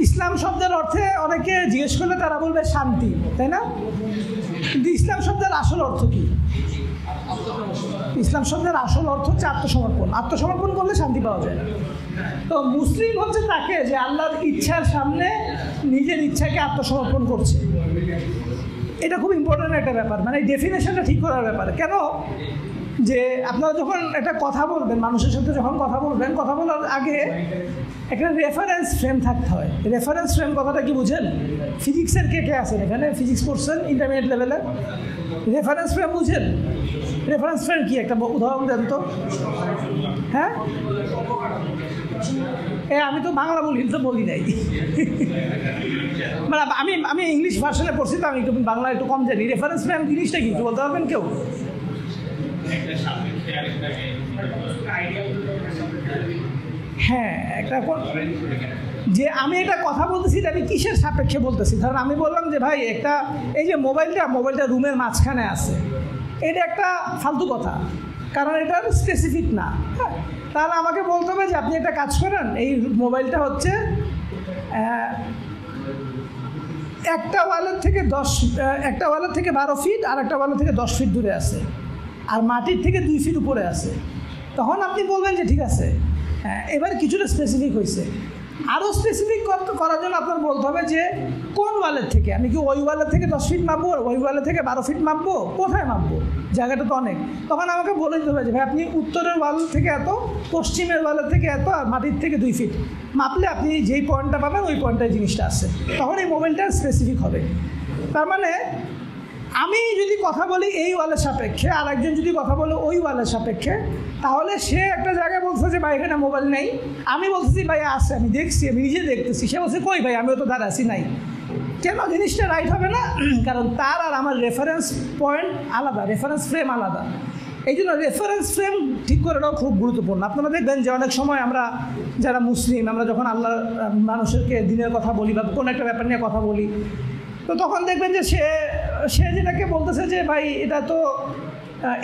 ইসলাম শব্দের অর্থে অনেকে জিজ্ঞেস করলে তারা বলবে শান্তি, তাই না? কিন্তু ইসলাম শব্দের আসল অর্থ কি? ইসলাম শব্দের আসল অর্থ হচ্ছে আত্মসমর্পণ। আত্মসমর্পণ করলে শান্তি পাওয়া যায় না। তো মুসলিম হচ্ছে তাকে যে আল্লাহর ইচ্ছার সামনে নিজের ইচ্ছাকে আত্মসমর্পণ করছে। এটা খুব ইম্পর্ট্যান্ট একটা ব্যাপার, মানে এই ডেফিনেশনটা ঠিক করার ব্যাপার। কেন যে আপনারা যখন একটা কথা বলবেন, মানুষের সাথে যখন কথা বলবেন, কথা বলার আগে একটা রেফারেন্স ফ্রেম থাকতে হয়। রেফারেন্স ফ্রেম কথাটা কি বুঝেন? ফিজিক্সের কে কে আছেন এখানে? ফিজিক্স পড়ছেন ইন্টারমিডিয়েট লেভেলে? রেফারেন্স ফ্রেম বুঝেন? রেফারেন্স ফ্রেম কি, একটা উদাহরণ দেন তো। হ্যাঁ, আমি তো বাংলা বলি, তো বলি নাই। মানে আমি ইংলিশ ভার্সনে পড়ছি, তো আমি একটু বাংলা একটু কম জানি। রেফারেন্স ফ্রেম জিনিসটা কি বলতে পারবেন কেউ? হ্যাঁ, একটা যে আমি এটা কথা বলতেছি, আমি কিসের সাপেক্ষে বলতেছি? ধরেন আমি বললাম যে ভাই একটা এই যে মোবাইলটা রুমের মাঝখানে আছে, এটা একটা ফালতু কথা, কারণ এটা স্পেসিফিক না। হ্যাঁ, তাহলে আমাকে বলতে হবে যে আপনি একটা কাজ করেন, এই মোবাইলটা হচ্ছে একটা ওয়ালের থেকে 12 ফিট আর একটা ওয়ালের থেকে 10 ফিট দূরে আছে, আর মাটির থেকে 2 ফিট উপরে আছে। তখন আপনি বলবেন যে ঠিক আছে, হ্যাঁ, এবার কিছুটা স্পেসিফিক হয়েছে। আরও স্পেসিফিক করার জন্য আপনার বলতে হবে যে কোন ওয়ালের থেকে। আমি কি ওই ওয়ালের থেকে 10 ফিট মাপবো, ওই ওয়ালের থেকে 12 ফিট মাপবো? কোথায় মাপবো? জায়গাটা তো অনেক। তখন আমাকে বলে দিতে হবে যে ভাই আপনি উত্তরের ওয়াল থেকে এত, পশ্চিমের ওয়ালের থেকে এত, আর মাটির থেকে 2 ফিট মাপলে আপনি যেই পয়েন্টটা পাবেন ওই পয়েন্টটায় জিনিসটা আছে। তখন এই মোবাইলটা স্পেসিফিক হবে। তার মানে আমি যদি কথা বলি এই ওয়ালের সাপেক্ষে, আর একজন যদি কথা বলে ওই ওয়ালের সাপেক্ষে, তাহলে সে একটা জায়গায় বলছে যে ভাই এখানে মোবাইল নেই, আমি বলতেছি ভাই আছে, আমি দেখছি, আমি নিজে দেখতেছি। সে বলছে কই ভাই, আমিও তো দাঁড়া আছি, নাই। কেন? জিনিসটা রাইট হবে না, কারণ তার আর আমার রেফারেন্স পয়েন্ট আলাদা, রেফারেন্স ফ্রেম আলাদা। এই জন্য রেফারেন্স ফ্রেম ঠিক করাটাও খুব গুরুত্বপূর্ণ। আপনারা দেখবেন যে অনেক সময় আমরা যারা মুসলিম, আমরা যখন আল্লাহ মানুষকে দিনের কথা বলি বা কোনো একটা ব্যাপার নিয়ে কথা বলি, তো তখন দেখবেন যে সে যেটাকে বলতেছে যে ভাই এটা তো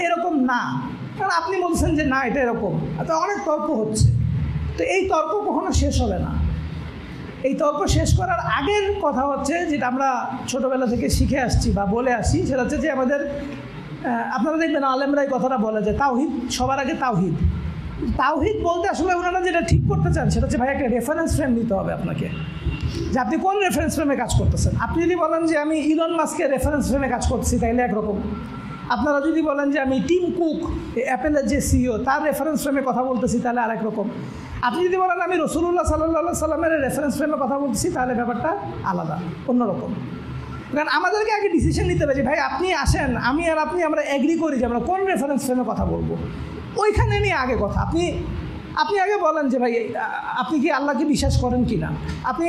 এরকম না, কারণ আপনি বলছেন যে না এটা এরকম, তো অনেক তর্ক হচ্ছে। তো এই তর্ক কখনো শেষ হবে না। এই তর্ক শেষ করার আগের কথা হচ্ছে, যেটা আমরা ছোটোবেলা থেকে শিখে আসছি বা বলে আসি, সেটা হচ্ছে যে আমাদের আপনারা দেখবেন আলেমরা এই কথাটা বলে যে তাওহীদ, সবার আগে তাওহীদ। তাওহীদ বলতে আসলে ওনারা যেটা ঠিক করতে চান সেটা হচ্ছে ভাই একটা রেফারেন্স ফ্রেম নিতে হবে আপনাকে, যে আপনি কোন রেফারেন্স ফ্রেমে কাজ করতেছেন। আপনি যদি বলেন যে আমি ইলন মাস্কের রেফারেন্স ফ্রেমে কাজ করতেছি, তাইলে একরকম। আপনারা যদি বলেন যে আমি টিম কুক, অ্যাপেলের যে সিইও, তার রেফারেন্স ফ্রেমে কথা বলতেছি, তাহলে আরেক রকম। আপনি যদি বলেন আমি রাসূলুল্লাহ সাল্লাল্লাহু আলাইহি সাল্লামের রেফারেন্স ফ্রেমে কথা বলতেছি, তাহলে ব্যাপারটা আলাদা, অন্যরকম। কারণ আমাদেরকে আগে ডিসিশন নিতে হবে যে ভাই আপনি আসেন, আমি আর আপনি আমরা এগ্রি করি যে আমরা কোন রেফারেন্স ফ্রেমে কথা বলবো, ওইখানে নিয়ে আগে কথা। আপনি আগে বলেন যে ভাই আপনি কি আল্লাহকে বিশ্বাস করেন কি না। আমি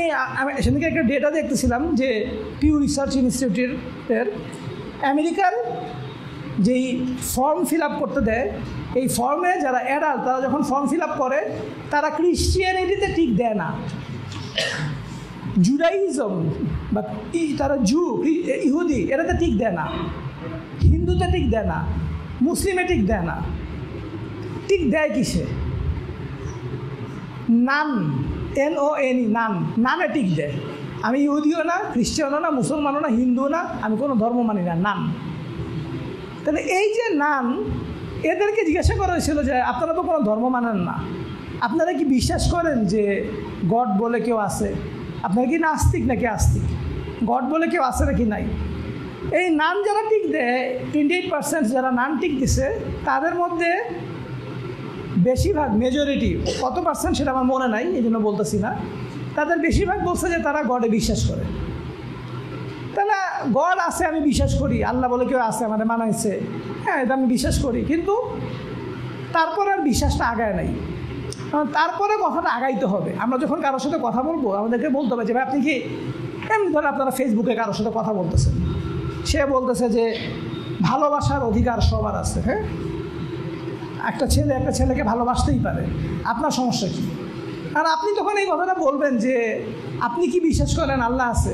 সেদিকে একটা ডেটা দেখতেছিলাম যে পিউ রিসার্চ ইনস্টিটিউটের আমেরিকার যেই ফর্ম ফিল আপ করতে দেয়, এই ফর্মে যারা অ্যাডাল্ট তারা যখন ফর্ম ফিল আপ করে, তারা ক্রিশ্চিয়ানিটিতে টিক দেয় না, জুডাইজম বা তারা ইহুদি এটাতে টিক দেয় না, হিন্দুতে টিক দেয় না, মুসলিমে টিক দেয় না। টিক দেয় কিসে? নান, NONE, নানে টিক দেয়। আমি ইহুদিও না, খ্রিস্টানও না, মুসলমানও না, হিন্দুও না, আমি কোনো ধর্ম মানি না, নান। তাহলে এই যে নান, এদেরকে জিজ্ঞাসা করা হয়েছিল যে আপনারা তো কোনো ধর্ম মানেন না, আপনারা কি বিশ্বাস করেন যে গড বলে কেউ আছে? আপনারা কি নাস্তিক নাকি আস্তিক? গড বলে কেউ আছে নাকি নাই? এই নান যারা টিক দেয়, 28% যারা নান টিক দিছে, তাদের মধ্যে বেশিরভাগ, মেজরিটি, কত পার্সেন্ট সেটা আমার মনে নাই, এই জন্য বলতেছি না, তাদের বেশিরভাগ বলছে যে তারা গডে বিশ্বাস করে। তাহলে গড আছে, আমি বিশ্বাস করি, আল্লাহ বলে কেউ আছে, আমাদের মানাইছে, হ্যাঁ এটা আমি বিশ্বাস করি, কিন্তু তারপরে আর বিশ্বাসটা আগায় নাই। তারপরে কথাটা আগাইতে হবে। আমরা যখন কারোর সাথে কথা বলবো, আমাদেরকে বলতে হবে যে ভাই আপনি কি, এমনি ধরেন আপনারা ফেসবুকে কারোর সাথে কথা বলতেছেন, সে বলতেছে যে ভালোবাসার অধিকার সবার আছে। হ্যাঁ, একটা ছেলে একটা ছেলেকে ভালোবাসতেই পারে, আপনার সমস্যা কী? আর আপনি তখন এই কথাটা বলবেন যে আপনি কি বিশ্বাস করেন আল্লাহ আছে?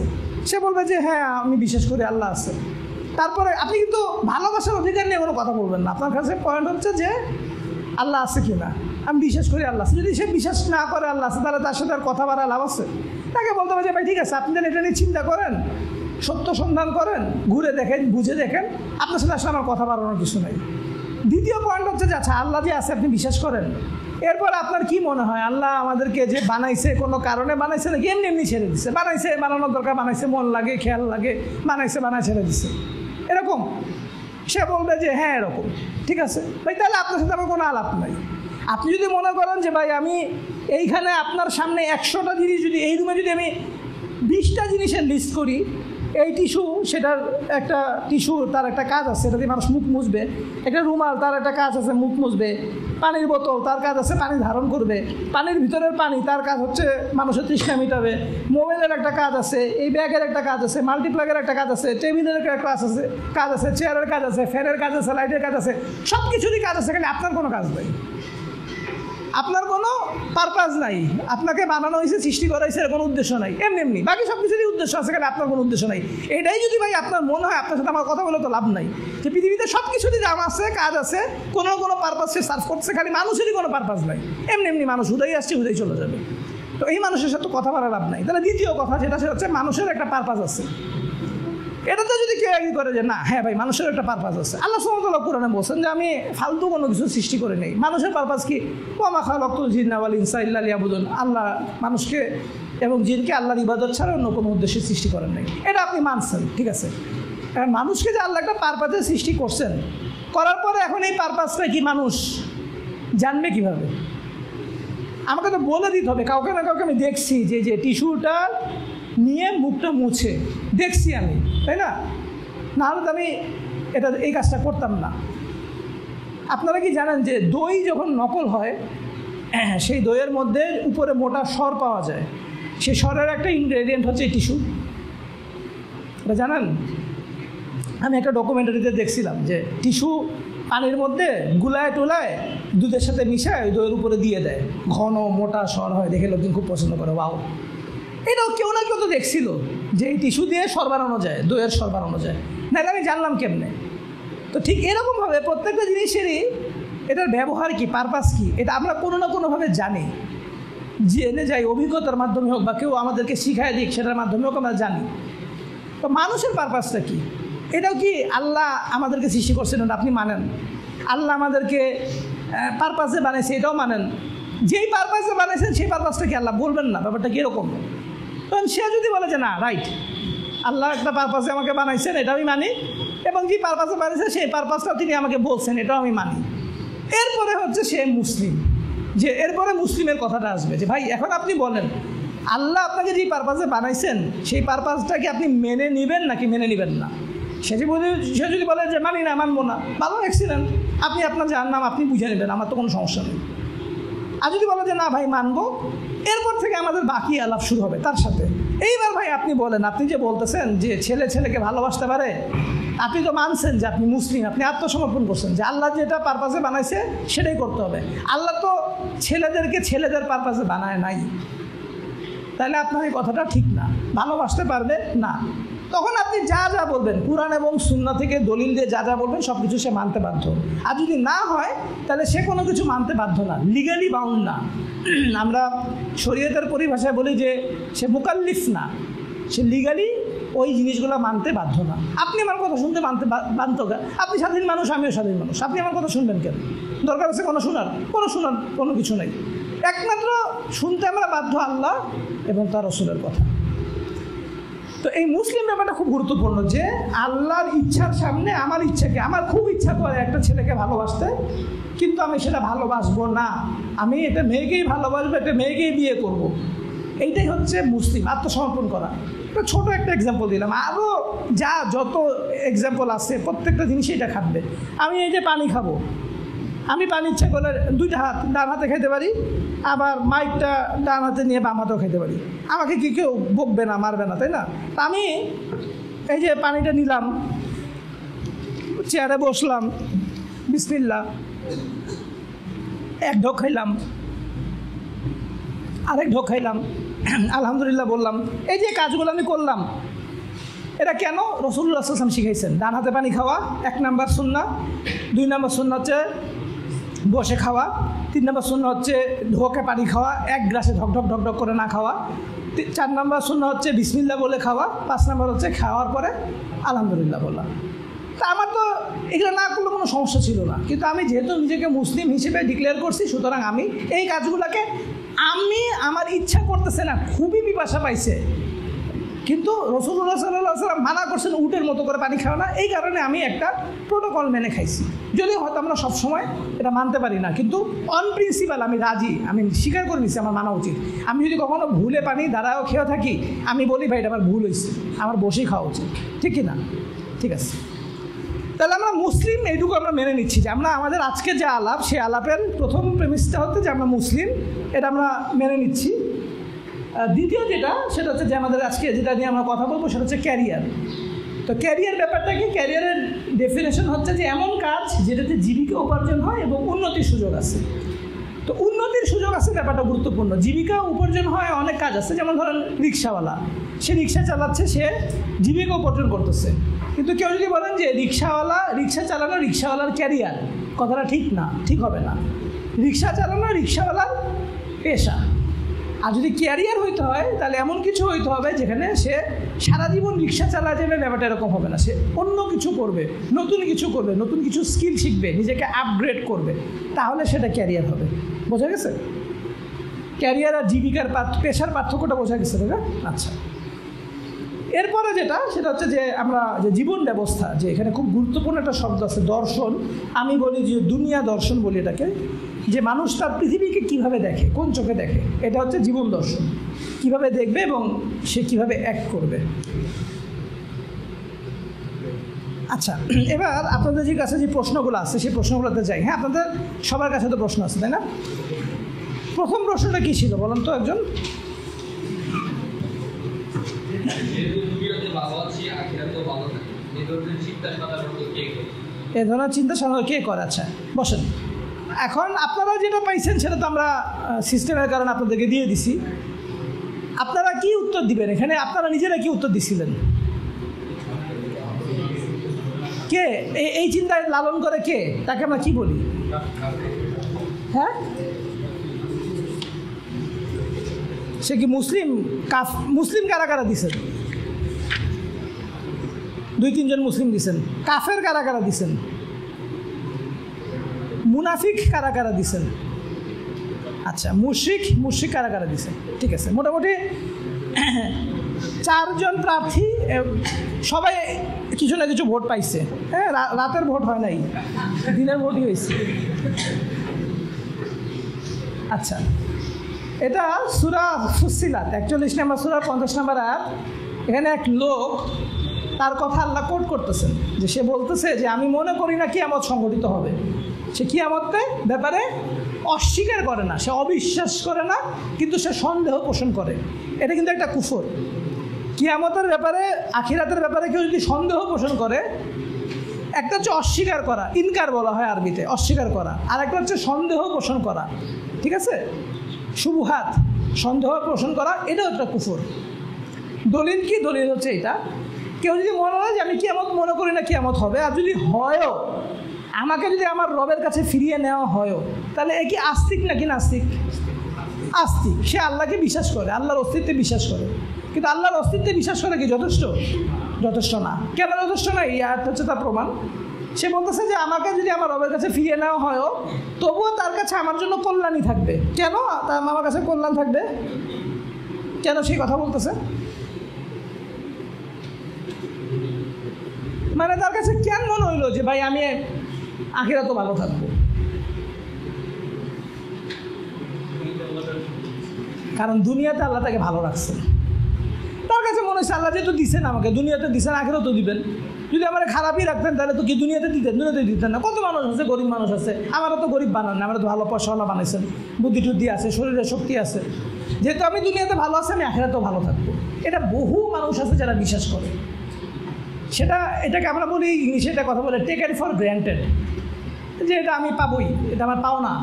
সে বলবে যে হ্যাঁ আমি বিশ্বাস করি আল্লাহ আছে। তারপরে আপনি কিন্তু ভালোবাসার অধিকার নিয়ে কোনো কথা বলবেন না। আপনার কাছে পয়েন্ট হচ্ছে যে আল্লাহ আছে কি না, আমি বিশ্বাস করি আল্লাহ আছে। যদি সে বিশ্বাস না করে আল্লাহ আছে, তাহলে তার সাথে আর কথা বাড়া লাভ আছে? তাকে বলতে হবে যে ভাই ঠিক আছে, আপনি এটা নিয়ে চিন্তা করেন, সত্য সন্ধান করেন, ঘুরে দেখেন, বুঝে দেখেন, আপনার সাথে আসলে আমার কথা বাড়ানোর কিছু নাই। দ্বিতীয় পয়েন্ট হচ্ছে যে আচ্ছা আল্লাহ যে আছে আপনি বিশ্বাস করেন, এরপর আপনার কি মনে হয় আল্লাহ আমাদেরকে যে বানাইছে কোনো কারণে বানাইছে নাকি এমনি এমনি ছেড়ে দিচ্ছে? বানাইছে, বানানোর দরকার বানাইছে, মন লাগে, খেয়াল লাগে, বানাইছে, বানায় ছেড়ে দিচ্ছে, এরকম? সে বলবে যে হ্যাঁ এরকম। ঠিক আছে ভাই, তাহলে আপনার সাথে আমার কোনো আলাপ নাই। আপনি যদি মনে করেন যে ভাই আমি এইখানে আপনার সামনে 100টা জিনিস, যদি এই রুমে যদি আমি 20টা জিনিসের লিস্ট করি, এই টিস্যু সেটার একটা টিস্যু, তার একটা কাজ আছে, এটা দিয়ে মানুষ মুখ মুছবে, একটা রুমাল তার একটা কাজ আছে মুখ মুছবে, পানির বোতল তার কাজ আছে পানি ধারণ করবে, পানির ভিতরের পানি তার কাজ হচ্ছে মানুষের তৃষ্ণা মিটাবে, মোবাইলের একটা কাজ আছে, এই ব্যাগের একটা কাজ আছে, মাল্টিপ্লাগের একটা কাজ আছে, টেবিলের একটা কাজ আছে, চেয়ারের কাজ আছে, ফ্যানের কাজ আছে, লাইটের কাজ আছে, সব কিছুরই কাজ আছে, খালি আপনার কোনো কাজ নেই, আপনার কোনো পারপাস নাই। আপনাকে বানানো হয়েছে, সৃষ্টি করা হয়েছে, এর কোনো উদ্দেশ্য নাই, এমনি এমনি বাকি সব কিছুরই উদ্দেশ্য আছে, খালি আপনার কোনো উদ্দেশ্য নাই। এটাই যদি ভাই আপনার মনে হয়, আপনার সাথে আমার কথা বলে তো লাভ নাই, যে পৃথিবীতে সব কিছুরই দাম আছে, কাজ আছে, কোনো কোনো পারপাস সে সার্ভ করছে, খালি মানুষেরই কোনো পারপাস নাই, এমনি এমনি মানুষ হুদাই আসছে হুদাই চলে যাবে। তো এই মানুষের সাথে কথা বলা লাভ নাই। তাহলে দ্বিতীয় কথা যেটা, সেটা হচ্ছে মানুষের একটা পারপাস আছে। এটাতে যদি কেউ এগ্রি করে যে না হ্যাঁ ভাই মানুষের একটা পারপাস আছে, আল্লাহ সুবহানাহু ওয়া তাআলা কোরআনে বলছেন যে আমি ফালতু কোনো কিছু সৃষ্টি করে নেই। মানুষের পারপাস কি? ওয়া মা খালাকতুল জিন্না ওয়াল ইনসা ইল্লা লিয়াবুদুন। আল্লাহ মানুষকে এবং জিনকে আল্লাহর ইবাদত ছাড়া অন্য কোনো উদ্দেশ্যে সৃষ্টি করেন নাই, এটা আপনি মানছেন, ঠিক আছে। কারণ মানুষকে যে আল্লাহ একটা পারপাসে সৃষ্টি করছেন, করার পরে এখন এই পারপাসটা কি মানুষ জানবে কীভাবে? আমাকে তো বলে দিতে হবে, কাউকে না কাউকে আমি দেখছি যে টিস্যুটা নিয়ে মুখটা মুছে দেখছি আমি, তাই না? নাহলে তো আমি এই কাজটা করতাম না। আপনারা কি জানেন যে দই যখন নকল হয়, সেই দইয়ের মধ্যে উপরে মোটা সর পাওয়া যায়, সেই সরের একটা ইনগ্রেডিয়েন্ট হচ্ছে টিস্যু, এটা জানেন? আমি একটা ডকুমেন্টারিতে দেখছিলাম যে টিস্যু পানির মধ্যে গুলায় টুলায় দুধের সাথে মিশায় ওই দইয়ের উপরে দিয়ে দেয়, ঘন মোটা সর হয়, দেখে লোকজন খুব পছন্দ করে। ওয়াও, এটাও কেউ না কেউ তো দেখছিল যে এই টিস্যু দিয়ে সর বানানো যায়, দইয়ের সর বানানো যায়, নাহলে আমি জানলাম কেমনে? তো ঠিক এরকমভাবে প্রত্যেকটা জিনিসেরই এটার ব্যবহার কি, পারপাস কি, এটা আমরা কোনো না কোনোভাবে জানি, জেনে যাই, অভিজ্ঞতার মাধ্যমে হোক বা কেউ আমাদেরকে শিখায় দিক সেটার মাধ্যমে হোক আমরা জানি। তো মানুষের পারপাসটা কি, এটাও কি আল্লাহ আমাদেরকে সৃষ্টি করছেন আপনি মানেন? আল্লাহ আমাদেরকে পারপাসে বানাইছে এটাও মানেন? যেই পারপাসে বানাইছেন সেই পারপাসটা কি আল্লাহ বলবেন না? ব্যাপারটা কীরকম? তখন সে যদি বলে যে না রাইট, আল্লাহ একটা পারপাসে আমাকে বানাইছেন, এটা আমি মানি, এবং যে পারপাসে বানাইছেন সেই পারপাসটাও তিনি আমাকে বলছেন, এটাও আমি মানি, এরপরে হচ্ছে সে মুসলিম। যে এরপরে মুসলিমের কথাটা আসবে যে ভাই এখন আপনি বলেন আল্লাহ আপনাকে যে পারপাসে বানাইছেন সেই পারপাসটা কি আপনি মেনে নেবেন নাকি মেনে নেবেন না? সে যদি বলে যে মানি না, মানবো না, ভালো, এক্সিলেন্ট, আপনি আপনার যার নাম আপনি বুঝে নেবেন, আমার তো কোনো সমস্যা নেই। আর যদি বলে যে না ভাই মানবো, এরপর থেকে আমাদের বাকি আলাপ শুরু হবে তার সাথে। এইবার ভাই আপনি বলেন, আপনি যে বলতেছেন যে ছেলে ছেলেকে ভালোবাসতে পারে, আপনি তো মানছেন যে আপনি মুসলিম, আপনি আত্মসমর্পণ করছেন যে আল্লাহ যেটা পারপাসে বানাইছে সেটাই করতে হবে। আল্লাহ তো ছেলেদেরকে ছেলেদের পারপাসে বানায় নাই, তাহলে আপনার এই কথাটা ঠিক না, ভালোবাসতে পারবে না। তখন আপনি যা যা বলবেন কুরআন এবং সুন্নাহ থেকে দলিল দিয়ে যা যা বলবেন সব কিছু সে মানতে বাধ্য। আর যদি না হয় তাহলে সে কোনো কিছু মানতে বাধ্য না, লিগালি বাউন্ড না। আমরা শরীয়তের পরিভাষায় বলি যে সে মুকাল্লিফ না, সে লিগালি ওই জিনিসগুলো মানতে বাধ্য না। আপনি আমার কথা শুনতে বাধ্য, আপনি স্বাধীন মানুষ, আমিও স্বাধীন মানুষ, আপনি আমার কথা শুনবেন কেন? দরকার আছে কোনো শোনার কোনো কিছু নেই। একমাত্র শুনতে আমরা বাধ্য আল্লাহ এবং তার রাসূলের কথা। তো এই মুসলিম ব্যাপারটা খুব গুরুত্বপূর্ণ যে আল্লাহর ইচ্ছার সামনে আমার ইচ্ছাকে, আমার খুব ইচ্ছা করে একটা ছেলেকে ভালোবাসতে, কিন্তু আমি সেটা ভালোবাসবো না, আমি এটা মেয়েকেই ভালোবাসবো, এটা মেয়েকেই বিয়ে করব। এইটাই হচ্ছে মুসলিম, আত্মসমর্পণ করা। ছোট একটা এক্সাম্পল দিলাম, আরও যত এক্সাম্পল আছে প্রত্যেকটা জিনিসই এটা খাটবে। আমি এই যে পানি খাবো, আমি পানি ইচ্ছা করলে দুইটা হাত ডান হাতে খেতে পারি, আবার মাইকটা ডান হাতে নিয়ে বাম হাতেও খেতে পারি, আমাকে কি কেউ বকবে না, মারবে না, তাই না? তা আমি এই যে পানিটা নিলাম, চেয়ারে বসলাম, বিসমিল্লাহ, এক ঢোক খাইলাম, আরেক ঢোক খাইলাম, আলহামদুলিল্লাহ বললাম, এই যে কাজগুলো আমি করলাম, এটা কেন? রাসূলুল্লাহ সাল্লাল্লাহু আলাইহি ওয়াসাল্লাম শিখাইছেন। ডান হাতে পানি খাওয়া 1 নাম্বার সুন্নাহ, 2 নাম্বার সুন্নাহ হচ্ছে বসে খাওয়া, 3 নাম্বার সুন্নাহ হচ্ছে ঢোকে পানি খাওয়া, এক গ্লাসে ঢক ঢক ঢক ঢক করে না খাওয়া, 4 নম্বর সুন্নাহ হচ্ছে বিসমিল্লাহ বলে খাওয়া, 5 নম্বর হচ্ছে খাওয়ার পরে আলহামদুলিল্লাহ বলা। তা আমার তো এগুলো না করলে কোনো সমস্যা ছিল না, কিন্তু আমি যেহেতু নিজেকে মুসলিম হিসেবে ডিক্লেয়ার করছি, সুতরাং আমি এই কাজগুলোকে আমার ইচ্ছা করতেছে না, খুবই পিপাসা পাইছে, কিন্তু রাসূলুল্লাহ সাল্লাল্লাহু আলাইহি ওয়াসাল্লাম মানা করছেন উটের মতো করে পানি খাওয়া না, এই কারণে আমি একটা প্রোটোকল মেনে খাইছি। যদিও হয়তো আমরা সবসময় এটা মানতে পারি না, কিন্তু অন প্রিন্সিপাল আমি রাজি, আমি স্বীকার করে নিচ্ছি আমার মানা উচিত। আমি যদি কখনো ভুলে পানি দাঁড়াও খেয়ে থাকি, আমি বলি ভাই এটা আমার ভুল হয়েছে, আমার বসেই খাওয়া উচিত, ঠিক কি না? ঠিক আছে, তাহলে আমরা মুসলিম এইটুকু আমরা মেনে নিচ্ছি যে আমরা আমাদের আজকে যে আলাপ, সেই আলাপের প্রথম প্রেমিসটা হচ্ছে যে আমরা মুসলিম, এটা আমরা মেনে নিচ্ছি। দ্বিতীয় যেটা, সেটা হচ্ছে যে আমাদের আজকে যেটা নিয়ে আমরা কথা বলবো সেটা হচ্ছে ক্যারিয়ার। তো ক্যারিয়ার ব্যাপারটা কি? ক্যারিয়ারের ডেফিনেশন হচ্ছে যে এমন কাজ যেটাতে জীবিকা উপার্জন হয় এবং উন্নতির সুযোগ আছে। তো উন্নতির সুযোগ আছে ব্যাপারটা গুরুত্বপূর্ণ। জীবিকা উপার্জন হয় অনেক কাজ আছে, যেমন ধরেন রিক্সাওয়ালা, সে রিক্সা চালাচ্ছে, সে জীবিকা উপার্জন করতেছে। কিন্তু কেউ যদি বলেন যে রিক্সা চালানো রিক্সাওয়ালার ক্যারিয়ার, কথাটা ঠিক না, ঠিক হবে না। রিক্সা চালানো রিক্সাওয়ালার পেশা। আর যদি ক্যারিয়ার হইতে হয় তাহলে এমন কিছু হইতে হবে যেখানে সে সারা জীবন রিক্সা চালা যাবে, ব্যাপারটা এরকম হবে না। সে অন্য কিছু করবে, নতুন কিছু করবে, নতুন কিছু স্কিল শিখবে, নিজেকে আপগ্রেড করবে, তাহলে সেটা ক্যারিয়ার হবে। বোঝা গেছে? ক্যারিয়ার আর জীবিকার পেশার পার্থক্যটা বোঝা গেছে দাদা? আচ্ছা, এরপরে যেটা, সেটা হচ্ছে যে আমরা যে জীবন ব্যবস্থা, যে এখানে খুব গুরুত্বপূর্ণ একটা শব্দ আছে দর্শন, আমি বলি যে দুনিয়া দর্শন বলি এটাকে, যে মানুষ তার পৃথিবীকে কিভাবে দেখে, কোন চোখে দেখে, এটা হচ্ছে জীবন দর্শন। কিভাবে দেখবে এবং সে কিভাবে অ্যাক্ট করবে। আচ্ছা, এবার আপনাদের যে কাছে যে প্রশ্নগুলো আছে সেই প্রশ্নগুলোতে যাই। হ্যাঁ, আপনাদের সবার কাছে তো প্রশ্ন আছে, তাই না? প্রথম প্রশ্নটা কী ছিল বলেন তো একজন? এ ধরনের চিন্তা সাধারণত কে করে? আচ্ছা বসেন। এখন আপনারা যেটা পাইছেন সেটা তো আমরা সিস্টেমের কারণে আপনাদেরকে দিয়ে দিছি। আপনারা কি উত্তর দিবেন এখানে? আপনারা নিজেরা কি উত্তর দিছিলেন? কে এই চিন্তায় লালন করে? কে? তাকে আমরা কি বলি? হ্যাঁ, সে কি মুসলিম? মুসলিম কারা কারা দিছেন? 2-3 জন মুসলিম দিছেন। কাফের কারা কারা দিছেন? মুনাফিক কারা কারা দিছেন? আচ্ছা, মুশরিক কারা কারা দিছেন? ঠিক আছে, মোটামুটি 4 জন প্রার্থী, সবাই কিছু না কিছু ভোট পাইছে। হ্যাঁ, রাতের ভোট হয় নাই, দিনের ভোটই হয়েছে। আচ্ছা, এটা সূরা ফুসসিলাত 41 নম্বর সূরা 50 নম্বর আয়াত। এখানে এক লোক, তার কথা আল্লাহ কোট করতেছেন, যে সে বলতেছে যে আমি মনে করি না কিয়ামত সংঘটিত হবে। সে কিয়ামতের ব্যাপারে অস্বীকার করে না, সে অবিশ্বাস করে না, কিন্তু সে সন্দেহ পোষণ করে। এটা কিন্তু একটা কুফর। কিয়ামতের ব্যাপারে, আখিরাতের ব্যাপারে কেউ যদি সন্দেহ পোষণ করে, একটা হচ্ছে অস্বীকার করা, ইনকার বলা হয় আরবিতে, অস্বীকার করা, আর একটা হচ্ছে সন্দেহ পোষণ করা। ঠিক আছে, শুবহাত, সন্দেহ পোষণ করা, এটাও একটা কুফর। দলিল কি? দলিল হচ্ছে এটা, কেউ যদি মনে হয় যে আমি কিয়ামত মনে করি না কিয়ামত হবে, আর যদি হয়ও, আমাকে যদি আমার রবের কাছে ফিরিয়ে নেওয়া হয়ও, তাহলে এ কি আস্তিক নাকি নাস্তিক? আস্তিক। সে আল্লাহকে বিশ্বাস করে, আল্লাহর অস্তিত্বে বিশ্বাস করে, কিন্তু আল্লাহর অস্তিত্বে বিশ্বাস করে কি যথেষ্ট? যথেষ্ট না। কেন যথেষ্ট না? এই আয়াত হচ্ছে তার প্রমাণ। সে বলতেছে যে আমাকে যদি আমার রবের কাছে ফিরিয়ে নেওয়া হয়ও, তবুও তার কাছে আমার জন্য কল্যাণই থাকবে। কেন তার আমার কাছে কল্যাণ থাকবে? কেন সেই কথা বলতেছে? মানে তার কাছে কেন মনে হইলো যে ভাই আমি আখিরাতে ভালো থাকবো? কারণ দুনিয়াতে আল্লাহ তাকে ভালো রাখছে। তার কাছে মনে হচ্ছে আল্লাহ যেহেতু দিচ্ছেন আমাকে, দুনিয়াতে দিচ্ছেন, আখিরাতেও দিবেন। যদি আমার খারাপই রাখতেন তাহলে তো কি দুনিয়াতে দিতেন? দুনিয়াতে দিতেন না। কত মানুষ আছে, গরিব মানুষ আছে, আমারও তো গরিব বানান না, আমরা তো ভালো পয়সাওয়ালা বানাইছেন, বুদ্ধি টুদ্ধি আছে, শরীরে শক্তি আছে। যেহেতু আমি দুনিয়াতে ভালো আছি, আমি আখিরাতেও ভালো থাকবো। এটা বহু মানুষ আছে যারা বিশ্বাস করে। এটাকে আমরা বলি ইংলিশে, এটা কথা বলে টেকেন ফর গ্র্যান্টেড, যে এটা আমি পাবোই, এটা আমার পাও না।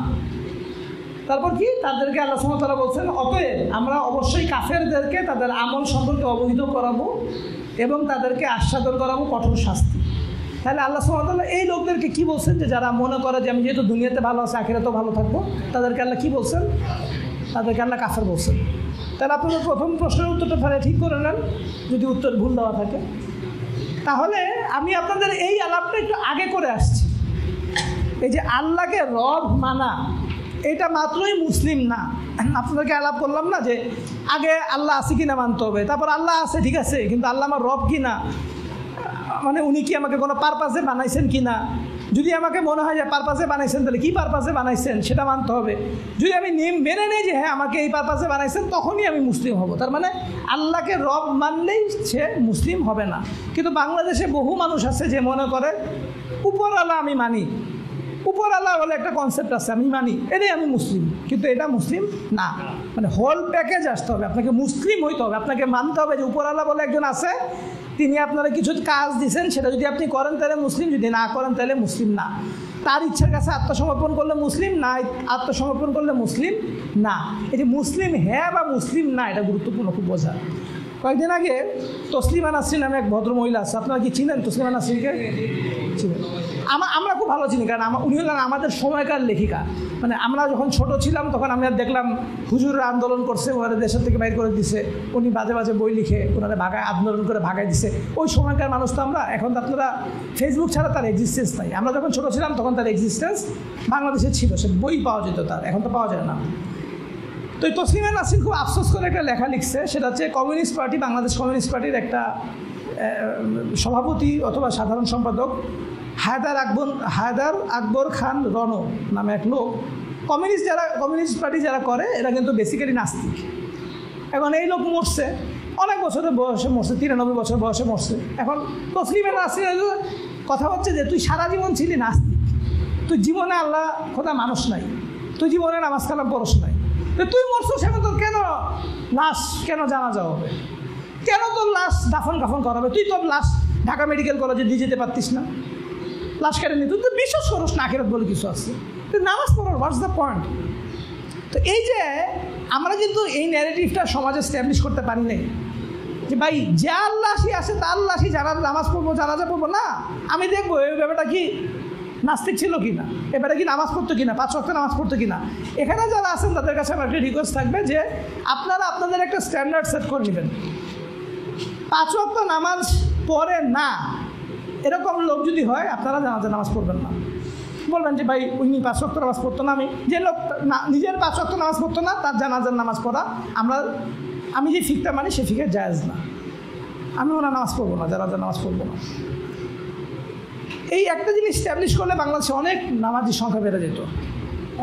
তারপর কি? তাদেরকে আল্লাহ সুবহানাহু ওয়া তাআলা বলছেন, অতএব আমরা অবশ্যই কাফেরদেরকে তাদের আমল সম্পর্কে অবহিত করাবো এবং তাদেরকে আস্বাদন করাবো কঠোর শাস্তি। তাহলে আল্লাহ সুবহানাহু ওয়া তাআলা এই লোকদেরকে কি বলছেন? যে যারা মনে করে যে আমি যেহেতু দুনিয়াতে ভালো আছে, আখিরাতেও ভালো থাকবো, তাদেরকে আল্লাহ কি বলছেন? তাদেরকে আল্লাহ কাফের বলছেন। তাহলে আপনাদের প্রথম প্রশ্নের উত্তরটা তাহলে ঠিক করে নেন যদি উত্তর ভুল দেওয়া থাকে। তাহলে আমি আপনাদের এই আলাপটা একটু আগে করে আসছি। এই যে আল্লাহকে রব মানা, এটা মাত্রই মুসলিম না। আপনাদেরকে আলাপ করলাম না যে আগে আল্লাহ আছে কিনা মানতে হবে, তারপর আল্লাহ আছে ঠিক আছে, কিন্তু আল্লাহ আমার রব কিনা, মানে উনি কি আমাকে কোনো পারপাসে বানাইছেন কিনা। যদি আমাকে মনে হয় যে পারপাসে বানাইছেন, তাহলে কি পারপাসে বানাইছেন সেটা মানতে হবে। যদি আমি মেনে নেই যে হ্যাঁ আমাকে এই পারপাসে বানাইছেন, তখনই আমি মুসলিম হব। তার মানে আল্লাহকে রব মানলেই সে মুসলিম হবে না। কিন্তু বাংলাদেশে বহু মানুষ আছে যে মনে করে উপরওয়ালা আমি মানি, উপরওয়ালা বলে একটা কনসেপ্ট আছে আমি মানি, এটাই আমি মুসলিম। কিন্তু এটা মুসলিম না, মানে হোল প্যাকেজ আসতে হবে, আপনাকে মুসলিম হইতে হবে, আপনাকে মানতে হবে যে উপরওয়ালা বলে একজন আছে, তিনি আপনারা কিছু কাজ দিয়েছেন, সেটা যদি আপনি করেন তাহলে মুসলিম, যদি না করেন তাহলে মুসলিম না। তার ইচ্ছার কাছে আত্মসমর্পণ করলে মুসলিম, না আত্মসমর্পণ করলে মুসলিম না। এই যে মুসলিম হ্যাঁ বা মুসলিম না, এটা গুরুত্বপূর্ণ খুব বোঝা। কয়েকদিন আগে তসলিমা নাসরিন নামে এক ভদ্রমহিলা আছে, আপনারা কি চিনেন তসলিমা নাসরিনকে? চিনেন? আমরা খুব ভালো চিনি, কারণ উনি হলেন আমাদের সময়কার লেখিকা। মানে আমরা যখন ছোট ছিলাম তখন আমরা দেখলাম হুজুররা আন্দোলন করছে, ওনারা দেশের থেকে বাইর করে দিছে, উনি বাজে বাজে বই লিখে ওনারা আন্দোলন করে ভাগাই দিছে। ওই সময়কার মানুষ তো আমরা। এখন তো আপনারা ফেসবুক ছাড়া তার এক্সিস্টেন্স নাই। আমরা যখন ছোট ছিলাম তখন তার এক্সিস্টেন্স বাংলাদেশে ছিল, সে বই পাওয়া যেত তার, এখন তো পাওয়া যায় না। তো এই তসলিমা নাসরিন খুব আফসোস করে একটা লেখা লিখছে, সেটা হচ্ছে কমিউনিস্ট পার্টি, বাংলাদেশ কমিউনিস্ট পার্টির একটা সভাপতি অথবা সাধারণ সম্পাদক হায়দার আকবর খান রণ নামে এক লোক। কমিউনিস্ট পার্টি যারা করে এরা কিন্তু বেসিক্যালি নাস্তিক। এখন এই লোক মরছে, অনেক বছরের বয়সে মরছে, 93 বছর বয়সে মরছে। এখন তসলিমা নাসরিন কথা হচ্ছে যে তুই সারা জীবন ছিলি নাস্তিক, তুই জীবনে আল্লাহ খোদা মানুষ নাই, তুই জীবনে নামাজ কালাম পড়স নাই, তুই মরছিস, সেখানে তোর কেন লাশ কেন জানাজা হবে, কেন তোর লাশ দাফন কাফন করাবে? তুই তোর লাশ ঢাকা মেডিকেল কলেজে দিয়ে যেতে পারতিস না? লাশ কেটে নিত, তুই বিশ্বাস করস না আখিরাত বলে কিছু আছে, তুই নামাজ পড়ার, হোয়াটস দ্য পয়েন্ট? তো এই যে আমরা কিন্তু এই ন্যারেটিভটা সমাজে স্ট্যাবলিশ করতে পারি নাই যে ভাই যে আল্লাহই আসে তা আল্লাহই নামাজ পড়বো, জানাজা পড়বো না। আমি দেখবো এই ব্যাপারটা কি নাস্তিক ছিল কি না, এবারে কি নামাজ পড়তো কিনা, 5 ওয়াক্ত নামাজ পড়তো কিনা। এখানে যারা আছেন তাদের কাছে আমার একটা রিকোয়েস্ট থাকবে যে আপনারা আপনাদের একটা স্ট্যান্ডার্ড সেট করে নেবেন। 5 ওয়াক্ত নামাজ পড়ে না এরকম লোক যদি হয়, আপনারা জানাজা নামাজ পড়বেন না। বলবেন যে ভাই উনি 5 ওয়াক্ত নামাজ পড়তো না, যে লোক নিজের 5 ওয়াক্ত নামাজ পড়তো না তার জানাজার নামাজ পড়া আমি যে ফিকটা মানি সে ফিকে জায়েজ না, আমি ওনার নামাজ পড়বো না, জানাজার নামাজ পড়বো না। এই একটা জিনিস স্ট্যাবলিশ করলে বাংলাদেশে অনেক নামাজির সংখ্যা বেড়ে যেত,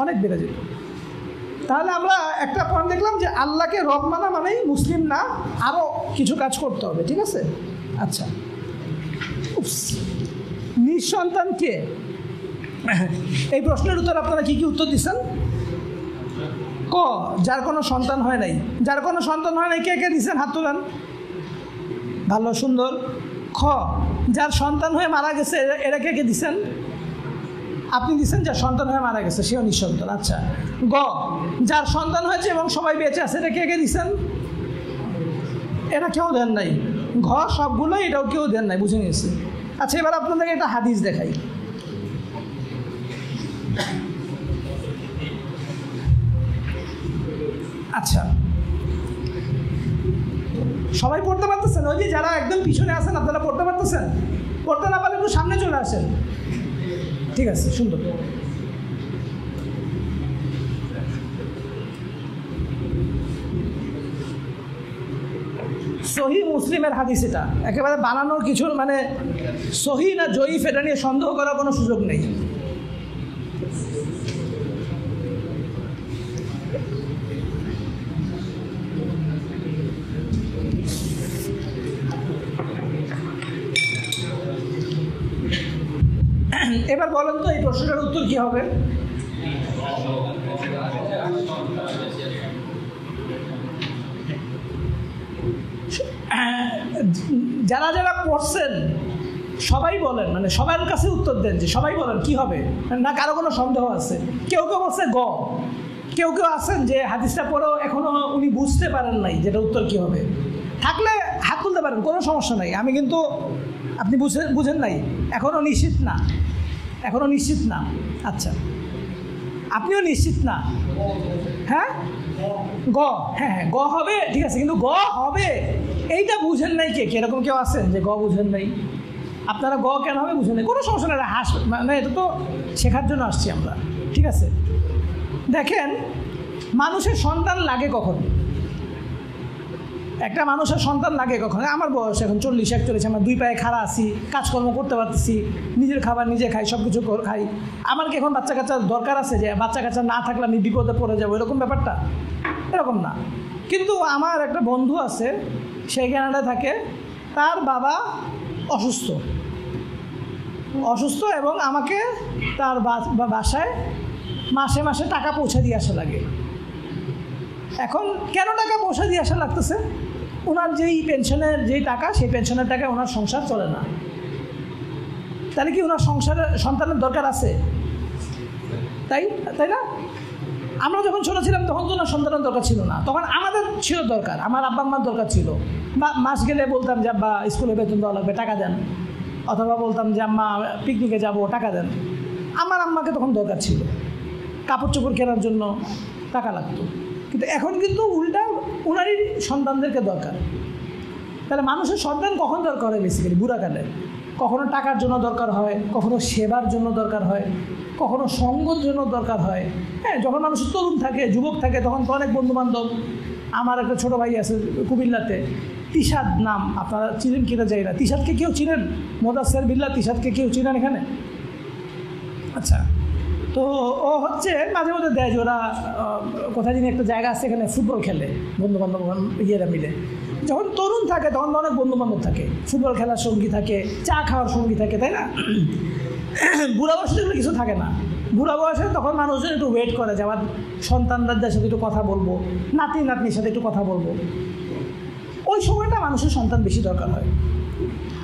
অনেক বেড়ে যেত। তাহলে আমরা একটা পয়েন্ট দেখলাম যে আল্লাহকে রব মানা মানেই মুসলিম না, আরও কিছু কাজ করতে হবে, ঠিক আছে? আচ্ছা, নিঃসন্তান কে? এই প্রশ্নের উত্তর আপনারা কি কি উত্তর দিচ্ছেন? ক, যার কোনো সন্তান হয় নাই। যার কোনো সন্তান হয় নাই কে কে দিচ্ছেন? হাত তোলেন। ভালো, সুন্দর। খ, যার সন্তান হয়ে মারা গেছে এরা কে কে দিচ্ছেন? আপনি দিচ্ছেন। যার সন্তান হয়ে মারা গেছে সেও নিঃসন্তান। আচ্ছা। গ, যার সন্তান হয়েছে এবং সবাই বেঁচে আছে এটা কে কে দিচ্ছেন? এটা কেউ দেন নাই। ঘ, সবগুলো, এটাও কেউ দেন নাই, বুঝে নিয়েছে। আচ্ছা, এবার আপনাদেরকে একটা হাদিস দেখাই। আচ্ছা, সবাই পড়তে পারতেছেন? ওই যে যারা একদম পিছনে আছেন আপনারা পড়তে পারতেছেন? পড়তে না পারলে একটু সামনে চলে আসেন। ঠিক আছে, সুন্দর। সহি মুসলিমের হাদিস, এটা একেবারে বানানোর কিছু, মানে সহি না জয়ীফ এটা নিয়ে সন্দেহ করার কোনো সুযোগ নেই। এবার বলেন তো এই প্রশ্নটার উত্তর কি হবে? যারা যারা পড়ছেন সবাই বলেন, মানে সবার কাছে উত্তর দেন যে সবাই বলেন কি হবে, না কারো কোনো সন্দেহ আছে? কেউ কেউ বলছে গ, কেউ কেউ আছেন যে হাদিসটা পড়েও এখনো উনি বুঝতে পারেন নাই যেটা উত্তর কি হবে। থাকলে হাত তুলতে পারেন, কোনো সমস্যা নাই। আমি কিন্তু আপনি বুঝেন নাই, এখনো নিশ্চিত না, এখনো নিশ্চিত না। আচ্ছা, আপনিও নিশ্চিত না? হ্যাঁ, গ, হ্যাঁ গ হবে, ঠিক আছে, কিন্তু গ হবে এইটা বুঝেন নাই কে? এরকম কেউ আছেন যে গ বুঝেন নাই? আপনারা গ কেন হবে বুঝেন নাই? কোনো সমস্যা নেই, মানে এটা তো শেখার জন্য আসছি আমরা, ঠিক আছে। দেখেন, মানুষের সন্তান লাগে কখন? একটা মানুষের সন্তান লাগে কখন? আমার বয়স এখন 40-41, আমার 2 পায়ে খাড়া আছি, কাজকর্ম করতে পারতেছি, নিজের খাবার নিজে খাই, সব কিছু খাই। আমার কি এখন বাচ্চা কাচ্চার দরকার আছে যে বাচ্চা কাচ্চা না থাকলে আমি বিপদে পড়ে যাবো? এরকম ব্যাপারটা এরকম না। কিন্তু আমার একটা বন্ধু আছে, সে কানাডায় থাকে, তার বাবা অসুস্থ এবং আমাকে তার বাসায় মাসে মাসে টাকা পৌঁছে দিয়ে আসা লাগে। এখন কেন টাকা পৌঁছে দিয়ে আসা লাগতেছে? ওনার যেই পেনশনের যেই টাকা, সেই পেনশনের টাকায় ওনার সংসার চলে না। তাহলে কি ওনার সংসারের সন্তানের দরকার আছে? তাই না? আমরা যখন ছোটো ছিলাম তখন তো ওনার সন্তানের দরকার ছিল না, তখন আমাদের ছিল দরকার, আমার আব্বা আম্মার দরকার ছিল। মাস গেলে বলতাম যে আব্বা স্কুলে বেতন দেওয়া লাগবে, টাকা দেন। অথবা বলতাম যে আম্মা পিকনিকে যাব, টাকা দেন। আমার আম্মাকে তখন দরকার ছিল, কাপড় চোপড় কেনার জন্য টাকা লাগতো। কিন্তু এখন কিন্তু উল্টা ওনারই সন্তানদেরকে দরকার। তাহলে মানুষের সন্তান কখন দরকার হয়? বেসিক্যালি বুড়াকালে। কখনো টাকার জন্য দরকার হয়, কখনো সেবার জন্য দরকার হয়, কখনো সঙ্গর জন্য দরকার হয়। হ্যাঁ, যখন মানুষ তরুণ থাকে, যুবক থাকে, তখন তো অনেক বন্ধুবান্ধব। আমার একটা ছোটো ভাই আছে কুমিল্লাতে, তিশাদ নাম, আপনারা চিনেন কিনা যাই না। তিশাদকে কেউ চিনেন? মোদাসের বিল্লাহ তিশাদকে কেউ চিনেন এখানে? আচ্ছা, তো ও হচ্ছে মাঝে মধ্যে দেয় যে ওরা কোথায় যিনি একটা জায়গা আছে, এখানে ফুটবল খেলে বন্ধুবান্ধব ইয়েরা মিলে। যখন তরুণ থাকে তখন অনেক বন্ধুবান্ধব থাকে, ফুটবল খেলার সঙ্গী থাকে, চা খাওয়ার সঙ্গী থাকে, তাই না? বুড়া বয়সে এগুলো কিছু থাকে না। বুড়া বয়সে তখন মানুষজন একটু ওয়েট করে যে আমার সন্তানদের সাথে একটু কথা বলবো, নাতনির সাথে একটু কথা বলবো। ওই সময়টা মানুষের সন্তান বেশি দরকার হয়।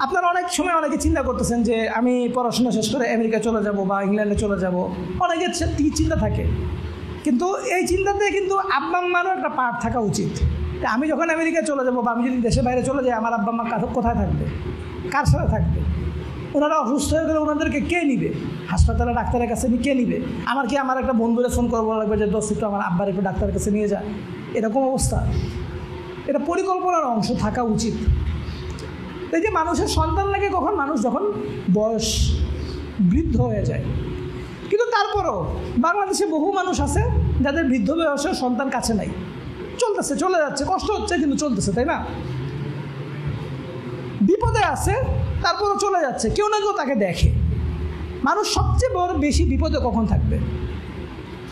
আপনারা অনেক সময় অনেকে চিন্তা করতেছেন যে আমি পড়াশোনা শেষ করে আমেরিকা চলে যাব বা ইংল্যান্ডে চলে যাব, অনেকের চিন্তা থাকে। কিন্তু এই চিন্তাতে কিন্তু আব্বা আম্মারও একটা পার্ট থাকা উচিত। আমি যখন আমেরিকায় চলে যাব বা আমি যদি দেশের বাইরে চলে যাই, আমার আব্বা আম্মা কোথায় থাকবে? কার সাথে থাকবে? ওনারা অসুস্থ হয়ে গেলে ওনাদেরকে কে নিবে? হাসপাতালে ডাক্তারের কাছে কে নিবে? আমার একটা বন্ধুরে ফোন করবো লাগবে যে দোস্ত একটু আমার আব্বার একটু ডাক্তারের কাছে নিয়ে যা। এরকম অবস্থা। এটা পরিকল্পনার অংশ থাকা উচিত। এই যে মানুষের সন্তান লাগে কখন? মানুষ যখন বয়স বৃদ্ধ হয়ে যায়। কিন্তু তারপরও বাংলাদেশে বহু মানুষ আছে যাদের বৃদ্ধ বয়সের সন্তান কাছে নাই, চলতেছে, চলে যাচ্ছে, কষ্ট হচ্ছে কিন্তু চলতেছে, তাই না? বিপদে আছে, তারপরও চলে যাচ্ছে, কেউ না কেউ তাকে দেখে। মানুষ সবচেয়ে বেশি বিপদে কখন থাকবে?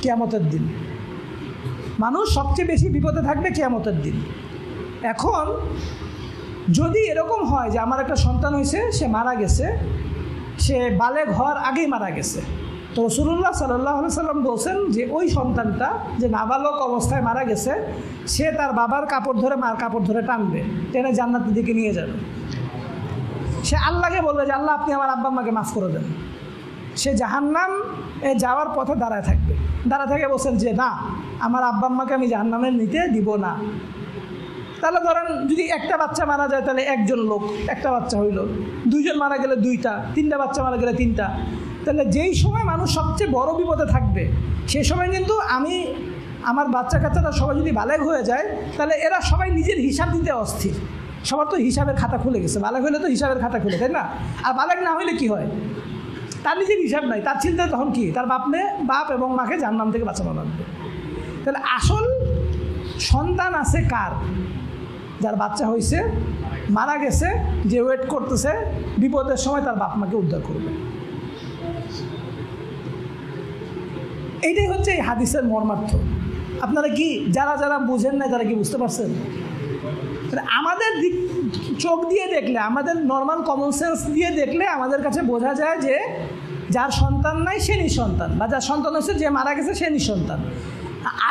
কিয়ামতের দিন। মানুষ সবচেয়ে বেশি বিপদে থাকবে কিয়ামতের দিন। এখন যদি এরকম হয় যে আমার একটা সন্তান হয়েছে, সে মারা গেছে, সে বালেগ হওয়ার আগেই মারা গেছে, তো রাসূলুল্লাহ সাল্লাল্লাহু আলাইহি সাল্লাম বলছেন যে ওই সন্তানটা যে নাবালক অবস্থায় মারা গেছে, সে তার বাবার কাপড় ধরে, মার কাপড় ধরে টানবে, টেনে জান্নাতের দিকে নিয়ে যাবে। সে আল্লাহকে বলবে যে আল্লাহ আপনি আমার আব্বা আম্মাকে মাফ করে দেন। সে জাহান্নাম যাওয়ার পথে দাঁড়ায় থাকবে, দাঁড়ায় থেকে বলছেন যে না, আমার আব্বা আম্মাকে আমি জাহান্নামে নিতে দিব না। তাহলে ধরেন যদি একটা বাচ্চা মারা যায় তাহলে একজন লোক, একটা বাচ্চা হইল, দুইজন মারা গেলে দুইটা, তিনটা বাচ্চা মারা গেলে তিনটা। তাহলে যেই সময় মানুষ সবচেয়ে বড় বিপদে থাকবে সেই সময় কিন্তু আমার বাচ্চা কাচ্চারা সবাই যদি বালেগ হয়ে যায়, তাহলে এরা সবাই নিজের হিসাব দিতে অস্থির। সবার তো হিসাবের খাতা খুলে গেছে, বালেগ হইলে তো হিসাবের খাতা খুলে, তাই না? আর বালেগ না হইলে কি হয়? তার নিজের হিসাব নাই, তার চিন্তা তখন কি? তার বাপ এবং মাকে জাহান্নাম থেকে বাঁচানো লাগবে। তাহলে আসল সন্তান আছে কার? যার বাচ্চা হয়েছে, মারা গেছে, যে ওয়েট করতেছে বিপদের সময় তার বাপ মাকে উদ্ধার করবে। এইটাই হচ্ছে এই হাদিসের মর্মার্থ। আপনারা কি যারা বুঝেন না তারা কি বুঝতে পারছেন? আমাদের চোখ দিয়ে দেখলে, আমাদের নর্মাল কমন সেন্স দিয়ে দেখলে আমাদের কাছে বোঝা যায় যে যার সন্তান নাই সে নিঃসন্তান, বা যার সন্তান হচ্ছে যে মারা গেছে সে নিঃসন্তান।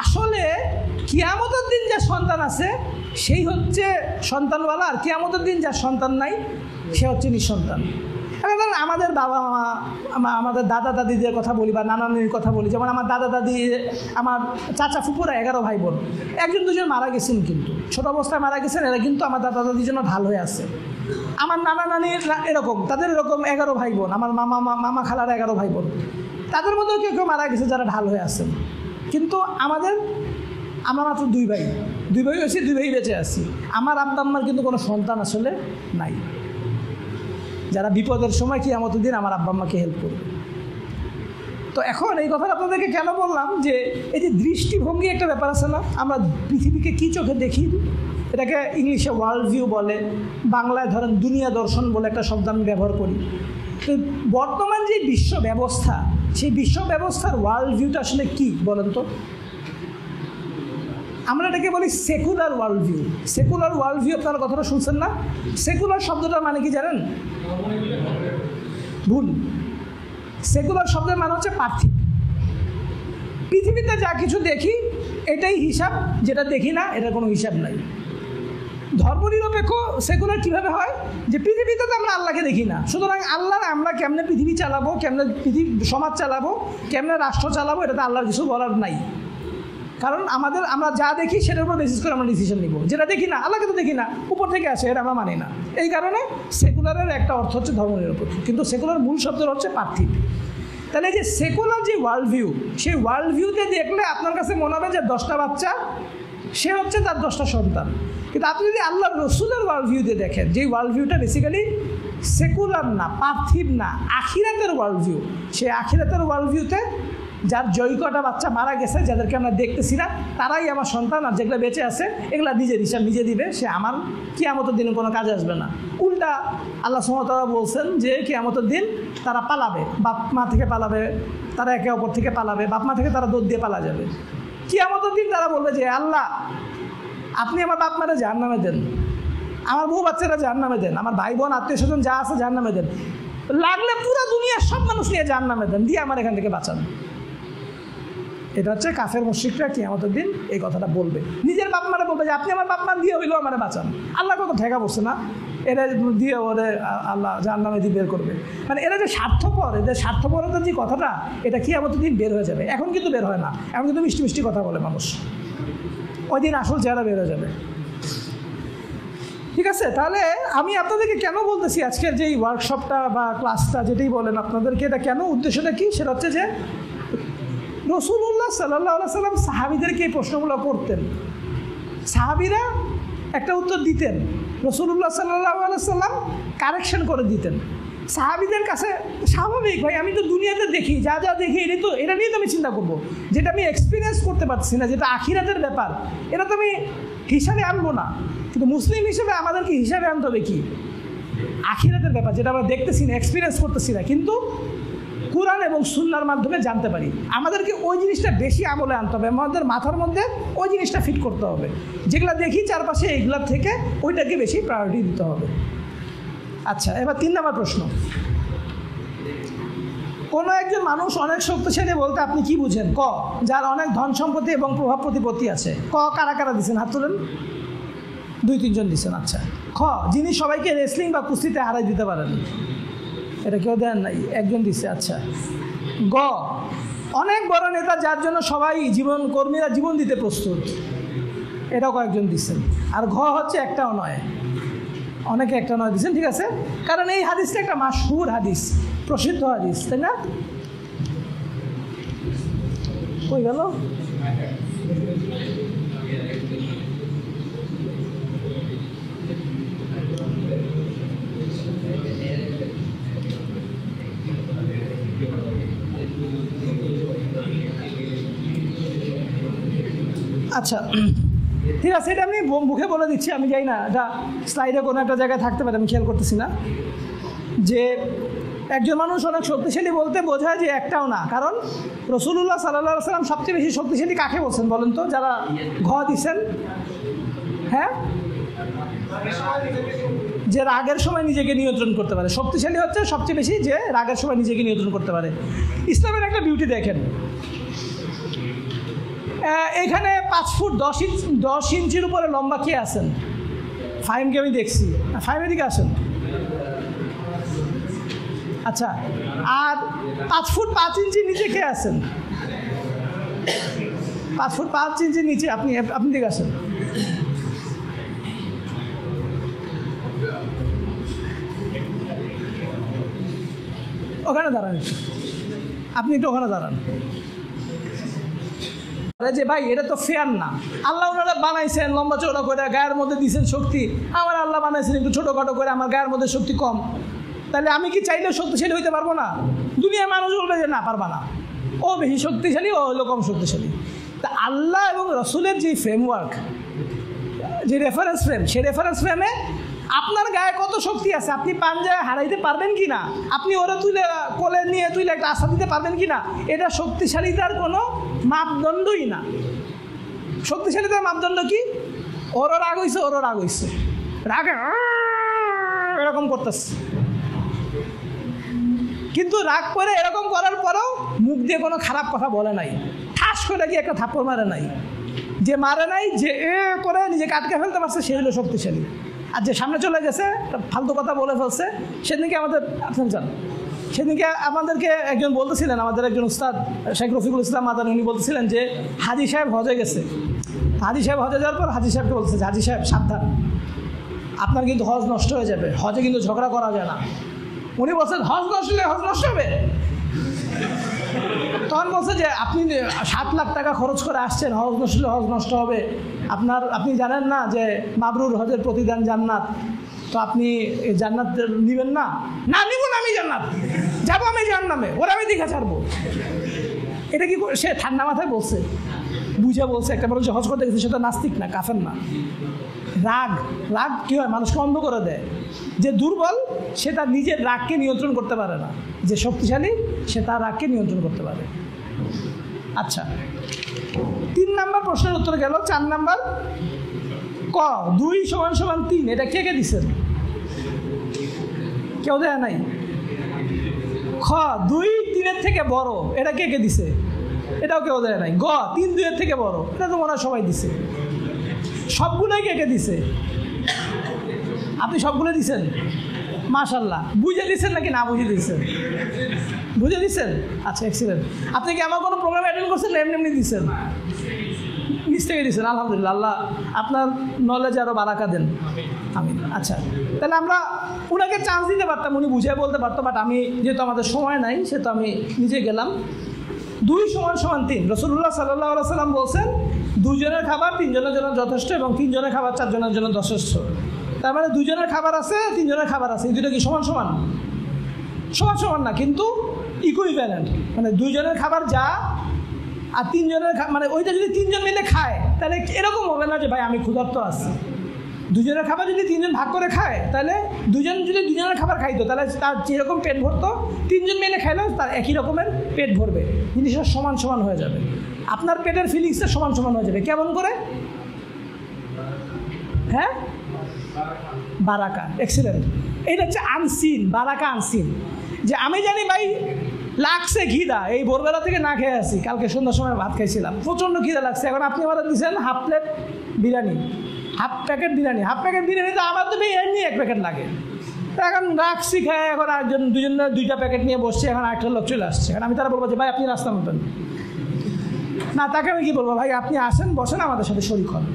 আসলে কিয়ামতের দিন যার সন্তান আছে সেই হচ্ছে সন্তানওয়ালা, আর কিয়ামতের দিন যার সন্তান নাই সে হচ্ছে নিঃসন্তান। এখন আমাদের বাবা মা, আমাদের দাদা দাদিদের কথা বলি বা নানা নানির কথা বলি, যেমন আমার দাদা দাদি, আমার চাচা ফুপুরা 11 ভাই বোন, একজন দুজন মারা গেছেন, কিন্তু ছোট অবস্থায় মারা গেছেন, এরা কিন্তু আমার দাদা দাদির জন্য ঢাল হয়ে আছে। আমার নানা নানির এরকম, তাদের এরকম 11 ভাই বোন, আমার মামা খালার 11 ভাই বোন, তাদের মধ্যেও কেউ কেউ মারা গেছে যারা ঢাল হয়ে আছেন। কিন্তু আমাদের আমরা মাত্র দুই ভাই হয়েছি, দুই ভাই বেঁচে আছি। আমার আব্বা আম্মার কিন্তু কোনো সন্তান আসলে নাই, যারা বিপদের সময় কিয়ামতের দিন আমার আব্বা আম্মাকে হেল্প করবে। তো এখন এই কথাটা আপনাদেরকে কেন বললাম, যে এই যে দৃষ্টিভঙ্গি একটা ব্যাপার আছে না, আমরা পৃথিবীকে কী চোখে দেখি, এটাকে ইংলিশে ওয়ার্ল্ড ভিউ বলে, বাংলায় ধরেন দুনিয়া দর্শন বলে একটা শব্দ আমি ব্যবহার করি। তো বর্তমান যে বিশ্ব ব্যবস্থা, সেই বিশ্ব ব্যবস্থার ওয়ার্ল্ড ভিউটা আসলে কী বলেন তো? আমরা এটাকে বলি secular world view. Secular world view, আপনারা কথাটা শুনছেন না? সেকুলার শব্দটার মানে কি জানেন? ভুল। সেকুলার শব্দের মানে হচ্ছে পার্থিব। পৃথিবীতে যা কিছু দেখি এটাই হিসাব, যেটা দেখি না এটার কোনো হিসাব নাই। ধর্মনিরপেক্ষ সেকুলার কীভাবে হয়, যে পৃথিবীতে তো আমরা আল্লাহকে দেখি না, সুতরাং আল্লাহ আমরা কেমনে পৃথিবী চালাবো, কেমনে পৃথিবী সমাজ চালাবো, কেমনে রাষ্ট্র চালাবো, এটা তো আল্লাহর কিছু বলার নাই। কারণ আমরা যা দেখি সেটার উপর বেসিস করে আমরা ডিসিশন নিব। যেটা দেখি না, আল্লাহকে তো দেখি না, উপর থেকে আসে, এটা আমরা মানি না। এই কারণে সেকুলারের একটা অর্থ হচ্ছে ধর্মনিরপেক্ষ, কিন্তু সেকুলার মূল শব্দের হচ্ছে পার্থিব। তাহলে যে সেকুলার যে ওয়ার্ল্ড ভিউ, সেই ওয়ার্ল্ড ভিউতে দেখলে আপনার কাছে মনে হবে যে 10টা বাচ্চা, সে হচ্ছে তার 10টা সন্তান। কিন্তু আপনি যদি আল্লাহ রসুলের ওয়ার্ল্ড ভিউতে দেখেন, যে ওয়ার্ল্ড ভিউটা বেসিক্যালি সেকুলার না, পার্থিব না, আখিরাতের ওয়ার্ল্ড ভিউ, সেই আখিরাতের ওয়ার্ল্ড ভিউতে যার জৈকটা বাচ্চা মারা গেছে, যাদেরকে আমরা দেখতেছি না, তারাই আমার সন্তান, আর যেগুলো বেঁচে আছে এগুলা নিজের হিসাব নিজে দিবে, সে আমার কিয়ামতের দিনে কোনো কাজে আসবে না। উল্টা আল্লাহ সুবহানাহু ওয়া তাআলা বলছেন যে কিয়ামতের দিন তারা পালাবে, বাপ মা থেকে পালাবে, তারা একে অপর থেকে পালাবে, বাপ মা থেকে তারা দৌড় দিয়ে পালা যাবে। কিয়ামতের দিন তারা বলবে যে আল্লাহ, আপনি আমার বাপ মারা জাহান্নামে দেন, আমার বউ বাচ্চারা জাহান্নামে দেন, আমার ভাই বোন আত্মীয় স্বজন যা আছে জাহান্নামে দেন, লাগলে পুরো দুনিয়ার সব মানুষ নিয়ে জাহান্নামে দেন, দিয়ে আমার এখান থেকে বাঁচান। এটা হচ্ছে কাফের মুশরিকরা কিয়ামতের দিন এই কথাটা বলবে, নিজের বাপ মারা বলবে যে আপনি আমার বাপ মা দিয়ে হইলেও আমার বাঁচান। আল্লাহ কত ঠেকা বসছে না, এরা দিয়ে ওরে আল্লাহ জাহান্নামে দিয়ে বের করবে। মানে এরা যে স্বার্থপর, এদের স্বার্থপরতার যে কথাটা, এটা কিয়ামতের দিন বের হয়ে যাবে। এখন কিন্তু বের হয় না, এখন কিন্তু মিষ্টি মিষ্টি কথা বলে মানুষ, ওই দিন আসল চেহারা বের হয়ে যাবে। ঠিক আছে, তাহলে আমি আপনাদেরকে কেন বলতেছি আজকের যে এই ওয়ার্কশপটা বা ক্লাসটা যেটাই বলেন আপনাদেরকে, এটা কেন, উদ্দেশ্যটা কি, সেটা হচ্ছে যে রাসূলুল্লাহ সাল্লাল্লাহু আলাইহি সাল্লাম সাহাবীদেরকে এই প্রশ্নগুলো করতেন, সাহাবীরা একটা উত্তর দিতেন, রাসূলুল্লাহ সাল্লাল্লাহু আলাইহি সাল্লাম কারেকশন করে দিতেন। সাহাবীদের কাছে স্বাভাবিক, ভাই আমি তো দুনিয়াতে দেখি, যা যা দেখি এটা নিয়ে তো আমি চিন্তা করবো, যেটা আমি এক্সপিরিয়েন্স করতে পারছি না, যেটা আখিরাতের ব্যাপার, এটা তো আমি হিসাবে আনবো না। কিন্তু মুসলিম হিসেবে আমাদেরকে হিসাবে আনতে হবে কি, আখিরাতের ব্যাপার, যেটা আমরা দেখতেছি না, এক্সপিরিয়েন্স করতেছি না, কিন্তু কুরআন এবং সুন্নাহর মাধ্যমে জানতে পারি। আমাদেরকে ওই জিনিসটা বেশি আমলে আনতে হবে, আমাদের মাথার মধ্যে ওই জিনিসটা ফিট করতে হবে। যেগুলো দেখি চারপাশে, এইগুলোর থেকে ওইটাকে বেশি প্রায়োরিটি দিতে হবে। আচ্ছা, এবার 3 নম্বর প্রশ্ন, কোনো একজন মানুষ অনেক শক্তিশালী বলতে আপনি কি বুঝেন? ক, যার অনেক ধন সম্পত্তি এবং প্রভাব প্রতিপত্তি আছে। ক, কারা কারা দিচ্ছেন? হাত তুলেন। 2-3 জন দিচ্ছেন। আচ্ছা। খ, যিনি সবাইকে রেসলিং বা কুস্তিতে হারাই দিতে পারেন। এটা কেউ দেন নাই, একজন দিচ্ছে। আচ্ছা। গ, অনেক বড় নেতা যার জন্য সবাই কর্মীরা জীবন দিতে প্রস্তুত। এটাও কয়েকজন দিচ্ছেন। আর ঘ হচ্ছে একটাও নয়, অনেকে একটা নয় দিচ্ছেন। ঠিক আছে, কারণ এই হাদিসটা একটা মাশহুর হাদিস, প্রসিদ্ধ হাদিস, তাই না? কই গেল? আচ্ছা, ঠিক আছে, এটা আমি মুখে বলে দিচ্ছি, আমি যাই না, এটা স্লাইডে কোনো একটা জায়গায় থাকতে পারে, আমি খেয়াল করতেছি না। যে একজন মানুষ অনেক শক্তিশালী বলতে বোঝায় যে একটাও না, কারণ রাসূলুল্লাহ সাল্লাল্লাহু আলাইহি ওয়াসাল্লাম সবচেয়ে বেশি শক্তিশালী কাকে বলছেন বলেন তো? যারা ঘ দিচ্ছেন। হ্যাঁ, যে রাগের সময় নিজেকে নিয়ন্ত্রণ করতে পারে। শক্তিশালী হচ্ছে সবচেয়ে বেশি যে রাগের সময় নিজেকে নিয়ন্ত্রণ করতে পারে। ইসলামের একটা বিউটি দেখেন, এখানে 5 ফুট 10 ইঞ্চির উপরে লম্বা কে আছেন? ফাহিমকে আমি দেখছি। ফাহিমের দিকে আসেন। আচ্ছা, আর 5 ফুট 5 ইঞ্চি নিচে কে আছেন? 5 ফুট 5 ইঞ্চি নিচে আপনি দিকে আসেন। ওখানে দাঁড়ান, আপনি একটু ওখানে দাঁড়ান। যে ভাই এটা তো ফেয়ার না, আল্লাহ ওনারা বানাইছেন লম্বা চওড়া করে, গায়ের মধ্যে দিয়েছেন শক্তি, আমার আল্লাহ বানাইছেন একটু ছোটোখাটো করে, আমার গায়ের মধ্যে শক্তি কম, তাহলে আমি কি চাইলেও শক্তিশালী হইতে পারবো না? দুনিয়ার মানুষ বলবে যে না, পারবা না, ও বেশি শক্তিশালী, ও হলো কম শক্তিশালী। তা আল্লাহ এবং রসুলের যে ফ্রেমওয়ার্ক, যে রেফারেন্স ফ্রেম, সেই রেফারেন্স ফ্রেমে আপনার গায়ে কত শক্তি আছে, আপনি পাঞ্জায় হারাইতে পারবেন কি না, আপনি ওরা তুলে কোলে নিয়ে তুলে একটা আশা দিতে পারবেন কি না, এটা শক্তিশালীতার কোনো মাপদণ্ডই না। শক্তিশালীতার মাপদণ্ড কি? ওরও রাগ হইছে, ওরও রাগ হইছে, রাগে এরকম করতেছে, কিন্তু রাগ করে এরকম করার পরেও মুখ দিয়ে কোনো খারাপ কথা বলে নাই, ঠাস করে কি একটা থাপ্পড় মারে নাই, যে মারে নাই, যে করে নিজেকে আটকে ফেলতে পারছে, সে হলো শক্তিশালী। আর যে সামনে চলে গেছে, ফালতু কথা বলে ফেলছে, সেদিনকে আমাদের সেদিনকে আমাদেরকে একজন বলতেছিলেন, আমাদের একজন উস্তাদ শেখ রফিকুল ইসলাম মাদানী, উনি বলতেছিলেন যে হাজি সাহেব হজে গেছে, হাজি সাহেব হজে যাওয়ার পর হাজি সাহেবকে বলছে, হাজি সাহেব সাবধান, আপনার কিন্তু হজ নষ্ট হয়ে যাবে, হজে কিন্তু ঝগড়া করা যায় না। উনি বলছেন হজ নষ্ট হলে হজ নষ্ট হবে? তখন বলছে যে আপনি 7 লাখ টাকা খরচ করে আসছেন, হজ নষ্ট হলে হজ নষ্ট হবে, আপনি জানেন না যে মাবরুর হজের প্রতিদান জান্নাত, তো আপনি জান্নাত নেবেন না? না, নিব না, আমি জান্নাত যাবো, আমি জান্নামে, ওরা আমি দীঘা ছাড়বো। এটা কি সে ঠান্ডা মাথায় বলছে, বুঝে বলছে? একটা মানুষ হজ করতে গেছে, সেটা নাস্তিক না, কাফের না। রাগ কী হয়? মানুষকে অন্ধ করে দেয়। যে দুর্বল সে তার নিজের রাগকে নিয়ন্ত্রণ করতে পারে না, যে শক্তিশালী সে তার রাগকে নিয়ন্ত্রণ করতে পারে। আচ্ছা, 3 নম্বর প্রশ্নের উত্তর গেল। 4 নম্বর, ক 2 = 3, এটা কে দিচ্ছেন? কেউ দেয় নাই। খ 2 3-এর থেকে বড়, এটা কে দিছে? এটাও কেউ দেয় নাই। গ 3 2-এর থেকে বড়, এটা তো মনে হয় সবাই দিছে। সবগুলোই কে দিছে? আপনি সবগুলো দিছেন, মাশাআল্লাহ। বুঝে দিচ্ছেন নাকি না বুঝে দিচ্ছেন? বুঝে দিচ্ছেন, আচ্ছা, এক্সিলেন্ট। আপনি কি আমার কোনো প্রোগ্রাম অ্যাটেন্ড করছেন? এমনি দিচ্ছেন, নিজ থেকে দিচ্ছেন, আলহামদুলিল্লাহ। আল্লাহ আপনার নলেজ আরও বারাকা দেন, আমিন। আচ্ছা, তাহলে আমরা ওনাকে চান্স দিতে পারতাম, উনি বুঝে বলতে পারতো, বাট আমি যেহেতু আমাদের সময় নাই, সেহেতু আমি নিজে গেলাম। 2 = 3, রাসূলুল্লাহ সাল্লাল্লাহু আলাইহি ওয়াসাল্লাম বলছেন 2 জনের খাবার 3 জনের জন্য যথেষ্ট, এবং 3 জনের খাবার 4 জনের জন্য যথেষ্ট। তার মানে 2 জনের খাবার আছে, 3 জনের খাবার আছে, এই দুটো কি সমান না, কিন্তু ইকুইভ্যালেন্ট। মানে 2 জনের খাবার যা, আর 3 জনের মানে ওইটা যদি 3 জন মিলে খায়, তাহলে এরকম হবে না যে ভাই আমি ক্ষুধার্ত আছি। 2 জনের খাবার যদি 3 জন ভাগ করে খায়, তাহলে 2 জন যদি 2 জনের খাবার খাইতো, তাহলে তার যেরকম পেট ভরতো, 3 জন মিলে খাইলেও তার একই রকমের পেট ভরবে, জিনিসটা সমান হয়ে যাবে। আপনার পেটের ফিলিংসটা সমান হয়ে যাবে। কেমন করে? হ্যাঁ, বারাকা, এক্সিলেন্ট। এটা হচ্ছে আনসিন, বারাকা আনসিন। যে আমি জানি ভাই লাগছে খিদা, এই ভোরবেলা থেকে না খেয়ে আসি, কালকে সন্ধ্যার সময় ভাত খাইছিলাম, প্রচণ্ড খিদা লাগছে। এখন আপনি আমার দিচ্ছেন half packet biryani, half packet biryani, তো আমার তো এমনি 1 প্যাকেট লাগে। এখন রাখছি খায়, এখন একজন 2টা প্যাকেট নিয়ে বসছে, এখন আরেকটা লোক চলে আসছে। এখন আমি তারা বলবো যে ভাই আপনি রাস্তা মতন না, তাকে আমি কি বলবো, ভাই আপনি আসেন, বসেন, আমাদের সাথে শরীক হন।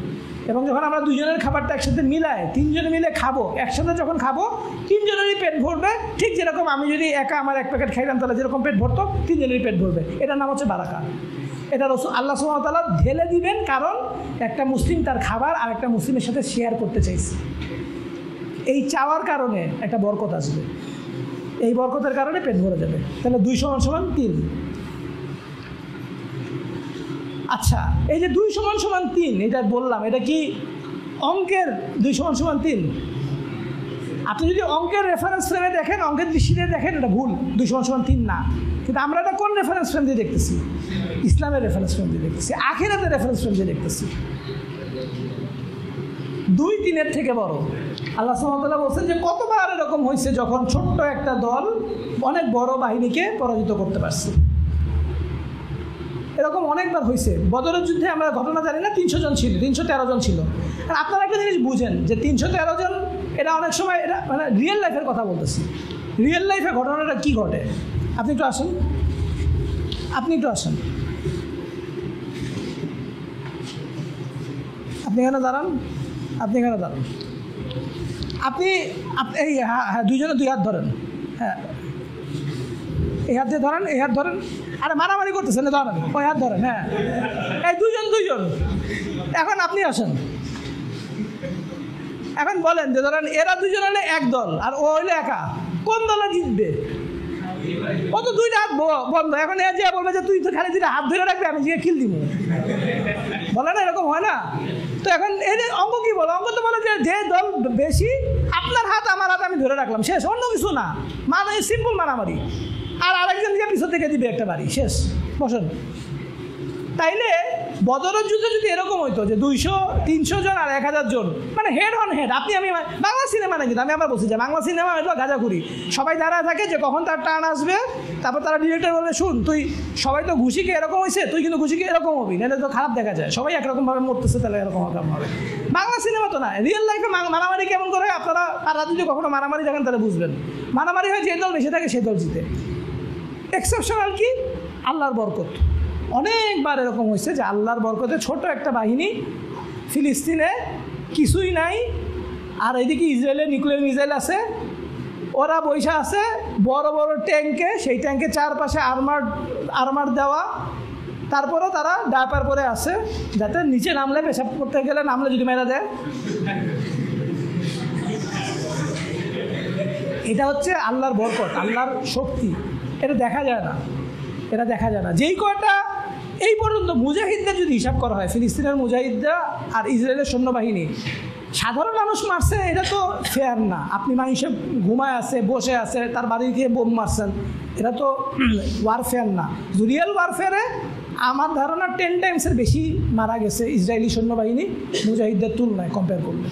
এবং যখন আমরা 2 জনের খাবারটা একসাথে মিলাই, 3 জনে মিলে খাবো, একসাথে যখন খাবো, 3 জনেরই পেট ভরবে। ঠিক যেরকম আমি যদি একা আমার 1 প্যাকেট খাইলাম, তাহলে যেরকম পেট ভরতো, 3 জনেরই পেট ভরবে। এটার নাম হচ্ছে বারাকা। এটা আল্লাহ সুবহানাহু ওয়া তাআলা ঢেলে দিবেন, কারণ একটা মুসলিম তার খাবার আর একটা মুসলিমের সাথে শেয়ার করতে চাইছে। এই চাওয়ার কারণে একটা বরকত আসবে, এই বরকতের কারণে পেট ভরে যাবে। তাহলে 2 = 3। আচ্ছা, এই যে 2 = 3, এটা বললাম, এটা কি অঙ্কের 2 = 3? আপনি যদি অঙ্কের রেফারেন্স ফ্রেমে দেখেন, অঙ্কের দৃষ্টিতে দেখেন, এটা ভুল, 2 = 3 না। কিন্তু আমরা এটা কোন রেফারেন্স ফ্রেম দিয়ে দেখতেছি? ইসলামের রেফারেন্স ফ্রেম দিয়ে দেখতেছি, আখিরাতের রেফারেন্স ফ্রেম দিয়ে দেখতেছি। 2 3-এর থেকে বড়। আল্লাহ সুবহানাহু ওয়া তাআলা বলছেন যে কতবার এরকম হয়েছে যখন ছোট্ট একটা দল অনেক বড় বাহিনীকে পরাজিত করতে পারছে। এরকম অনেকবার হয়েছে। বদরের যুদ্ধে আমরা ঘটনা জানি না, 300 জন ছিল, 313 জন ছিল। আর আপনারা একটা জিনিস বুঝেন যে 313 জন, এটা অনেক সময় এটা মানে রিয়েল লাইফের কথা বলতেছি। রিয়েল লাইফে ঘটনাটা কী ঘটে? আপনি একটু আসেন, আপনি এখানে দাঁড়ান, আপনি এই হ্যাঁ 2 জনে 2 হাত ধরেন। হ্যাঁ, এই হাত দিয়ে ধরেন, এই হাত ধরেন। আরে মারামারি করতেছেন, ধরেন ওই হাত ধরেন। হ্যাঁ, এই দুইজন। এখন আপনি আসেন, এখন বলেন যে ধরেন এরা দুজন হলে এক দল আর ও হইলে একা, কোন দলে জিতবে? ও তো দুইটা হাত বন্ধ। এখন এ যে বলবে যে তুই তো খালি দুইটা হাত ধরে রাখবি, আমি যে কিল দিব, বলে না? এরকম হয় না? তো এখন এই যে অঙ্ক কি বলো? অঙ্ক তো বলে যে দল বেশি, আপনার হাত আমার হাত আমি ধরে রাখলাম, শেষ, অন্য কিছু না। মানে সিম্পল মারামারি। আর আরেকজন দিয়ে পিছন থেকে দিবে একটা বাড়ি, শেষ, বসেন। তাইলে বদরের যুদ্ধে যদি এরকম হইতো যে 200-300 জন আর 1000 জন, মানে হেড অন হেড, আপনি আমি, বাংলা সিনেমা নাকি? আমি আবার বলছি যে বাংলা সিনেমা হয়তো গাঁজাখুরি, সবাই দাঁড়ায় থাকে যে কখন তার টার্ন আসবে, তারপর তারা ডিরেক্টর বলে শুন তুই, সবাই তো ঘুষিকে এরকম হয়েছে, তুই কিন্তু ঘুষিকে এরকম হবি, নাহলে তো খারাপ দেখা যায়, সবাই একরকমভাবে মরতেছে, তাহলে এরকম হবে। বাংলা সিনেমা তো না, রিয়েল লাইফে মারামারি কেমন করে আপনারা, তারা যদি কখনো মারামারি দেখেন তাহলে বুঝবেন। মারামারি হয় যে দল বেশি থাকে সেই দল জিতে। এক্সেপশনাল কি? আল্লাহর বরকত। অনেকবার এরকম হয়েছে যে আল্লাহর বরকতে ছোট একটা বাহিনী, ফিলিস্তিনে কিছুই নাই, আর এদিকে ইসরায়েলে নিউক্লিয়ার মিসাইল আছে, ওরা বৈশা আছে বড় বড় ট্যাঙ্কে, সেই ট্যাঙ্কে চারপাশে আর্মার দেওয়া, তারপরেও তারা ডাইপার পরে আছে যাতে নিচে নামলে, পেশাব করতে গেলে নামলে যদি মেরা দেয়। এটা হচ্ছে আল্লাহর বরকত, আল্লাহর শক্তি। এটা দেখা যায় না, এটা দেখা যায় না। যেই কয়টা এই পর্যন্ত মুজাহিদদের যদি হিসাব করা হয়, ফিলিস্তিনের মুজাহিদরা আর ইসরায়েলের সৈন্যবাহিনী, সাধারণ মানুষ মারছে, এটা তো ফেয়ার না। আপনি মানুষে ঘুমায় আছে, বসে আছে, তার বাড়ি খেয়ে বোম মারছেন, এটা তো ওয়ারফেয়ার না। রিয়েল ওয়ারফেয়ারে আমার ধারণা 10 টাইমসের বেশি মারা গেছে ইসরায়েলি সৈন্যবাহিনী মুজাহিদদের তুলনায় কম্পেয়ার করলে।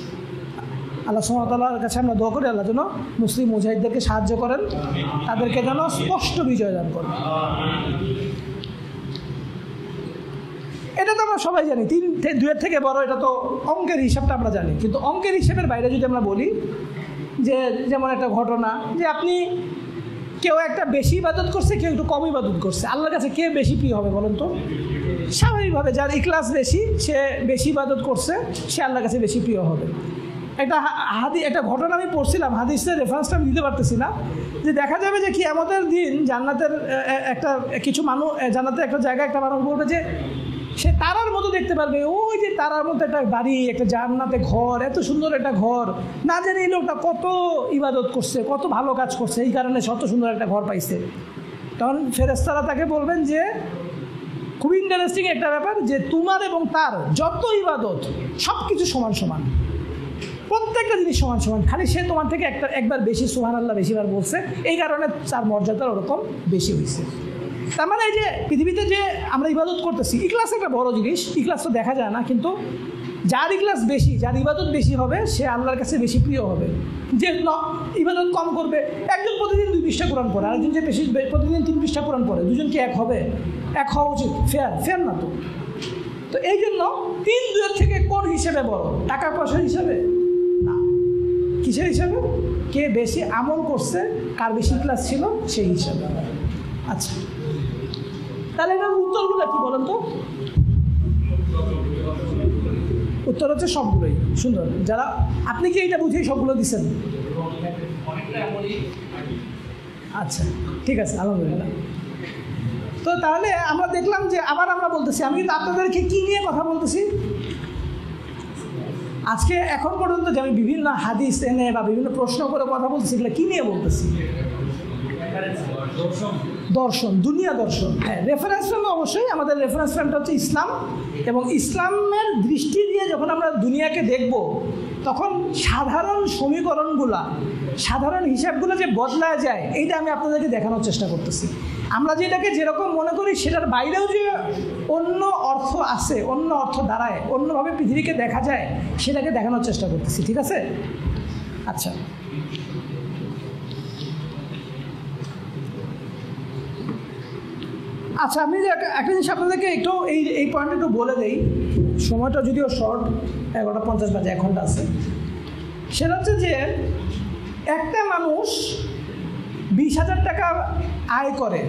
আল্লাহ সুবহানাহু ওয়া তাআলার কাছে আমরা দোয়া করি আল্লাহ যেন মুসলিম মুজাহিদদেরকে সাহায্য করেন, তাদেরকে যেন স্পষ্ট বিজয় দান করেন। এটা তো আমরা সবাই জানি, 2-এর থেকে বড়, এটা তো অঙ্কের হিসাবটা আমরা জানি। কিন্তু অঙ্কের হিসাবের বাইরে যদি আমরা বলি যে যেমন একটা ঘটনা, যে আপনি কেউ একটা বেশি ইবাদত করছে, কেউ একটু কম ইবাদত করছে, আল্লাহর কাছে কে বেশি প্রিয় হবে বলুন তো? স্বাভাবিকভাবে যার ইখলাস বেশি, সে বেশি ইবাদত করছে, সে আল্লাহর কাছে বেশি প্রিয় হবে। একটা ঘটনা আমি পড়ছিলাম, হাদিসের রেফারেন্সটা আমি দিতে পারতেছি না, যে দেখা যাবে যে কিয়ামতের দিন জান্নাতের কিছু মানুষ, জান্নাতের একটা জায়গায় একটা মানুষ বলবে যে সে তারার মতো দেখতে পারবে, ওই যে তারার মতো একটা বাড়ি, একটা জান্নাতে ঘর, এত সুন্দর একটা ঘর, না জানি এই লোকটা কত ইবাদত করছে, কত ভালো কাজ করছে, এই কারণে শত সুন্দর একটা ঘর পাইছে। তখন ফেরেশতারা তাকে বলবেন যে খুব ইন্টারেস্টিং একটা ব্যাপার, যে তোমার এবং তার যত ইবাদত সব কিছু সমান সমান, প্রত্যেকটা জিনিস সমান সমান, খালি সে তোমার থেকে একবার বেশি সুবহানাল্লাহ বেশিবার বলছে, এই কারণে তার মর্যাদা ওরকম বেশি হয়েছে। তার মানে এই যে পৃথিবীতে যে আমরা ইবাদত করতেছি, ইখলাস একটা বড় জিনিস, ইখলাস তো দেখা যায় না, কিন্তু যার ইখলাস বেশি, যার ইবাদত বেশি হবে, সে আল্লাহর কাছে বেশি প্রিয় হবে। যে ইবাদত কম করবে, একজন প্রতিদিন 2 পৃষ্ঠা কোরআন পড়ে, আরেকজন যে প্রতিদিন 3 পৃষ্ঠা কোরআন পড়ে, দুজন কি এক হবে? এক হওয়া উচিত? ফেয়ার না তো। তো এই জন্য 3-2-এর থেকে কোন হিসেবে বড়? টাকা পয়সার হিসাবে না, কিসের হিসাবে? কে বেশি আমল করছে, কার বেশি ইখলাস ছিল, সেই হিসাবে। আচ্ছা, তাহলে এটার উত্তরগুলো কি বলেন তো? উত্তর হচ্ছে সবগুলোই সুন্দর। যারা আপনি কি এইটা বুঝেই সবগুলো দিচ্ছেন? আচ্ছা, ঠিক আছে, আলহামদুলিল্লাহ। তো তাহলে আমরা দেখলাম যে আবার আমরা বলতেছি, আমি কিন্তু আপনাদেরকে কী নিয়ে কথা বলতেছি আজকে এখন পর্যন্ত, যে আমি বিভিন্ন হাদিস এনে বা বিভিন্ন প্রশ্ন করে কথা বলতেছি, এগুলো কী নিয়ে বলতেছি? দর্শন, দুনিয়া দর্শন। হ্যাঁ, রেফারেন্স ফ্রেম অবশ্যই, আমাদের রেফারেন্স ফ্রেমটা হচ্ছে ইসলাম, এবং ইসলামের দৃষ্টি দিয়ে যখন আমরা দুনিয়াকে দেখব, তখন সাধারণ সমীকরণগুলা, সাধারণ হিসাবগুলো যে বদলা যায়, এইটা আমি আপনাদেরকে দেখানোর চেষ্টা করতেছি। আমরা যেটাকে যেরকম মনে করি, সেটার বাইরেও যে অন্য অর্থ আছে, অন্য অর্থ দাঁড়ায়, অন্যভাবে পৃথিবীকে দেখা যায়, সেটাকে দেখানোর চেষ্টা করতেছি। ঠিক আছে? আচ্ছা, আচ্ছা, আমি একটা জিনিস আপনাদেরকে একটু এই পয়েন্টে একটু বলে দেই, সময়টা যদিও শর্ট, 11:50 বাজে, 1 ঘন্টা আছে। সেটা হচ্ছে যে একটা মানুষ 20,000 টাকা আয় করে,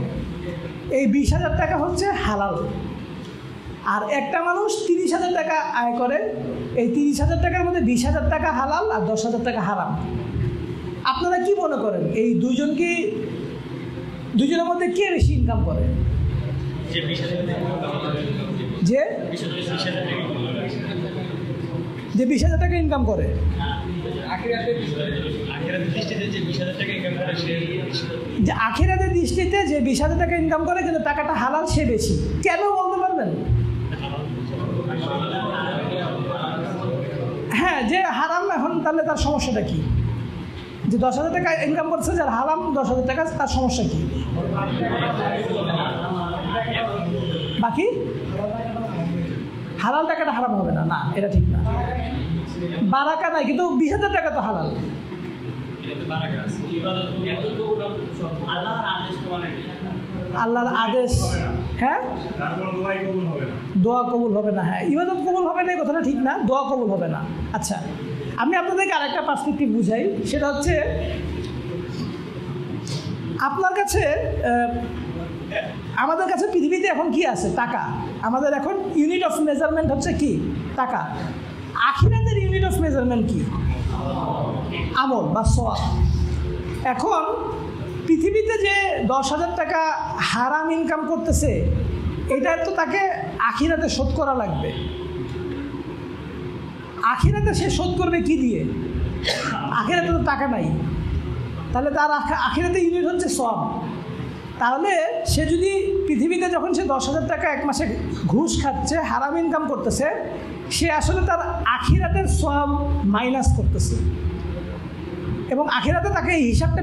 এই 20,000 টাকা হচ্ছে হালাল। আর একটা মানুষ 30,000 টাকা আয় করে, এই 30,000 টাকার মধ্যে 20,000 টাকা হালাল আর 10,000 টাকা হারাম। আপনারা কি মনে করেন, এই দুইজন কি দুজনের মধ্যে কে বেশি ইনকাম করে? যে 20,000 টাকা ইনকাম করে। যে আখিরাতের দৃষ্টিতে যে 20,000 টাকা ইনকাম করে কিন্তু টাকাটা হালাল, সে বেশি। কেন বলতে পারবেন? হ্যাঁ, যে হারাম, এখন তাহলে তার সমস্যাটা কি? যে 10,000 টাকা ইনকাম করছে, যার হারাম 10,000 টাকা, তার সমস্যা কি? বাকি হালাল টাকাটা হারাম হবে না, না এটা ঠিক না। বারাকা নাই, কিন্তু 20,000 টাকা তো হালাল। আল্লাহর আদেশ, হ্যাঁ, দোয়া কবুল হবে না। হ্যাঁ, ইবাদত কবুল হবে না, এই কথাটা ঠিক না, দোয়া কবুল হবে না। আচ্ছা, আমি আপনাদেরকে আরেকটা পার্সপেক্টিভ বুঝাই। সেটা হচ্ছে, আপনার কাছে, আমাদের কাছে পৃথিবীতে এখন কি আছে? টাকা। আমাদের এখন ইউনিট অফ মেজারমেন্ট হচ্ছে কি? টাকা। আখিরাতের ইউনিট অফ মেজারমেন্ট কি? আমল বা সওয়াব। এখন পৃথিবীতে যে 10,000 টাকা হারাম ইনকাম করতেছে, এটা তো তাকে আখিরাতে শোধ করা লাগবে। আখিরাতে সে শোধ করবে কি দিয়ে? আখিরাতে তো টাকা নাই, তাহলে তার আখিরাতে ইউনিট হচ্ছে সওয়াব। তাহলে সে যদি পৃথিবীতে যখন সে 10,000 টাকা এক মাসে ঘুষ খাচ্ছে, হারাম ইনকাম করতেছে, সে আসলে তার আখিরাতের সওয়াব মাইনাস করতেছে। এবং আখিরাতে তাকে এই হিসাবটা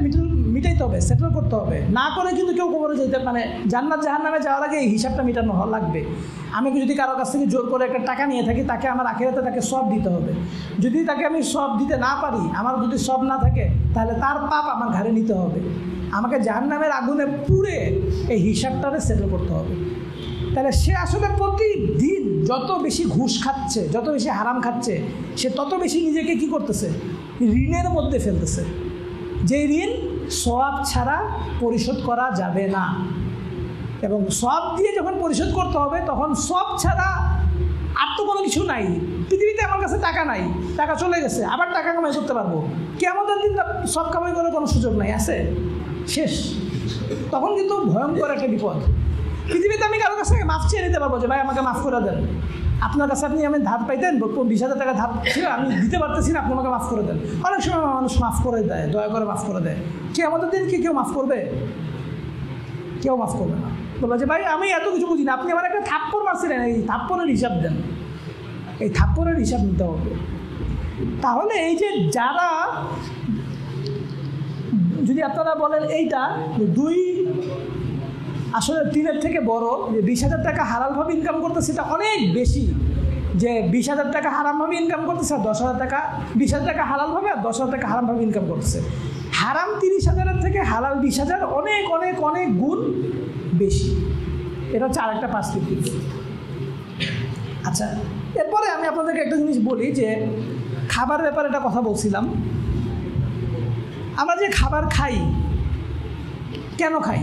মিটাইতে হবে, সেটেল করতে হবে। না করে কিন্তু কেউ কবরে যেতে, মানে জান্নাত জাহান্নামে যাওয়ার আগে এই হিসাবটা মেটানো লাগবে। আমি যদি কারো কাছ থেকে জোর করে একটা টাকা নিয়ে থাকি, তাকে আমার আখিরাতে তাকে সওয়াব দিতে হবে। যদি তাকে আমি সওয়াব দিতে না পারি, আমার যদি সওয়াব না থাকে, তাহলে তার পাপ আমার ঘাড়ে নিতে হবে। আমাকে জাহান্নামের আগুনে পুড়ে এই হিসাবটারে সেটেল করতে হবে। তাহলে সে আসলে প্রতিদিন যত বেশি ঘুষ খাচ্ছে, যত বেশি হারাম খাচ্ছে, সে তত বেশি নিজেকে কি করতেছে? ঋণের মধ্যে ফেলতেছে। যে ঋণ সওয়াব ছাড়া পরিশোধ করা যাবে না। এবং সওয়াব দিয়ে যখন পরিশোধ করতে হবে, তখন সওয়াব ছাড়া আর তো কোনো কিছু নাই। পৃথিবীতে আমার কাছে টাকা নাই, টাকা চলে গেছে, আবার টাকা কামাই করতে পারবো, কিয়ামতের দিন সব কামাই করার কোনো সুযোগ নাই, আছে, শেষ। তখন কিন্তু ভয়ঙ্কর একটা বিপদ। পৃথিবীতে আমি কারোর কাছে মাফ চেয়ে নিতে পারবো যে ভাই আমাকে মাফ করে দেন। আপনার কাছে আমি ধার পাইতেন, 20,000 টাকা ধার ছিল, আমি দিতে পারতেছি না, আপনি আমাকে মাফ করে দেন। অনেক সময় মানুষ মাফ করে দেয়, দয়া করে মাফ করে দেয়। কিয়ামতের দিন কি কেউ মাফ করবে? কেউ মাফ করবে না। বলবো যে ভাই আমি এত কিছু বুঝি না, আপনি আমার একটা থাপ্পড় মারছিলেন, এই থাপ্পড়ের হিসাব দেন। এই থাপ্পড়ের হিসাব নিতে হবে। তাহলে এই যে যারা, যদি আপনারা বলেন এইটা 2 আসলে 3-এর থেকে বড়, যে 20,000 টাকা হালালভাবে ইনকাম করতেছে, সেটা অনেক বেশি। যে 20,000 টাকা হারামভাবে ইনকাম করতেছে, আর 10,000 টাকা, 20,000 টাকা হালালভাবে আর 10,000 টাকা হারামভাবে ইনকাম করতেছে। হারাম 30,000-এর থেকে হালাল 20,000 অনেক অনেক অনেক গুণ বেশি। এটা হচ্ছে আরেকটা পার্সপেক্টিভ। আচ্ছা, এরপরে আমি আপনাদেরকে একটা জিনিস বলি, যে খাবার ব্যাপারে একটা কথা বলছিলাম। আমরা যে খাবার খাই, কেন খাই?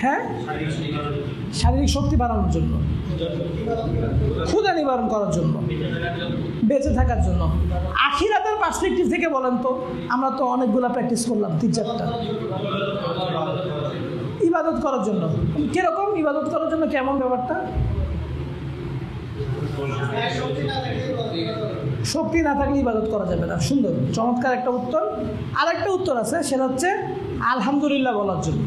হ্যাঁ, শারীরিক শক্তি বাড়ানোর জন্য, ক্ষুধা নিবারণ করার জন্য, বেঁচে থাকার জন্য। আখিরাতের পার্সপেক্টিভ থেকে বলেন তো, আমরা তো অনেকগুলা প্র্যাকটিস করলাম, 3-4টা। ইবাদত করার জন্য কিরকম? ইবাদত করার জন্য কেমন ব্যাপারটা? শক্তি না থাকলে ইবাদত করা যাবে না। সুন্দর, চমৎকার একটা উত্তর। আর একটা উত্তর আছে, সেটা হচ্ছে আলহামদুলিল্লাহ বলার জন্য,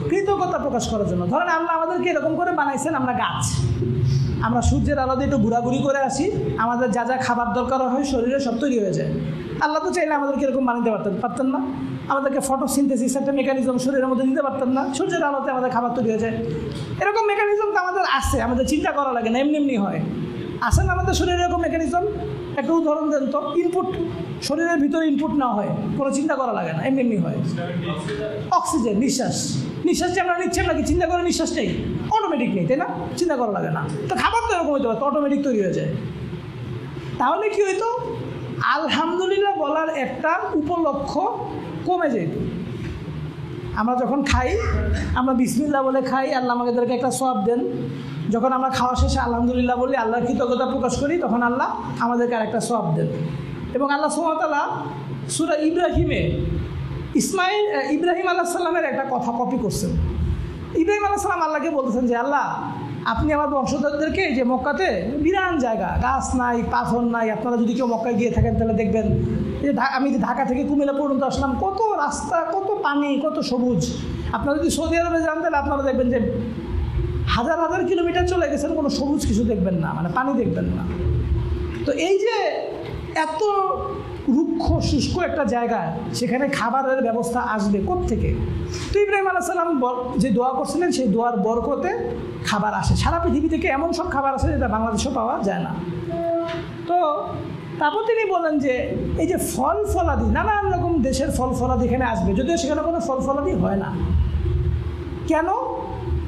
কৃতজ্ঞতা প্রকাশ করার জন্য। ধরেন আল্লাহ আমাদেরকে এরকম করে বানাইছেন, আমরা গাছ, আমরা সূর্যের আলোতে একটু ঘোরাঘুরি করে আসি, আমাদের যা যা খাবার দরকার হয় শরীরে সব তৈরি হয়ে যায়। আল্লাহ তো চাইলে আমাদেরকে এরকম বানাতে পারতেন না? আমাদেরকে ফটোসিনথেসিস একটা মেকানিজম শরীরের মধ্যে দিতে পারতেন না? সূর্যের আলোতে আমাদের খাবার তৈরি হয়ে যায়। এরকম মেকানিজম তো আমাদের আছে, আমাদের চিন্তা করা লাগে না, এমনি এমনি হয়। আসেন আমাদের শরীরে এরকম মেকানিজম, একটা উদাহরণ দেন তো। ইনপুট, শরীরের ভিতরে ইনপুট না হয়, কোনো চিন্তা করা লাগে না, এমনি এমনি হয়। অক্সিজেন, নিঃশ্বাস, নিঃশ্বাস যে আমরা নিচ্ছি নাকি চিন্তা করে নিঃশ্বাস নেই, অটোমেটিক নেই, তাই না? চিন্তা করা লাগে না। তো খাবার তো এরকম হইতে পারে, অটোমেটিক তৈরি হয়ে যায়। তাহলে কি হইতো? আলহামদুলিল্লাহ বলার একটা উপলক্ষ কমে যেত। আমরা যখন খাই, আমরা বিসমিল্লাহ বলে খাই, আল্লাহ আমাদেরকে একটা সওয়াব দেন। যখন আমরা খাওয়া শেষে আলহামদুলিল্লাহ বলি, আল্লাহর কৃতজ্ঞতা প্রকাশ করি, তখন আল্লাহ আমাদেরকে আর একটা সওয়াব দেন। এবং আল্লাহ সুবহানাহু ওয়া তাআলা সূরা ইব্রাহিমে ইব্রাহিম আলাইহিস সালামের একটা কথা কপি করছেন। ইব্রাহিম আলাইহিস সালাম আল্লাহকে বলতেছেন যে আল্লাহ, আপনি আমার বংশধরদেরকে যে মক্কাতে বিরান জায়গা, গাছ নাই, পাথর নাই, আপনারা যদি কেউ মক্কায় গিয়ে থাকেন তাহলে দেখবেন যে আমি যে ঢাকা থেকে কুমিল্লা পর্যন্ত আসলাম, কত রাস্তা, কত পানি, কত সবুজ। আপনারা যদি সৌদি আরবে যান তাহলে আপনারা দেখবেন যে হাজার হাজার কিলোমিটার চলে গেছেন, কোনো সবুজ কিছু দেখবেন না, মানে পানি দেখবেন না। তো এই যে এত রুক্ষ শুষ্ক একটা জায়গায়, সেখানে খাবারের ব্যবস্থা আসবে কোত্থেকে? তো ইব্রাহিম আলাইহিস সালাম যে দোয়া করছিলেন, সেই দোয়ার বরকতে খাবার আসে। সারা পৃথিবী থেকে এমন সব খাবার আসে যেটা বাংলাদেশেও পাওয়া যায় না। তো তারপর তিনি বলেন যে এই যে ফল ফলাদি, নানান রকম দেশের ফল ফলাদি এখানে আসবে, যদিও সেখানে কোনো ফল ফলাদি হয় না। কেন?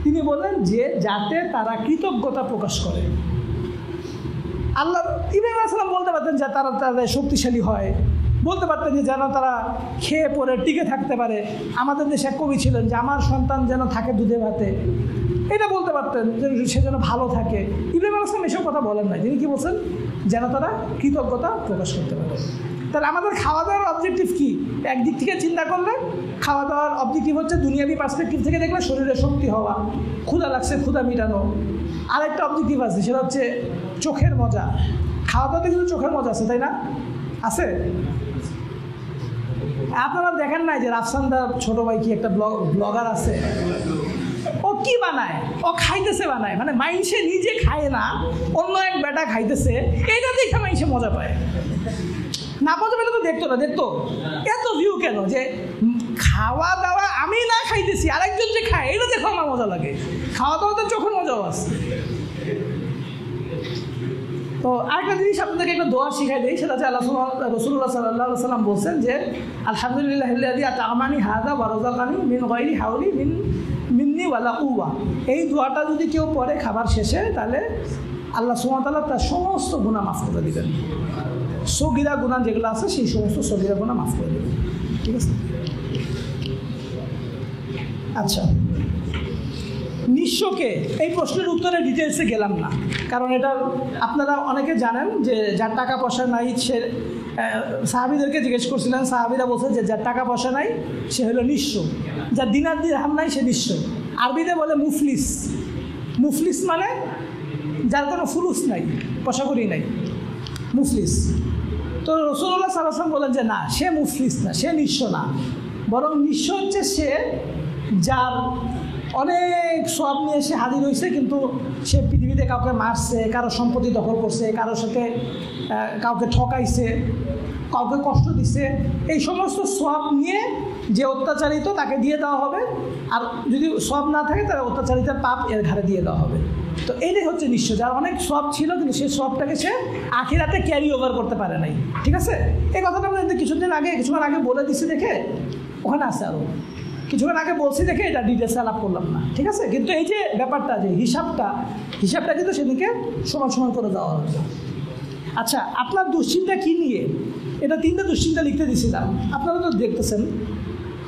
তিনি বলেন যে যাতে তারা কৃতজ্ঞতা প্রকাশ করে। আল্লাহ ইব্রাহিম আলাইহিস সালাম বলতে পারতেন যে তারা তাদের শক্তিশালী হয়, বলতে পারতেন যে যেন তারা খেয়ে পরে টিকে থাকতে পারে। আমাদের দেশে এক কবি ছিলেন যে আমার সন্তান যেন থাকে দুধে ভাতে, এটা বলতে পারতেন যে সে যেন ভালো থাকে। ইব্রাহিম আলাইহিস সালাম এসব কথা বলেন নাই, তিনি কি বলছেন? যেন তারা কৃতজ্ঞতা প্রকাশ করতে পারে। তাহলে আমাদের খাওয়া দাওয়ার অবজেক্টিভ কি? একদিক থেকে চিন্তা করলে খাওয়া দাওয়ার অবজেক্টিভ হচ্ছে দুনিয়াবি পার্সপেক্টিভ থেকে দেখলে শরীরে শক্তি হওয়া, ক্ষুধা লাগছে ক্ষুধা মেটানো। আরেকটা অবজেক্টিভ আছে, সেটা হচ্ছে চোখের মজা। খাওয়া দাওয়াতে কিন্তু চোখের মজা আছে, তাই না? আছে? আপনারা দেখেন নাই যে রাফসানদার ছোট ভাই কি একটা ব্লগার আছে, ও কি বানায়? ও খাইতেছে বানায়, মানে মাইনসে নিজে খায় না, অন্য এক বেটা খাইতেছে, এইটা দেখে মাইনসে মজা পায়। না মজা পেলে তো দেখতো না, দেখতো এত ভিউ কেন? যে খাওয়া দাওয়া আমি না খাইতেছি, আরেকজন যে খায়, এটা দেখো আমার মজা লাগে। খাওয়া দাওয়াতে চোখের মজাও আছে। তো আরেকটা জিনিস আপনাদেরকে একটা দোয়া শিখাই দিই, সেটা হচ্ছে রাসূলুল্লাহ সাল্লাল্লাহু আলাইহি ওয়াসাল্লাম বলছেন যে আলহামদুলিল্লাহিল্লাযী আত'আমানি হাযা ওয়া রাযাকানি মিন গায়রি হাওলি মিন্নি ওয়ালা কুওয়া। এই দোয়াটা যদি কেউ পড়ে খাবার শেষে, তাহলে আল্লাহ সুবহানাহু ওয়া তাআলা তার সমস্ত গুনাহ মাফ করে দিবেন। সগীরা গুনাহ যেগুলো আছে সেই সমস্ত সগীরা গুনাহ মাফ করে দেবেন। ঠিক আছে? আচ্ছা, নিঃস্বকে, এই প্রশ্নের উত্তরে ডিটেলসে গেলাম না, কারণ এটা আপনারা অনেকে জানেন যে যার টাকা পয়সা নাই সে, সাহাবীদেরকে জিজ্ঞেস করছিলেন, সাহাবীরা বলছে যে যার টাকা পয়সা নাই সে হলো নিঃস্ব, যার দিনার দিরহাম নাই সে নিঃস্ব। আরবিতে বলে মুফলিস। মুফলিস মানে যার কোনো ফুলুস নাই, পয়সা করি নাই, মুফলিস। তো রাসূলুল্লাহ সাল্লাল্লাহু আলাইহি ওয়াসাল্লাম বলেন যে না, সে মুফলিস না, সে নিঃস্ব না, বরং নিঃস্ব হচ্ছে সে যার অনেক সব নিয়ে সে হাজির হয়েছে, কিন্তু সে পৃথিবীতে কাউকে মারছে, কারো সম্পত্তি দখল করছে, কারোর সাথে কাউকে ঠকাইছে, কাউকে কষ্ট দিছে, এই সমস্ত সব নিয়ে যে অত্যাচারিত তাকে দিয়ে দেওয়া হবে, আর যদি সব না থাকে তাহলে অত্যাচারিতার পাপ এর ঘাড়ে দিয়ে দেওয়া হবে। তো এইটাই হচ্ছে নিঃস্ব, যার অনেক সব ছিল কিন্তু সেই সবটাকে সে আখিরাতে ক্যারি ওভার করতে পারে নাই। ঠিক আছে? এই কথাটা আমরা কিছুক্ষণ আগে বলে দিচ্ছি দেখে, ওখানে আছে আরও কিছুক্ষণ আগে বলছি দেখে এটা ডিটেলসে আলাপ করলাম না। ঠিক আছে? কিন্তু এই যে ব্যাপারটা, যে হিসাবটা কিন্তু সেদিকে সমান করে দেওয়া হবে। আচ্ছা, আপনার দুশ্চিন্তা কী নিয়ে? এটা 3টা দুশ্চিন্তা লিখতে দিয়েছিলাম, আপনারা তো দেখতেছেন।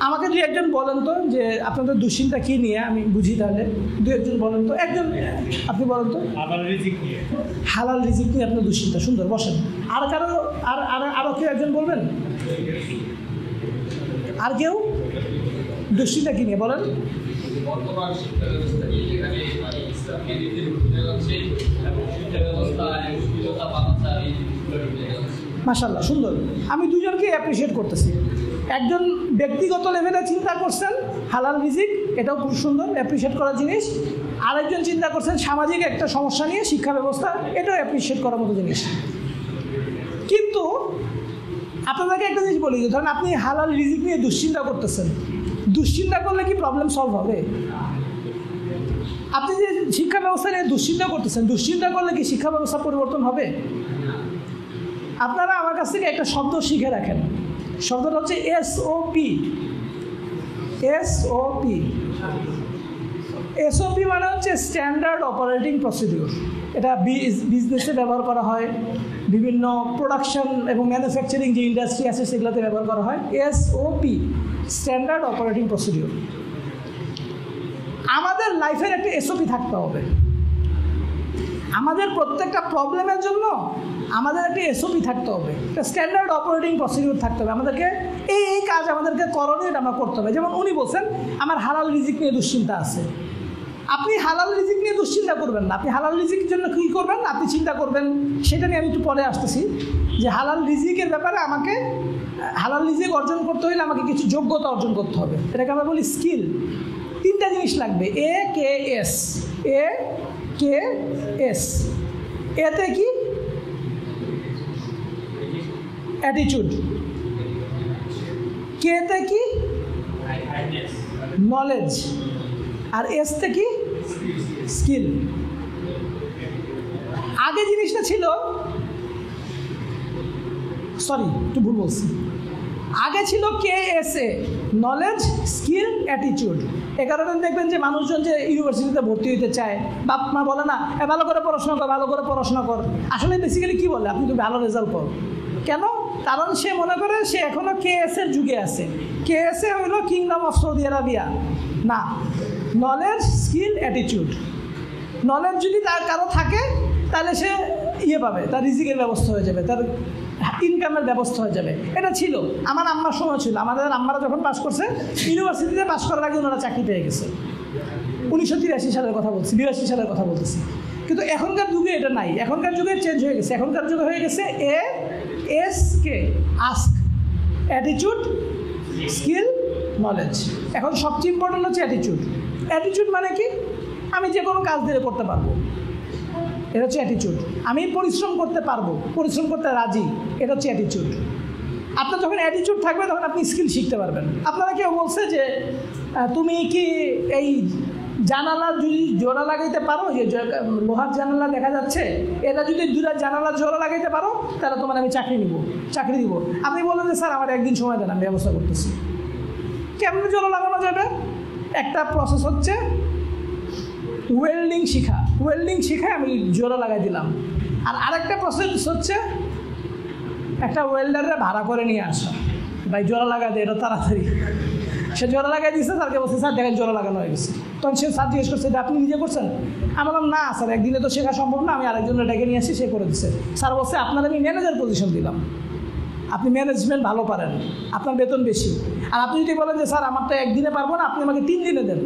আমাকে 2-1জন বলেন তো যে আপনাদের দুশ্চিন্তা কী নিয়ে, আমি বুঝি। তাহলে 2-1জন বলেন তো। একজন আপনি বলেন তো। হালাল রিজিক নিয়ে আপনার দুশ্চিন্তা। সুন্দর, বসেন। আর কারো আরও কেউ একজন বলবেন? আর কেউ? দুশ্চিন্তা কী নিয়ে বলেন? মাশাআল্লাহ, সুন্দর। আমি দুজনকে অ্যাপ্রিসিয়েট করতেছি। একজন ব্যক্তিগত লেভেলে চিন্তা করছেন হালাল রিজিক, এটাও খুব সুন্দর, অ্যাপ্রিসিয়েট করার জিনিস। আরেকজন চিন্তা করছেন সামাজিক একটা সমস্যা নিয়ে, শিক্ষা ব্যবস্থা, এটাও অ্যাপ্রিসিয়েট করার মতো জিনিস। কিন্তু আপনাদেরকে একটা জিনিস বলি, যে ধরেন আপনি হালাল রিজিক নিয়ে দুশ্চিন্তা করতেছেন, দুশ্চিন্তা করলে কি প্রবলেম সলভ হবে? আপনি যে শিক্ষা ব্যবস্থা নিয়ে দুশ্চিন্তা করতেছেন, দুশ্চিন্তা করলে কি শিক্ষা ব্যবস্থা পরিবর্তন হবে? আপনারা আমার কাছ থেকে একটা শব্দ শিখে রাখেন, শব্দটা হচ্ছে এসওপি। এসওপি মানে হচ্ছে স্ট্যান্ডার্ড অপারেটিং প্রসিডিউর। এটা বিজনেসে ব্যবহার করা হয়, বিভিন্ন প্রোডাকশন এবং ম্যানুফ্যাকচারিং যে ইন্ডাস্ট্রি আছে সেগুলোতে ব্যবহার করা হয়। SOP, standard operating procedure. আমাদের লাইফের একটা এসওপি থাকতে হবে। আমাদের প্রত্যেকটা প্রবলেমের জন্য আমাদের একটা এসওপি থাকতে হবে, একটা স্ট্যান্ডার্ড অপারেটিং প্রসিডিউর থাকতে হবে। আমাদেরকে এই কাজ আমাদেরকে করণীয় আমরা করতে হবে। যেমন উনি বলছেন আমার হালাল রিজিক নিয়ে দুশ্চিন্তা আছে। আপনি হালাল রিজিক নিয়ে দুশ্চিন্তা করবেন না। আপনি হালাল রিজিকের জন্য কী করবেন আপনি চিন্তা করবেন, সেটা নিয়ে আমি একটু পরে আসতেছি। যে হালাল রিজিকের ব্যাপারে আমাকে হালাল রিজিক অর্জন করতে হলে আমাকে কিছু যোগ্যতা অর্জন করতে হবে, এটাকে আমরা বলি স্কিল। 3টা জিনিস লাগবে, AKS। AKS এতে কি অ্যাটিটিউড, কেতে কি নলেজ, আর এসতে কি স্কিল। আগে জিনিসটা ছিল, সরি একটু ভুল বলছি, আগে ছিল KSA নলেজ স্কিল অ্যাটিটিউড। এ কারণে দেখবেন যে মানুষজন যে ইউনিভার্সিটিতে ভর্তি হতে চায়, বাপ মা বলে না ভালো করে পড়াশোনা কর, ভালো করে পড়াশোনা কর। আসলে বেসিক্যালি কী বলে, আপনি তো ভালো রেজাল্ট কর। কেন? কারণ সে মনে করে সে এখনও KS-এর যুগে আছে। KSA হইল কিংডম অফ সৌদি আরবিয়া না। নলেজ স্কিল অ্যাটিটিউড, নলেজ যদি তার কারো থাকে তাহলে সে পাবে, তার রিজিকের ব্যবস্থা হয়ে যাবে, তার ইনকামের ব্যবস্থা হয়ে যাবে। এটা ছিল আমার আম্মার সময় ছিল। আমাদের আম্মারা যখন পাস করছে, ইউনিভার্সিটিতে পাস করার আগে ওনারা চাকরি পেয়ে গেছে। 1983 সালের কথা বলছি, 82 সালের কথা বলতেছি। কিন্তু এখনকার যুগে এটা নাই, এখনকার যুগে চেঞ্জ হয়ে গেছে। এখনকার যুগে হয়ে গেছে ASK, ask, attitude skill knowledge. এখন সবচেয়ে ইম্পর্টেন্ট হচ্ছে অ্যাটিটিউড। অ্যাটিটিউড মানে কি? আমি যে কোনো কাজ দিয়ে করতে পারবো, এটা হচ্ছে অ্যাটিটিউড। আমি পরিশ্রম করতে পারবো, পরিশ্রম করতে রাজি, এটা হচ্ছে অ্যাটিটিউড। আপনার যখন অ্যাটিটিউড থাকবে তখন আপনি স্কিল শিখতে পারবেন। আপনারা কেউ বলছে যে তুমি কি এই জানালা যদি জোড়া লাগাইতে পারো, যে লোহার জানালা দেখা যাচ্ছে, এটা যদি 2টা জানালা জোড়া লাগাইতে পারো তাহলে তোমার আমি চাকরি দিব। আপনি বলেন যে স্যার আমার একদিন সময় দেন, আমি ব্যবস্থা করতেছি। কেমন জোড়া লাগানো যাবে? একটা প্রসেস হচ্ছে ওয়েল্ডিং শিখা, ওয়েল্ডিং শিখে আমি জোড়া লাগাই দিলাম। আর আরেকটা প্রসেস হচ্ছে একটা ওয়েল্ডারে ভাড়া করে নিয়ে আসা, ভাই জোড়া লাগাই দেয়, এটা তাড়াতাড়ি। সে জোড়া লাগাই দিয়েছে, স্যারকে বলছে স্যার দেখেন জোড়া লাগানো হয়ে গেছে। তখন সে স্যার জিজ্ঞেস করছে এটা আপনি নিজে করছেন? আমি বললাম না স্যার, একদিনে তো শেখা সম্ভব না, আমি আরেকজনের ডেকে নিয়ে আসি, সে করে দিচ্ছে। স্যার বলছে আপনার আমি ম্যানেজার পজিশন দিলাম, আপনি ম্যানেজমেন্ট ভালো পারেন, আপনার বেতন বেশি। আর আপনি যদি বলেন যে স্যার আমার তো একদিনে পারবো না, আপনি আমাকে 3 দিনে দেন,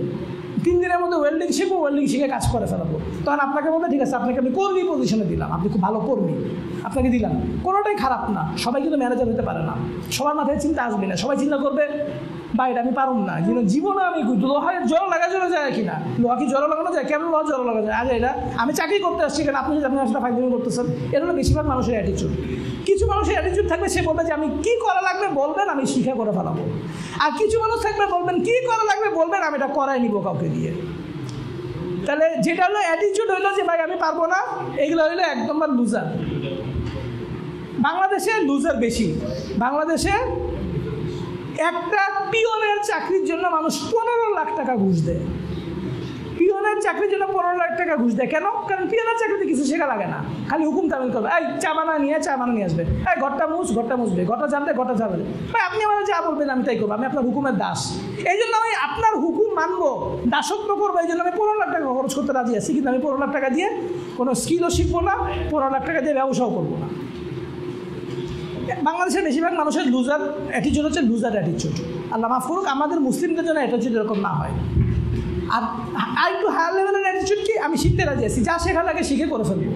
3 দিনের মধ্যে ওয়েল্ডিং শিখবো, ওয়েল্ডিং শিখে কাজ করে ফেলাবো, তখন আপনাকে বলতে ঠিক আছে আপনাকে আমি কর্মী পজিশনে দিলাম, আপনি খুব ভালো কর্মী, আপনাকে দিলাম। কোনোটাই খারাপ না, সবাই কিন্তু ম্যানেজার হতে পারে না। সবার মাথায় চিন্তা আসবে না, সবাই চিন্তা করবে বাইরে আমি পারুম না, কিন্তু জীবনে আমি লোহার জল লাগা জলে যায় কিনা, লোহা কি জল লাগানো যায়? কেন লোহা জল লাগা যায়? আগে এটা আমি চাকরি করতে আসছি কেন, আপনি যদি আপনি আসলে ফাইজলামি করতেছেন। এটা হলো বেশিরভাগ মানুষের অ্যাটিটিউড। কিছু মানুষের অ্যাটিটিউড থাকবে, সে বলবে যে আমি কী করা লাগবে বলবেন, আমি শিখে করে ফেলাবো। আর কিছু মানুষ থাকবে বলবেন কী করা লাগবে বলবেন, আমি এটা করাই নিব কাউকে দিয়ে। তাহলে যেটা হলো অ্যাটিটিউড হইলো যে ভাই আমি পারবো না, এইগুলো হইলো এক নম্বর লুজার। বাংলাদেশে লুজার বেশি। বাংলাদেশে একটা পিওনের চাকরির জন্য মানুষ 15 লাখ টাকা ঘুষ দেয়। পিওনের চাকরির জন্য 15 লাখ টাকা ঘুষ দেয় কেন? কারণ পিওনের চাকরিতে কিছু শেখা লাগে না, খালি হুকুম তামিল করবে। এই চা বানা নিয়ে আসবে, এই ঘরটা মুছবে, ঘরটা জানবে, ঘরটা যাবে। ভাই আপনি আমার যা বলবেন আমি তাই করবো, আমি আপনার হুকুমের দাস। এই জন্য আমি আপনার হুকুম মানবো, দাসত্ব করবো, এই জন্য আমি 15 লাখ টাকা খরচ করতে রাজি আছি। কিন্তু আমি 15 লাখ টাকা দিয়ে কোনো স্কিলও শিখবো না, 15 লাখ টাকা দিয়ে ব্যবসাও করবো না। বাংলাদেশের বেশিরভাগ মানুষের লুজার অ্যাটিটিউড হচ্ছে লুজার অ্যাটিটিউড। আল্লাহ মাফ করুক, আমাদের মুসলিমদের জন্য অ্যাটিটিউড এরকম না হয়। আর একটু হায়ার লেভেলের অ্যাটিটিউড কি, আমি শিখতে রাজি আছি, যা শেখা লাগে শিখে করে ফেলবো।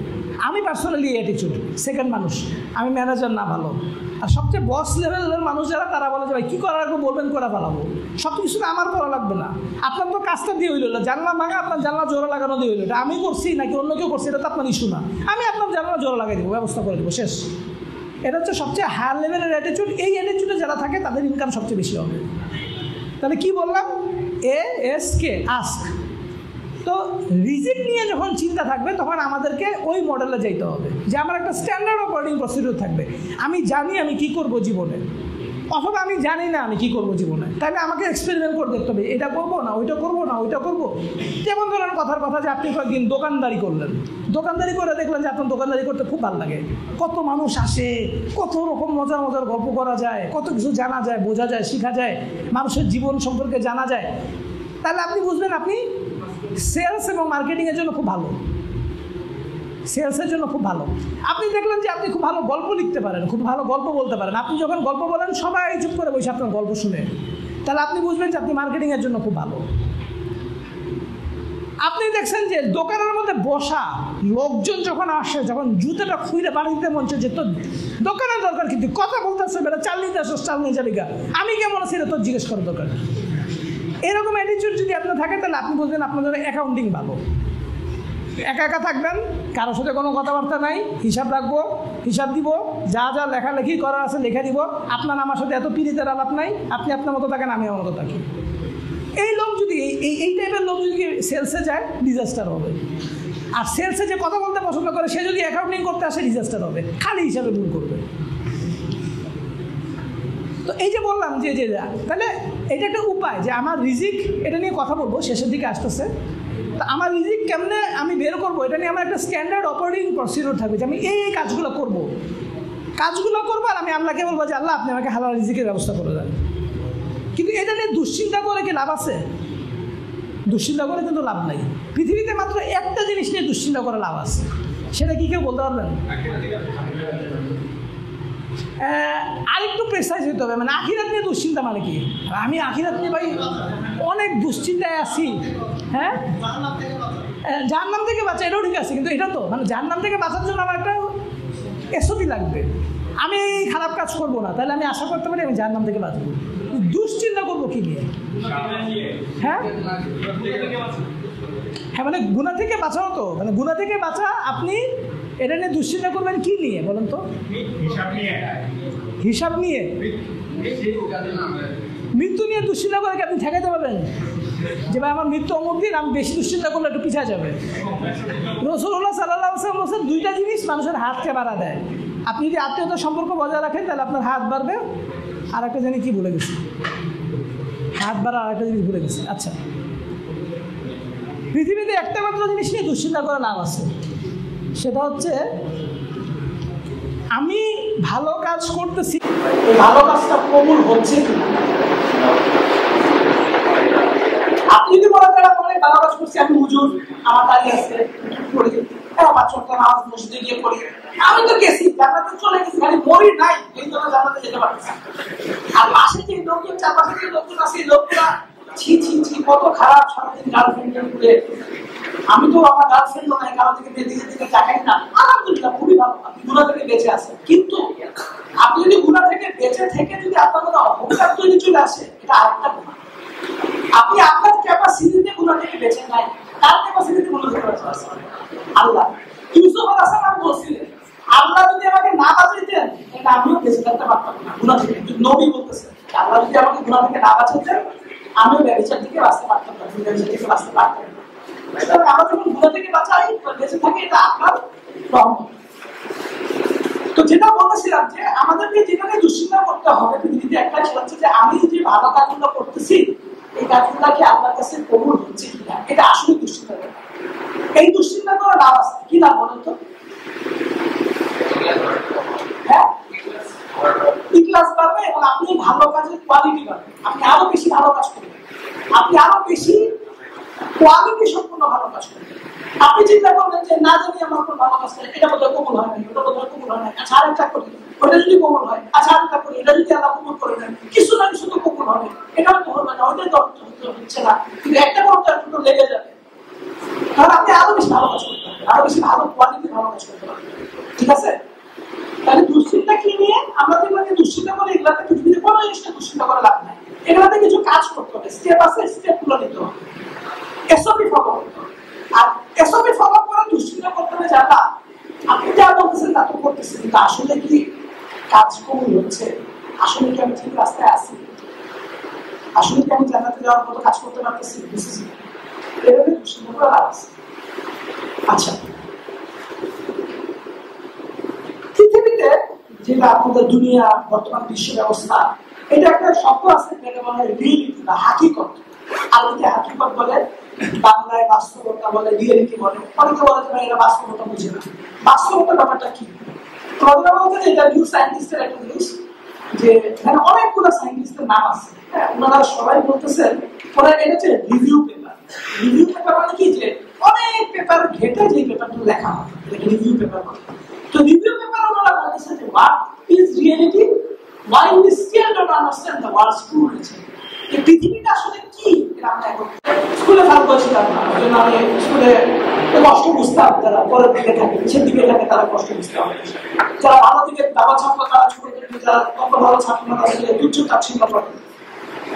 আমি পার্সোনালি অ্যাটিটিউড সেকেন্ড মানুষ, আমি ম্যানেজার না ভালো। আর সবচেয়ে বস লেভেলের মানুষ যারা, তারা বলে যে ভাই কী করা লাগবে বলবেন, করে ফেলাবো। সব কিছু আমার করা লাগবে না, আপনার তো কাজটা দিয়ে হইলো, জানলা ভাঙা আপনার জানলা জোড়া লাগানো দিয়ে হইলো, এটা আমি করছি নাকি অন্য কেউ করছি এটা তো আপনার ইস্যু না, আমি আপনার জানলা জোড়া লাগাই দেবো, ব্যবস্থা করে দেবো, শেষ। এটা হচ্ছে সবচেয়ে হায়ার লেভেলের অ্যাটিটিউড। এই অ্যাটিটিউডে যারা থাকে তাদের ইনকাম সবচেয়ে বেশি হবে। তাহলে কি বললাম? ASK, ask. তো রিজিক নিয়ে যখন চিন্তা থাকবে তখন আমাদেরকে ওই মডেলে যাইতে হবে যে আমার একটা স্ট্যান্ডার্ড অপারেটিং প্রসিডিউর থাকবে। আমি জানি আমি কি করব জীবনে, অথবা আমি জানি না আমি কি করব জীবনে, তাহলে আমাকে এক্সপেরিমেন্ট করে দেখতে হবে, এটা করবো না ওইটা করবো না ওইটা করবো। যেমন ধরেন কথার কথা যে আপনি কয়েকদিন দোকানদারি করলেন, দোকানদারি করে দেখলেন যে আপনার দোকানদারি করতে খুব ভালো লাগে, কত মানুষ আসে, কত রকম মজার মজার গল্প করা যায়, কত কিছু জানা যায়, বোঝা যায়, শেখা যায়, মানুষের জীবন সম্পর্কে জানা যায়। তাহলে আপনি বুঝবেন আপনি সেলস এবং মার্কেটিংয়ের জন্য খুব ভালো। সেলসের জন্য খুব ভালো। আপনি দেখলেন যে আপনি খুব ভালো গল্প লিখতে পারেন, খুব ভালো গল্প বলতে পারেন, আপনি যখন গল্প বলেন সবাই চুপ করে বসে আপনার গল্প শুনে, তাহলে আপনি বুঝবেন যে আপনি মার্কেটিংয়ের জন্য খুব ভালো। আপনি দেখছেন যে দোকানের মধ্যে বসা লোকজন যখন আসে, যখন জুতোটা খুঁড়ে বাড়ি দিতে মন চায় যে তোর দোকানের দরকার, কিন্তু কথা বলতে আসছে বেটা, চাল নিতে আসো, চাল নিয়ে যাবি গা, আমি কেমন আছি তোর জিজ্ঞেস করার দরকার। এরকম অ্যাটিটিউড যদি আপনার থাকে তাহলে আপনি বলবেন আপনার জন্য অ্যাকাউন্টিং ভালো। একা একা থাকবেন, কারোর সাথে কোনো কথাবার্তা নাই, হিসাব রাখবো, হিসাব দিব, যা যা লেখালেখি করার আছে লেখা দিব, আপনার আমার সাথে এত পিড়িতের আলাপ নাই, আপনি আপনার মতো থাকেন, আমি আমার মতো থাকি। এই লোক যদি এই টাইপের লোক যদি সেলসে যায় ডিজাস্টার হবে। আর সেলসে যে কথা বলতে পছন্দ করে সে যদি অ্যাকাউন্টিং করতে আসে ডিজাস্টার হবে, খালি হিসাবে ভুল করবে। তো এই যে বললাম যে তাহলে এটা একটা উপায় যে আমার রিজিক, এটা নিয়ে কথা বলবো শেষের দিকে আসতেছে। তা আমার রিজিক কেমনে আমি বের করবো, এটা নিয়ে আমার একটা স্ট্যান্ডার্ড অপারেটিং প্রসিডিউর থাকবে যে আমি এই কাজগুলো করবো আর আমি আল্লাহকে বলবো যে আল্লাহ আপনি আমাকে হালাল রিজিকের ব্যবস্থা করে দেন। কিন্তু এটা নিয়ে দুশ্চিন্তা করে কি লাভ আছে? দুশ্চিন্তা করে কিন্তু লাভ নাই। পৃথিবীতে মাত্র একটা জিনিস নিয়ে দুশ্চিন্তা করে লাভ আছে, সেটা কি কেউ বলতে পারবেন? আরেকটু প্রেসাইজ হইতে হবে, মানে আখিরাত নিয়ে দুশ্চিন্তা মানে কি? আমি আখিরাত নিয়ে ভাই অনেক দুশ্চিন্তায় আছি। হ্যাঁ, জাহান্নাম থেকে বাঁচা, এটাও ঠিক আছে, কিন্তু এটা তো মানে জাহান্নাম থেকে বাঁচার জন্য আমার একটা এসওপি লাগবে। আমি এই খারাপ কাজ করবো না, তাহলে আমি আশা করতে পারি আমি জাহান্নাম থেকে বাঁচবো। দুশ্চিন্তা করবো কি নিয়ে? হ্যাঁ হ্যাঁ, মানে গুনাহ থেকে বাঁচাও তো, মানে গুনাহ থেকে বাঁচা, আপনি এটা নিয়ে দুশ্চিন্তা করবেন কি নিয়ে বলেন তো? হিসাব নিয়ে। মৃত্যু নিয়ে দুশ্চিন্তা করে কি আপনি ঠেকাতে পারবেন যে ভাই আমার মৃত্যু অমুক দিন, আমি বেশি দুশ্চিন্তা করলে একটু পিছিয়ে যাবে? রাসূলুল্লাহ সাল্লাল্লাহু আলাইহি ওয়াসাল্লাম বলেছেন দুইটা জিনিস মানুষের হাতকে বাড়া দেয়। আপনি যদি আত্মীয়তার সম্পর্ক বজায় রাখেন তাহলে আপনার হাত বাড়বে। আর একটা জানি কি ভুলে গেছি, হাত বাড়া আর একটা জিনিস ভুলে গেছি। আচ্ছা, পৃথিবীতে একটা মাত্র জিনিস নিয়ে দুশ্চিন্তা করে লাভ আছে, সেটা হচ্ছে আমি ভালো কাজ করতেছি, এই ভালো কাজটা কবুল হচ্ছে কিনা। আপনি যদি বলেন অনেক ভালো কাজ করছি, আমি হুজুর আমার দাঁড়িয়ে আছে পড়ি, আমার ছোট্ট নামাজ মসজিদে গিয়ে পড়ি, আমি তো গেছি জান্নাতে চলে গেছি, খালি মরি নাই এই জন্য জান্নাতে যেতে পারতেছি। আর পাশে যে লোকজন, চারপাশে যে লোকজন আছে, এই লোকরা ছি ছি ছি কত খারাপ, সারাদিন গার্লফ্রেন্ড ঘুরে, আমি তো আমার গার্লফ্রেন্ড নাই, কারো থেকে দিকে দিকে তাকাই না, আলহামদুলিল্লাহ খুবই ভালো, আপনি গুনাহ থেকে বেঁচে আছেন। কিন্তু আপনি যদি গুনাহ থেকে বেঁচে থেকে যদি আপনার কোনো অহংকার তৈরি চলে আসে, এটা আরেকটা গুনাহ। আপনি আপনার ক্যাপাসিটিতে গুনাহ থেকে বেঁচে নাই, তার ক্যাপাসিটিতে গুনাহ থেকে বেঁচে আছেন। আল্লাহ ইউসুফ আলাইহিস সালাম বলছিলেন আল্লাহ যদি আমাকে না বাঁচাইতেন এটা আমিও বেঁচে থাকতে পারতাম না গুনাহ থেকে। নবী বলতেছেন আল্লাহ যদি আমাকে গুনাহ থেকে না বাঁচাইতেন আমিও ব্যভিচার থেকে বাঁচতে পারতাম না, ব্যভিচার থেকে বাঁচতে পারতাম না। আমরা যখন গুনাহ থেকে বাঁচাই বেঁচে থাকি, এটা আপনার রহমত। তো যেটা বলতেছিলাম যে আমাদেরকে যেটাকে দুশ্চিন্তা করতে হবে পৃথিবীতে একটা হচ্ছে যে আমি যে ভালো কাজগুলো করতেছি এই কাজগুলো কি আল্লাহর কাছে কবুল হচ্ছে কিনা, এটা আসলে দুশ্চিন্তা করে। এই দুশ্চিন্তা করার লাভ আছে কি লাভ বলেন তো? হ্যাঁ, ইখলাস বাড়বে এবং আপনি ভালো কাজের কোয়ালিটি বাড়বে, আপনি আরো বেশি ভালো কাজ করবেন, আপনি আরো বেশি কোয়ালিটি সম্পূর্ণ ভালো কাজ করবেন। আপনি চিন্তা করবেন যে না জানি আমার কোনো ভালো কাজ করে, এটা বোধহয় কবুল হয় না, ওটা বোধহয় কবুল হয় না, আচ্ছা আরেকটা করি, ওটা যদি কবুল হয়, আচ্ছা আরেকটা করি, এটা যদি আল্লাহ কবুল করে দেন, কিছু না কিছু তো কবুল হবে, এটাও তো হবে না, ওইটাই তো হচ্ছে না, কিন্তু একটা করতে একটু লেগে যাবে। তাহলে আপনি আরো বেশি ভালো কাজ করতে পারবেন, আরো বেশি ভালো কোয়ালিটির ভালো কাজ করতে পারবেন। ঠিক আছে? তাহলে দুশ্চিন্তা কি নিয়ে আমরা দেখলাম যে দুশ্চিন্তা করে এগুলাতে পৃথিবীতে কোনো জিনিসটা দুশ্চিন্তা করে লাভ নাই, এগুলাতে কিছু কাজ করতে হবে, স্টেপ আছে, স্টেপগুলো নিতে হবে, এসওপি ফলো করতে হবে। আর এসওপি ফলো করে দুশ্চিন্তা করতে হবে যারা আপনি যা বলতেছেন তা তো করতেছেন, কিন্তু আসলে কি কাজ কবুল হচ্ছে, আসলে কি আমি ঠিক রাস্তায় আছি, আসলে কি আমি জান্নাতে যাওয়ার মতো কাজ করতে পারতেছি, এভাবে দুশ্চিন্তা করে লাভ আছে। আচ্ছা, পৃথিবীতে যেটা আপনাদের দুনিয়া বর্তমান বিশ্ব ব্যবস্থা, এটা একটা শব্দ আছে যেটা বলা হয় রিয়েলিটি বা হাকিকত। আরবিতে হাকিকত বলে, বাংলায় বাস্তবতা বলে, রিয়েলিটি বলে। অনেকে বলে যে এটা বাস্তবতা বুঝে না। বাস্তবতার ব্যাপারটা কি? তোমাদের বলতে এটা নিউ সায়েন্টিস্টের একটা জিনিস, যে এখানে অনেকগুলো সায়েন্টিস্টের নাম আছে, হ্যাঁ, ওনারা সবাই বলতেছেন ওরা এটা হচ্ছে রিভিউ পেপার। রিভিউ পেপার মানে কি, যে অনেক পেপার ঘেটে যে পেপারগুলো লেখা হয় এটাকে রিভিউ পেপার বলে। তো রিভিউ পেপার ওরা বলেছে যে what is reality, why we still don't understand the world's true nature। এই পৃথিবীটা আসলে কি এটা আমরা এখন স্কুলে ভালো ছিলাম না, ওই জন্য আমি স্কুলে কষ্ট বুঝতাম, যারা পরের দিকে থাকে পিছের দিকে থাকে তারা কষ্ট বুঝতাম, যারা ভালো দিকে দাবা ছাত্র তারা ছোট থেকে, যারা কত ভালো ছাত্র না তাদের তুচ্ছ তাচ্ছিল্য করে।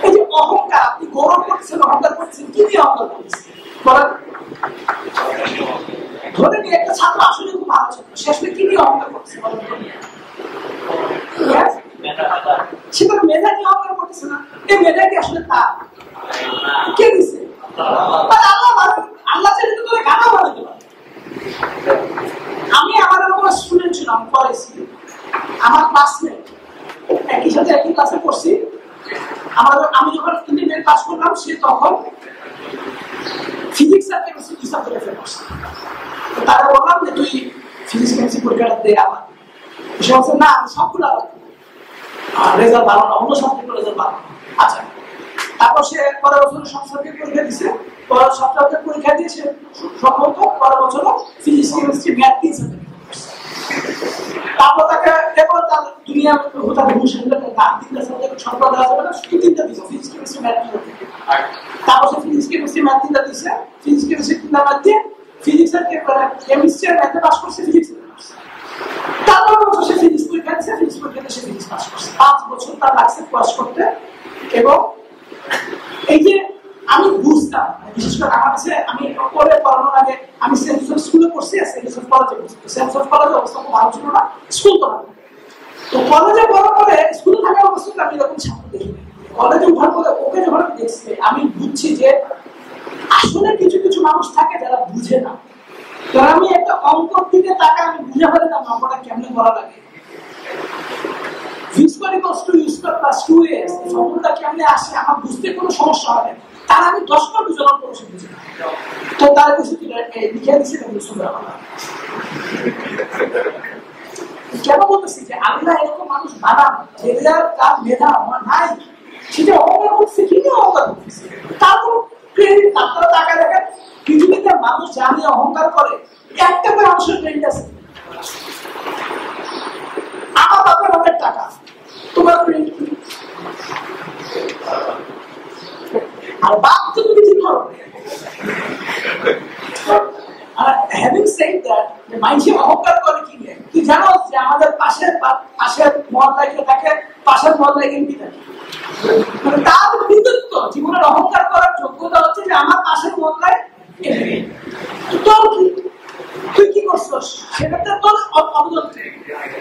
এই যে অহংকার, আপনি গৌরব করছেন, অহংকার করছেন, কি নিয়ে অহংকার করছেন বলেন? ধরে নিয়ে একটা ছাত্র আসলে খুব ভালো ছাত্র, সে আসলে কি নিয়ে অহংকার করছে বলেন? সে তার মেধা নিয়ে অহংকার করতেছে না, এই মেধাটি আসলে তার কে দিচ্ছে? আল্লাহ চাইলে তো তোরা গানা বানাতে পারে। আমি আমার এরকম স্টুডেন্ট ছিলাম, পড়াইছি, আমার ক্লাসমেট, একই সাথে একই ক্লাসে পড়ছি। আমি যখন ইন্টারমিডিয়েট পাস করলাম, সে তখন ফিজিক্স আর কেমিস্ট্রি দুই সাবজেক্টে ফেল করছে। তো তারা বললাম যে তুই ফিজিক্স কেমিস্ট্রি পরীক্ষাটা দে আবার। সে বলছে না আমি সবগুলো আবার রেজাল্ট ভালো না, অন্য সাবজেক্টের রেজাল্ট ভালো। আচ্ছা, তারপর সে পরের বছর সব সাবজেক্ট পরীক্ষা দিচ্ছে, পরের সব সাবজেক্ট পরীক্ষা দিয়েছে সম্ভবত পরের বছর ফিজিক্স কেমিস্ট্রি ম্যাথ 3 সাবজেক্ট। তারপর তাকে এরপর তার দুনিয়া হঠাৎ ঘুষ হলে তার 3টা সাবজেক্ট সব দেওয়া যাবে না, শুধু 3টা দিচ্ছে, ফিজিক্স কেমিস্ট্রি ম্যাথ 3। তারপর সে ফিজিক্স কেমিস্ট্রি ম্যাথ 3টা দিচ্ছে, ফিজিক্স কেমিস্ট্রি 3টা ম্যাথ দিয়ে ফিজিক্স আর কেমিস্ট্রি আর ম্যাথে পাস করছে, ফিজিক্স। তারপর বছর সে ফিজিক্স পরীক্ষা দিচ্ছে, ফিজিক্স পরীক্ষাতে সে ফিজিক্স পাস করছে। 5 বছর তার লাগছে পাস করতে। এবং এই যে আমি বুঝতাম, বিশেষ করে আমার কাছে, আমি পরে পড়ানোর আগে আমি সেন্ট জোসেফ স্কুলে পড়ছি, সেন্ট জোসেফ কলেজে পড়ছি। সেন্ট জোসেফ কলেজের অবস্থা খুব ভালো ছিল না, স্কুল তো ভালো। তো কলেজে পড়ার পরে স্কুলে থাকার অবস্থাতে আমি এরকম ছাত্র দেখি। কলেজে উঠার পরে ওকে যখন আমি দেখছি, আমি বুঝছি যে আসলে কিছু কিছু মানুষ থাকে যারা বুঝে না। কারণ আমি একটা অঙ্কর দিকে তাকে আমি বুঝে পারি না অঙ্কটা কেমনে করা লাগে। সম্পূর্ণটা কেমনে আসে আমার বুঝতে কোনো সমস্যা হয় না। তার আমি 10 বার বুঝলাম কোনো বুঝি না। তো তার কিছু লিখে দিচ্ছে কেন বলতেছি যে আল্লাহ এরকম মানুষ বানান, যেটার তার মেধা আমার নাই, সেটা অহংকার করছে, কি নিয়ে অহংকার করতেছে তার কোনো ক্রেডিট। আপনারা টাকা দেখেন, পৃথিবীতে মানুষ যা নিয়ে অহংকার করে একটা করে মানুষের ক্রেডিট আছে। আমার বাপের বাপের টাকা, তোমার ক্রেডিট কি? আর বাপ তো তুমি ঠিক করো। Having said that, মানুষের অহংকার করে কি নিয়ে? তুই জানো যে আমাদের পাশের মহল্লায় কে থাকে, পাশের মহল্লায় এমপি থাকে, মানে তার কৃতিত্ব, জীবনের অহংকার করার যোগ্যতা হচ্ছে যে আমার পাশের মহল্লায় এমপি। তোর কি, তুই কি করছস সেটাতে তোর অবদান।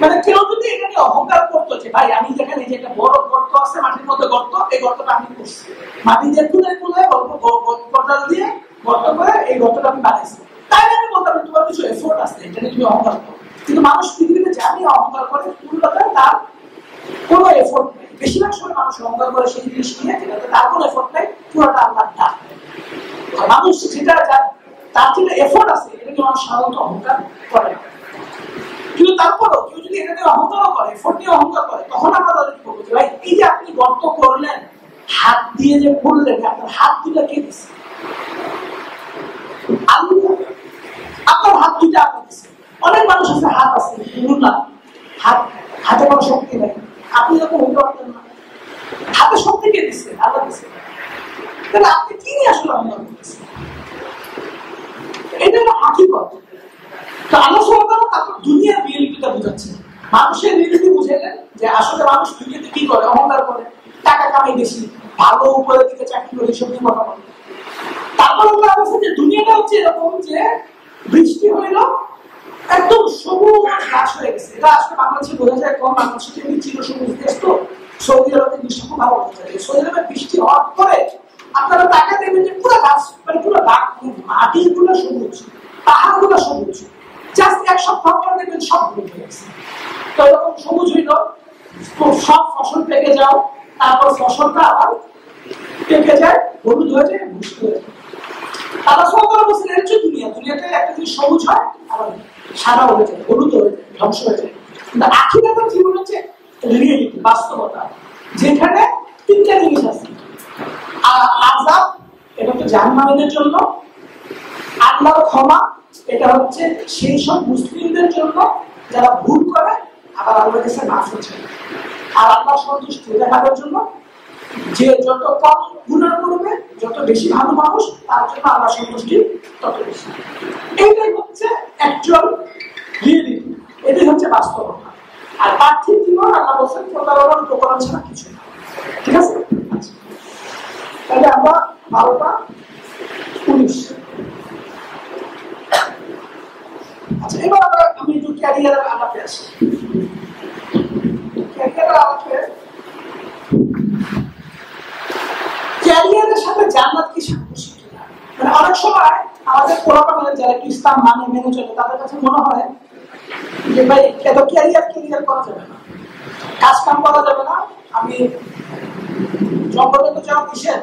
মানে কেউ যদি এখানে অহংকার করতো যে ভাই আমি যেখানে যে একটা বড় গর্ত আছে, মাটির মধ্যে গর্ত, এই গর্তটা আমি করছি, মাটি দিয়ে তুলে কোদাল দিয়ে গর্ত করে এই গর্তটা আমি বানাইছি, তাই আমি বলতাম তোমার কিছু এফোর্ট আছে, এটা নিয়ে তুমি অহংকার করো। কিন্তু মানুষ পৃথিবীতে জানি অহংকার করে, পুরোটা তার কোনো এফোর্ট নেই। বেশিরভাগ সময় মানুষ অহংকার করে সেই জিনিস নিয়ে যেটাতে তার কোনো এফোর্ট নেই, পুরোটা আল্লাহর দান। মানুষ যেটা তার যেটা এফোর্ট আছে এটা নিয়ে মানুষ সাধারণত অহংকার করে। কিন্তু তারপরও কেউ যদি এটা নিয়ে অহংকারও করে, এফোর্ট নিয়ে অহংকার করে, তখন আমরা তাদেরকে বলবো যে ভাই এই যে আপনি গর্ত করলেন, হাত দিয়ে যে করলেন, আপনার হাত দুটা কে দিচ্ছে? আপনার হাত দুটা আপনি দিচ্ছে। অনেক মানুষ আছে হাত আছে, হাতে কোনো শক্তি নেই, আপনি যখন হইতে পারতেন না। হাতে শক্তি কে দিচ্ছে? আল্লাহ দিচ্ছে। তাহলে আপনি কি নিয়ে আসলে অহংকার করতেছেন? এটা হলো হাকিকত। তো আল্লাহ সুবহানাহু ওয়া তাআলা তারপর দুনিয়ার রিয়েলিটিটা বুঝাচ্ছে। মানুষের রিয়েলিটি বুঝাইলেন যে আসলে মানুষ দুনিয়াতে কি করে, অহংকার করে, টাকা কামাই বেশি, ভালো উপরের দিকে চাকরি করে, এসব নিয়ে কথা বলে। তারপর আল্লাহ বলছেন যে দুনিয়াটা হচ্ছে এরকম যে বৃষ্টি হইল, একদম সবুজ ঘাস হয়ে গেছে। এটা আসলে বাংলাদেশে বোঝা যায় কম, বাংলাদেশে চির সবুজ দেশ তো, সৌদি আরবে দৃশ্য খুব ভালো বোঝা যায়। সৌদি আরবে বৃষ্টি হওয়ার পরে আপনারা টাকা দেবেন যে পুরো গাছ, মানে পুরো মাটিগুলো সবুজ, পাহাড়গুলো সবুজ, জাস্ট এক সপ্তাহ পরে দেখবেন সব হয়ে গেছে। তো এরকম সবুজ হইল, সব ফসল পেকে যাও, তারপর ফসলটা আবার পেকে যায়, হলুদ হয়ে যায়, ভুষ্টি হয়ে যায়। তারা সব বলছেন এর হচ্ছে দুনিয়াতে একটা জিনিস সবুজ হয়, আবার সাদা হয়ে যায়, হলুদ হয়ে যায়, ধ্বংস হয়ে যায়। কিন্তু আখিরাতের জীবন হচ্ছে রিয়েলিটি, বাস্তবতা, যেখানে 3টা জিনিস আছে। আযাব, এটা হচ্ছে জাহান্নামীদের জন্য, আল্লাহর হচ্ছে সেই সব মুসলিমদের জন্য যারা ভুল করে আবার আল্লাহর কাছে মাফ হচ্ছে, আর আল্লাহ সন্তুষ্টি দেখানোর জন্য যে যত কম গুনাহ করবে, যত বেশি ভালো মানুষ, তার জন্য আল্লাহ সন্তুষ্টি তত বেশি। এইটাই হচ্ছে অ্যাকচুয়াল রিয়েলিটি, এটাই হচ্ছে বাস্তবতা। আর পার্থিব জীবন আল্লাহ বলছেন প্রতারণার উপকরণ ছাড়া কিছু না। ঠিক আছে? তাহলে আমরা 12:19। আচ্ছা, এবার আমি একটু ক্যারিয়ারের আলাপে আসি। ক্যারিয়ারের আলাপে ক্যারিয়ারের সাথে জান্নাত কি সাংঘর্ষিক কিনা? মানে অনেক সময় আমাদের পোলাপানের যারা একটু ইসলাম মেনে চলে তাদের কাছে মনে হয় যে ভাই এত ক্যারিয়ার করা যাবে না, কাজ কাম করা যাবে না, আমি জঙ্গলে তো যাওয়া নিষেধ,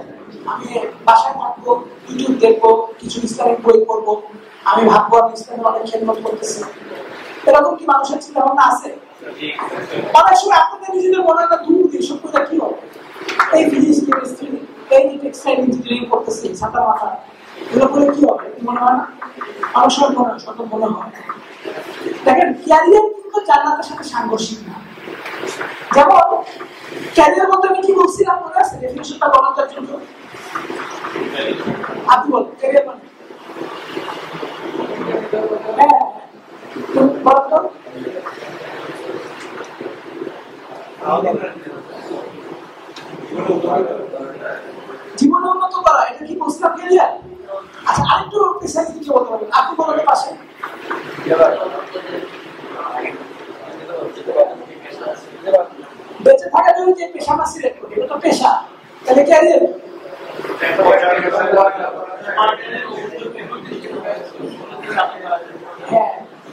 আমি বাসায় থাকবো, ইউটিউব দেখবো, কিছু ইসলামিক বই পড়বো, আমি ভাববো আমি ইসলামের অনেক খেদমত করতেছি। এরকম কি মানুষের চিন্তা ভাবনা আছে? অনেক সময় আপনাদের নিজেদের মনে হয় দূর এইসব করে কি হবে, এই ফিজিক্স কেমিস্ট্রি, এই টেক্সটাইল ইঞ্জিনিয়ারিং করতেছি ছাতা মাথা, এগুলো করে কি হবে মনে হয় না? অনেক সময় মনে হয়, শত মনে হয়। দেখেন, ক্যারিয়ার কিন্তু জান্নাতের সাথে সাংঘর্ষিক না। যেমন ক্যারিয়ার বলতে আমি কি বলছিলাম মনে আছে? ডেফিনিশনটা বলার জন্য আপনি বল ক্যারিয়ার মানে জীবন উন্নত করা, এটা কি বলছিলাম ক্যারিয়ার? আচ্ছা, আরেকটু প্রিসাইজ কিছু বলতে পারবেন আপনি বলেন পাশে। বেঁচে থাকার জন্য যে পেশা আমরা সিলেক্ট করি এটা তো পেশা, তাহলে ক্যারিয়ার। হ্যাঁ,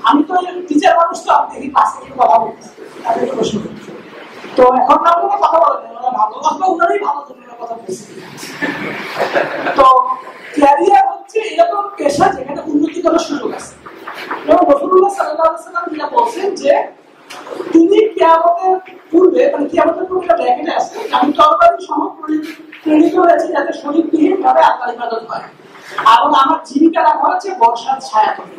আমি তো টিচার মানুষ, তো আমি দেখি পাশে কথা বলতেছি, তাদের প্রশ্ন। তো এখন আমরা কথা বলেন ভালো কথা, ওনারই ভালো কথা বলছি। তো ক্যারিয়ার হচ্ছে এরকম পেশা যেখানে উন্নতি করার সুযোগ আছে। যেমন রাসূলুল্লাহ সাল্লাল্লাহু আলাইহি ওয়াসাল্লাম তিনি বলছেন যে তুমি কিয়ামতের পূর্বে, মানে কিয়ামতের পূর্বে একটা ব্র্যাকেটে আছে, আমি তরবারি সহ প্রেরিত হয়েছি যাতে শরীরবিহীন ভাবে আল্লাহর ইবাদত হয়, এবং আমার জীবিকা রাখা হচ্ছে বর্ষার ছায়া করে।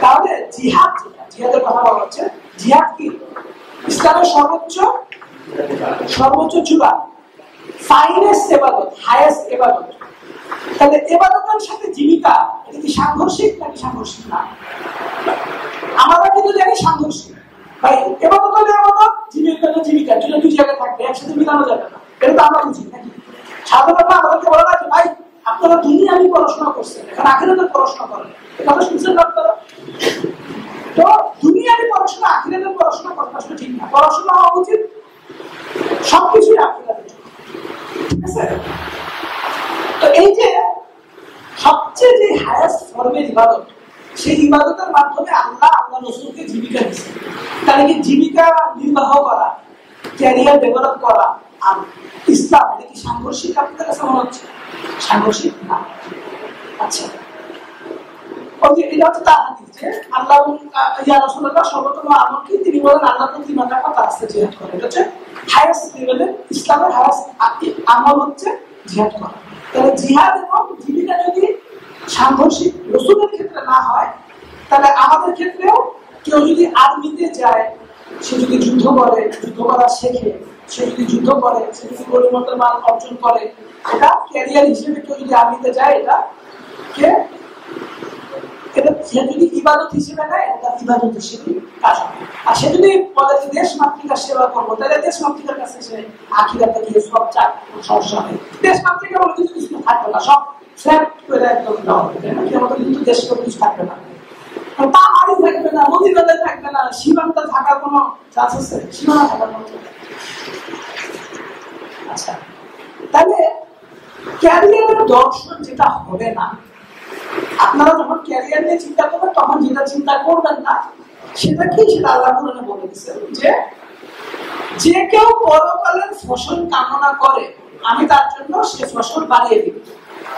তাহলে জিহাদ, জিহাদের কথা বলা হচ্ছে, জিহাদ কি ইসলামের সর্বোচ্চ চূড়া, ফাইনেস্ট ইবাদত, হাইয়েস্ট ইবাদত। তাহলে ইবাদতের সাথে জীবিকা এটা কি সাংঘর্ষিক নাকি সাংঘর্ষিক না? আমরা কিন্তু জানি সাংঘর্ষিক। ভাই ইবাদত হলে ইবাদত, জীবিকা দুই জায়গায় থাকবে, একসাথে মিলানো যাবে না, এটা তো আমরা বুঝি নাকি? সাধারণত আমাদেরকে বলা হয় যে ভাই আপনারা দুনিয়াবি পড়াশোনা করছেন, এখন আখিরাতের পড়াশোনা করেন, এটা তো শুনছেন আপনারা? তো দুনিয়াবি পড়াশোনা আখিরাতের পড়াশোনা করাটা আসলে ঠিক না। পড়াশোনা হওয়া উচিত সবকিছুই আখিরাতের জন্য। ঠিক আছে? তো এই যে সবচেয়ে যে হাইয়েস্ট ফর্মের ইবাদত, সেই ইবাদতের মাধ্যমে আল্লাহ রাসূলকে জীবিকা দিয়েছে। তাহলে কি জীবিকা নির্বাহ করা, ক্যারিয়ার ডেভেলপ করা আর ইসলাম, এটা কি সাংঘর্ষিক আপনাদের কাছে মনে হচ্ছে? সাংঘর্ষিক না। আচ্ছা, এটা হচ্ছে তার হাদিস যে আল্লাহ ইয়া রাসূলুল্লাহ সর্বোত্তম আমল কি? তিনি বলেন আল্লাহর প্রতি ইমানটা কথা আসতে জিহাদ করে। এটা হচ্ছে হাইয়েস্ট লেভেলের ইসলামের হাইয়েস্ট আমল হচ্ছে জিহাদ করা। তাহলে জিহাদ এবং জীবিকা যদি সাংঘর্ষিক রাসূলের ক্ষেত্রে না হয়, তাহলে আমাদের ক্ষেত্রেও কেউ যদি আর্মিতে যায়, সে যদি যুদ্ধ করে, যুদ্ধ করা শেখে, সে যদি যুদ্ধ করে, সে যদি গণিমতের মান অর্জন করে, এটা ক্যারিয়ার হিসেবে কেউ যদি আর্মিতে যায়, এটা সে যদি ইবাদত হিসেবে নেয়, এটা ইবাদত হিসেবে কাজ হবে। আর সে যদি বলে যে দেশ মাতৃকার সেবা করবো, তাহলে দেশ মাতৃকার কাছে সে আখিরাতে গিয়ে সব চাক সমস্যা হবে। দেশ মাতৃকা বলে কিছু কিছু থাকবে না, সব ফ্ল্যাট করে একদম দেওয়া হবে, তাই না? আমাদের কিন্তু দেশ কিছু থাকবে না, পাহাড়ি থাকবে না, নদীর বেলায় থাকবে না, সীমান্ত থাকার কোনো চান্স আছে? সীমানা থাকার কোনো। আচ্ছা, তাহলে ক্যারিয়ারের দর্শন যেটা হবে না, আপনারা যখন ক্যারিয়ার নিয়ে চিন্তা করবেন তখন যেটা চিন্তা করবেন না সেটা কি, সেটা আল্লাহ কোরআনে বলে দিয়েছেন যে কেউ পরকালের ফসল কামনা করে আমি তার জন্য সে ফসল বাড়িয়ে দিব,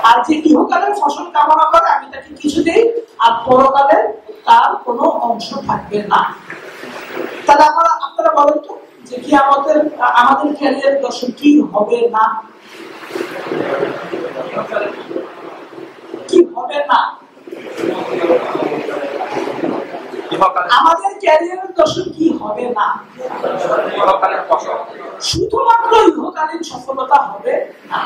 আর যে ইহকালের ফসল কামনা করে আমি তাকে কিছু দেই, আর পরকালে তার কোনো অংশ থাকবে না। তাহলে আপনারা বলেন তো যে কি আমাদের ক্যারিয়ার দর্শন কি হবে না? কি হবে না? আমাদের ক্যারিয়ারের দর্শন কি হবে না, শুধুমাত্র ইহকালীন সফলতা হবে না।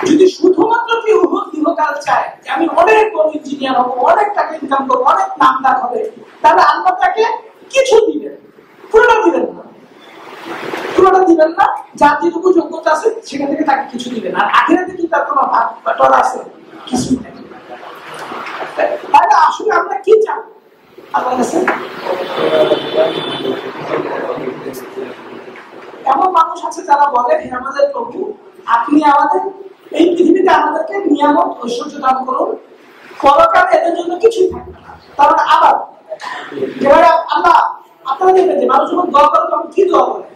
যদি শুধুমাত্র কেউ ইহকাল চায় যে আমি অনেক বড় ইঞ্জিনিয়ার হবো, অনেক টাকা ইনকাম করবো, অনেক নামডাক হবে, তাহলে আল্লাহ তাকে কিছু দিবেন, পুরোটা দিবেন না, পুরোটা দিবেন না। যার যেটুকু যোগ্যতা আছে সেখান থেকে তাকে কিছু দিবেন। আর আখিরাতে কি তার কোনো ভাগ বাটোয়ারা আছে? কিছু নেই। তাহলে আসলে আমরা কি চাই আল্লাহর কাছে? এমন মানুষ আছে যারা বলে, হে আমাদের প্রভু, আপনি আমাদের এই পৃথিবীতে আমাদেরকে নিয়ামত ঐশ্বর্য দান করুন, পরকালে এদের জন্য কিছুই থাকবে না। তারা আবার যেভাবে আল্লাহ আপনারা দেখবেন যে মানুষ যখন দোয়া করে তখন কি দোয়া করে?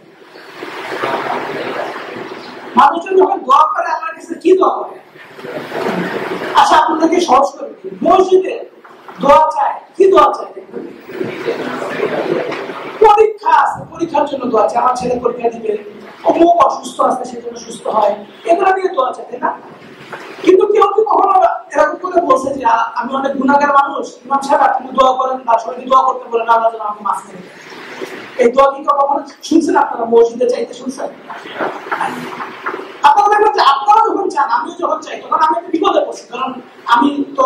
মানুষজন যখন দোয়া করে আমার কাছে কি দোয়া করে? আচ্ছা আপনাদেরকে সহজ করে দিই, মসজিদে দোয়া চায়, কি দোয়া চায়? পরীক্ষা আছে, পরীক্ষার জন্য দোয়া চায়, আমার ছেলে পরীক্ষা দিবে, অমুক অসুস্থ আছে সেজন্য সুস্থ হয়, এগুলো নিয়ে দোয়া চায়, তাই না? কিন্তু কেউ কি কখনো এরকম করে বলছে যে আমি অনেক গুনাহগার মানুষ, ইমাম সাহেব আপনি দোয়া করেন, বা সবাইকে দোয়া করতে বলেন আল্লাহ যেন আমাকে মাফ করে দেন? এই দোয়া কি কখনো শুনছেন আপনারা? মসজিদে চাইতে শুনছেন? আপনারা দেখবেন যে আপনারা যখন চান, আমিও যখন চাই, তখন আমি একটা বিপদে পড়ছি। কারণ আমি তো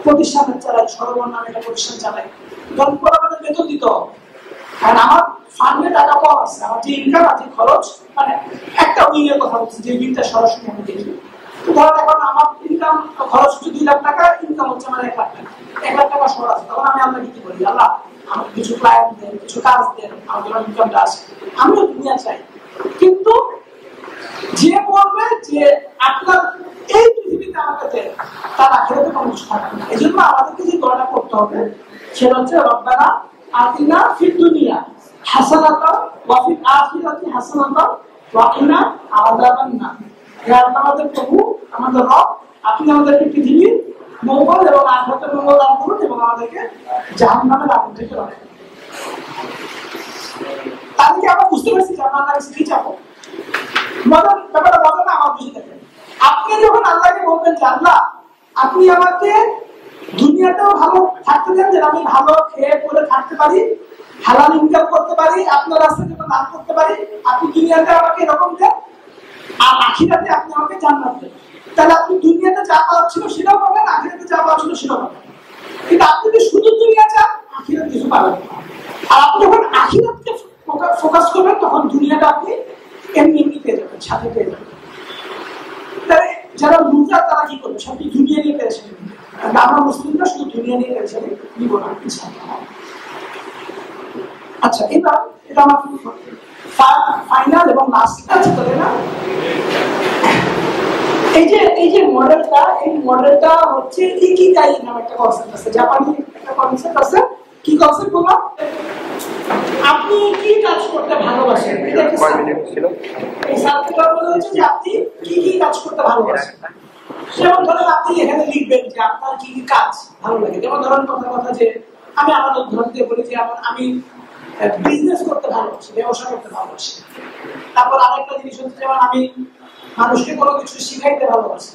প্রতিষ্ঠান চালাই, সরবর নামে একটা প্রতিষ্ঠান চালাই, তখন আমাদের বেতন দিতে হবে। কারণ আমার ফান্ডে টাকা কম আছে, আমার যে ইনকাম আছে খরচ, মানে একটা উইংয়ের কথা বলছি, যে উইংটা সরাসরি আমি দেখি। তো ধরেন এখন আমার ইনকাম খরচ হচ্ছে 2 লাখ টাকা, ইনকাম হচ্ছে আমার 1 লাখ টাকা, 1 লাখ টাকা সর আছে। তখন আমি আপনাকে কি করি? আল্লাহ আমাকে কিছু ক্লায়েন্ট দেন, কিছু কাজ দেন, আমাদের ইনকামটা আসে। আমিও দুনিয়া চাই, কিন্তু যে বলবে যে আপনার এই পৃথিবীতে আমাকে দেন, তার আখিরাতে কোনো কিছু থাকবে না। এই জন্য আমাদেরকে যে দোয়াটা করতে হবে সেটা হচ্ছে রব্বানা আতিনা ফিদ দুনিয়া হাসানাতান ওয়া ফিল আখিরাতি হাসানাতান ওয়া কিনা আযাবান নার। হে আমাদের প্রভু, আমাদের রব, আপনি আমাদেরকে পৃথিবীর মঙ্গল এবং আখিরাতের মঙ্গল দান করুন এবং আমাদেরকে জাহান্নামের আগুন থেকে রক্ষা করুন। তাহলে কি আমরা বুঝতে পারছি যে আমরা আল্লাহর কাছে কি চাবো? ব্যাপারটা মজা না, আমার বুঝে দেখেন। আপনি যখন আল্লাহকে বলবেন যে আল্লাহ আপনি আমাকে দুনিয়াতেও ভালো থাকতে দেন, যেন আমি ভালো খেয়ে পরে থাকতে পারি, হালাল ইনকাম করতে পারি, আপনার রাস্তায় যেন দান করতে পারি, আপনি দুনিয়াতে আমাকে এরকম দেন, আর আখিরাতে আপনি আমাকে জান্নাত দেন। তাহলে আপনি দুনিয়াতে যা পাওয়ার ছিল সেটাও পাবেন, আখিরাতে যা পাওয়ার ছিল সেটাও পাবেন। কিন্তু আপনি যদি শুধু দুনিয়া চান, আখিরাতে কিছু পাবেন না। আর আপনি যখন আখিরাতকে ফোকাস করবেন, তখন দুনিয়াটা আপনি এমনি এমনি পেয়ে যাবেন, সাথে পেয়ে যাবেন। তাহলে যারা লুজার তারা কি করবে? সব দুনিয়া নিয়ে পেয়েছে। আমরা মুসলিমরা শুধু দুনিয়া নিয়ে পেয়েছে নিব না। আচ্ছা, এবার এটা আমার ফাইনাল এবং লাস্ট আছে, তাই না? এই যে মডেলটা, এই মডেলটা হচ্ছে ইকিগাই নামে একটা কনসেপ্ট আছে, জাপানি একটা কনসেপ্ট আছে। কি কনসেপ্ট বললাম? আপনি কি কাজ করতে ভালোবাসেন? এটা কি এই সাবজেক্টটা বলছে যে আপনি কি কাজ করতে ভালোবাসেন। যেমন ধরেন আপনি এখানে লিখবেন যে আপনার কি কাজ ভালো লাগে। যেমন ধরেন কথা যে আমি আমার উদাহরণ দিয়ে বলি যে আমি বিজনেস করতে ভালোবাসি, ব্যবসা করতে ভালোবাসি। তারপর আরেকটা জিনিস হচ্ছে যেমন আমি মানুষকে কোনো কিছু শিখাইতে ভালোবাসি,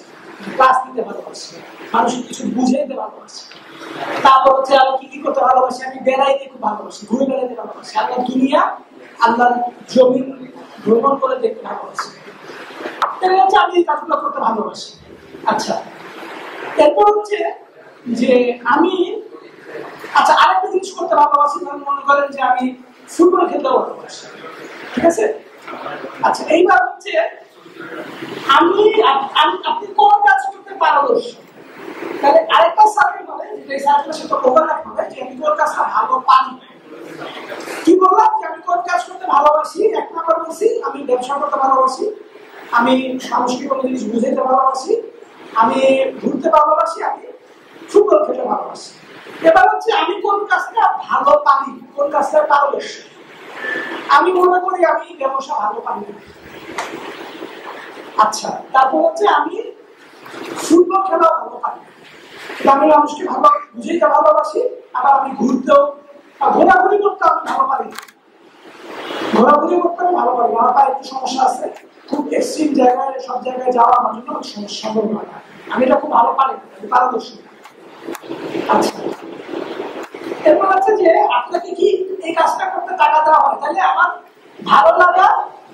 ক্লাস দিতে ভালোবাসি, মানুষকে কিছু বুঝাইতে ভালোবাসি। তারপর হচ্ছে আমি কি করতে ভালোবাসি? আমি বেড়াইতে খুব ভালোবাসি, ঘুরে বেড়াইতে ভালোবাসি, আল্লাহ দুনিয়া আল্লাহর জমিন ভ্রমণ করে দেখতে ভালোবাসি। এটা হচ্ছে আমি এই কাজগুলো করতে ভালোবাসি। আচ্ছা, এরপর হচ্ছে যে আমি আরেকটা জিনিস করতে ভালোবাসি। মনে করেন যে আমি ফুটবল খেলতে ভালোবাসি, ঠিক আছে? আচ্ছা, এইবার হচ্ছে আপনি কোন কাজ করতে পারদর্শী। তাহলে আরেকটা সার্ভে বলে, যে সার্ভের সাথে ওভারল্যাপ হবে, যে আমি কোন কাজটা ভালো পারি। কি বললাম? যে আমি কোন কাজ করতে ভালোবাসি। 1 নাম্বার বলছি আমি ব্যবসা করতে ভালোবাসি, আমি মানুষকে কোনো জিনিস বুঝাইতে ভালোবাসি, আমি ঘুরতে ভালোবাসি, আমি ফুটবল খেলতে ভালোবাসি। এবার হচ্ছে আমি কোন কাজটা ভালো পারি, কোন কাজটা পারদর্শী। আমি মনে করি আমি ব্যবসা ভালো পারি। আচ্ছা, তারপর হচ্ছে আমি ফুটবল খেলা ভালো পারি, আমি মানুষকে ভালো বুঝাইতে ভালোবাসি, আবার আমি ঘুরতেও ঘোরাঘুরি করতে আমি ভালো পারি। ঘোরাঘুরি করতে আমি ভালো পারি, আমার পায়ে একটু সমস্যা আছে, খুব এক্সট্রিম জায়গায় সব জায়গায় যাওয়া আমার জন্য সমস্যা সম্ভব নয়। আমি এটা খুব ভালো পারি, পারদর্শী। আচ্ছা, এরপর হচ্ছে যে আপনাকে কি এই কাজটা করতে টাকা দেওয়া হয়, তাহলে আমার ভালো লাগা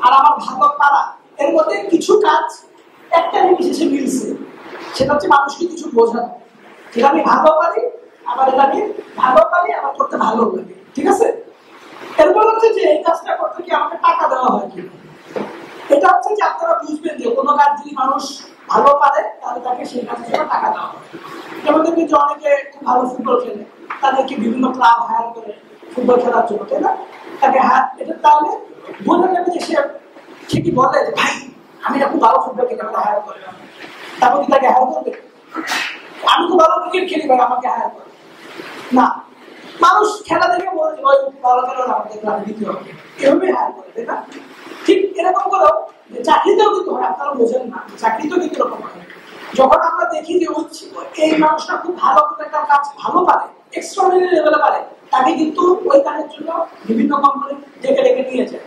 আর আমার ভালো পারা এর মধ্যে কিছু কাজ একটা জিনিস এসে মিলছে, সেটা হচ্ছে মানুষকে কিছু বোঝানো, যেটা আমি ভালো পারি, আবার এটা আমি ভালো পারি, আবার করতে ভালো লাগে, ঠিক আছে। এরপর হচ্ছে যে এই কাজটা করতে কি আমাকে টাকা দেওয়া হয় কি, এটা হচ্ছে যে আপনারা বুঝবেন যে কোনো কাজ যদি মানুষ ভালো পারে তাহলে তাকে সেই কাজের জন্য টাকা দেওয়া হয়। যেমন দেখবেন যে অনেকে খুব ভালো ফুটবল খেলে, তাদেরকে বিভিন্ন ক্লাব হায়ার করে ফুটবল খেলার জন্য, তাই না, তাকে এটা তাহলে বোঝা যাবে যে সে কি বলে যে ভাই আমি খুব ভালো ফুটবল খেলে আমাকে হায়ার করে, তারপর কি তাকে হায়ার করবে? আমি খুব ভালো ক্রিকেট খেলি ভাই আমাকে হায়ার করে না, মানুষ খেলা দেখে বলে ওই ভালো খেলোয়াড় আমাকে ক্লাবে দিতে হবে, এভাবে হায়ার করে, তাই না। ঠিক এরকম করেও চাকরিতেও কিন্তু হয়, আপনারা বোঝেন না, চাকরিতেও কিন্তু এরকম হয়। যখন আমরা দেখি যে এই মানুষটা খুব ভালো একটা কাজ ভালো পারে, এক্সট্রাঅর্ডিনারি লেভেলে পারে, তাকে কিন্তু ওই কাজের জন্য বিভিন্ন কোম্পানি ডেকে ডেকে নিয়ে যায়,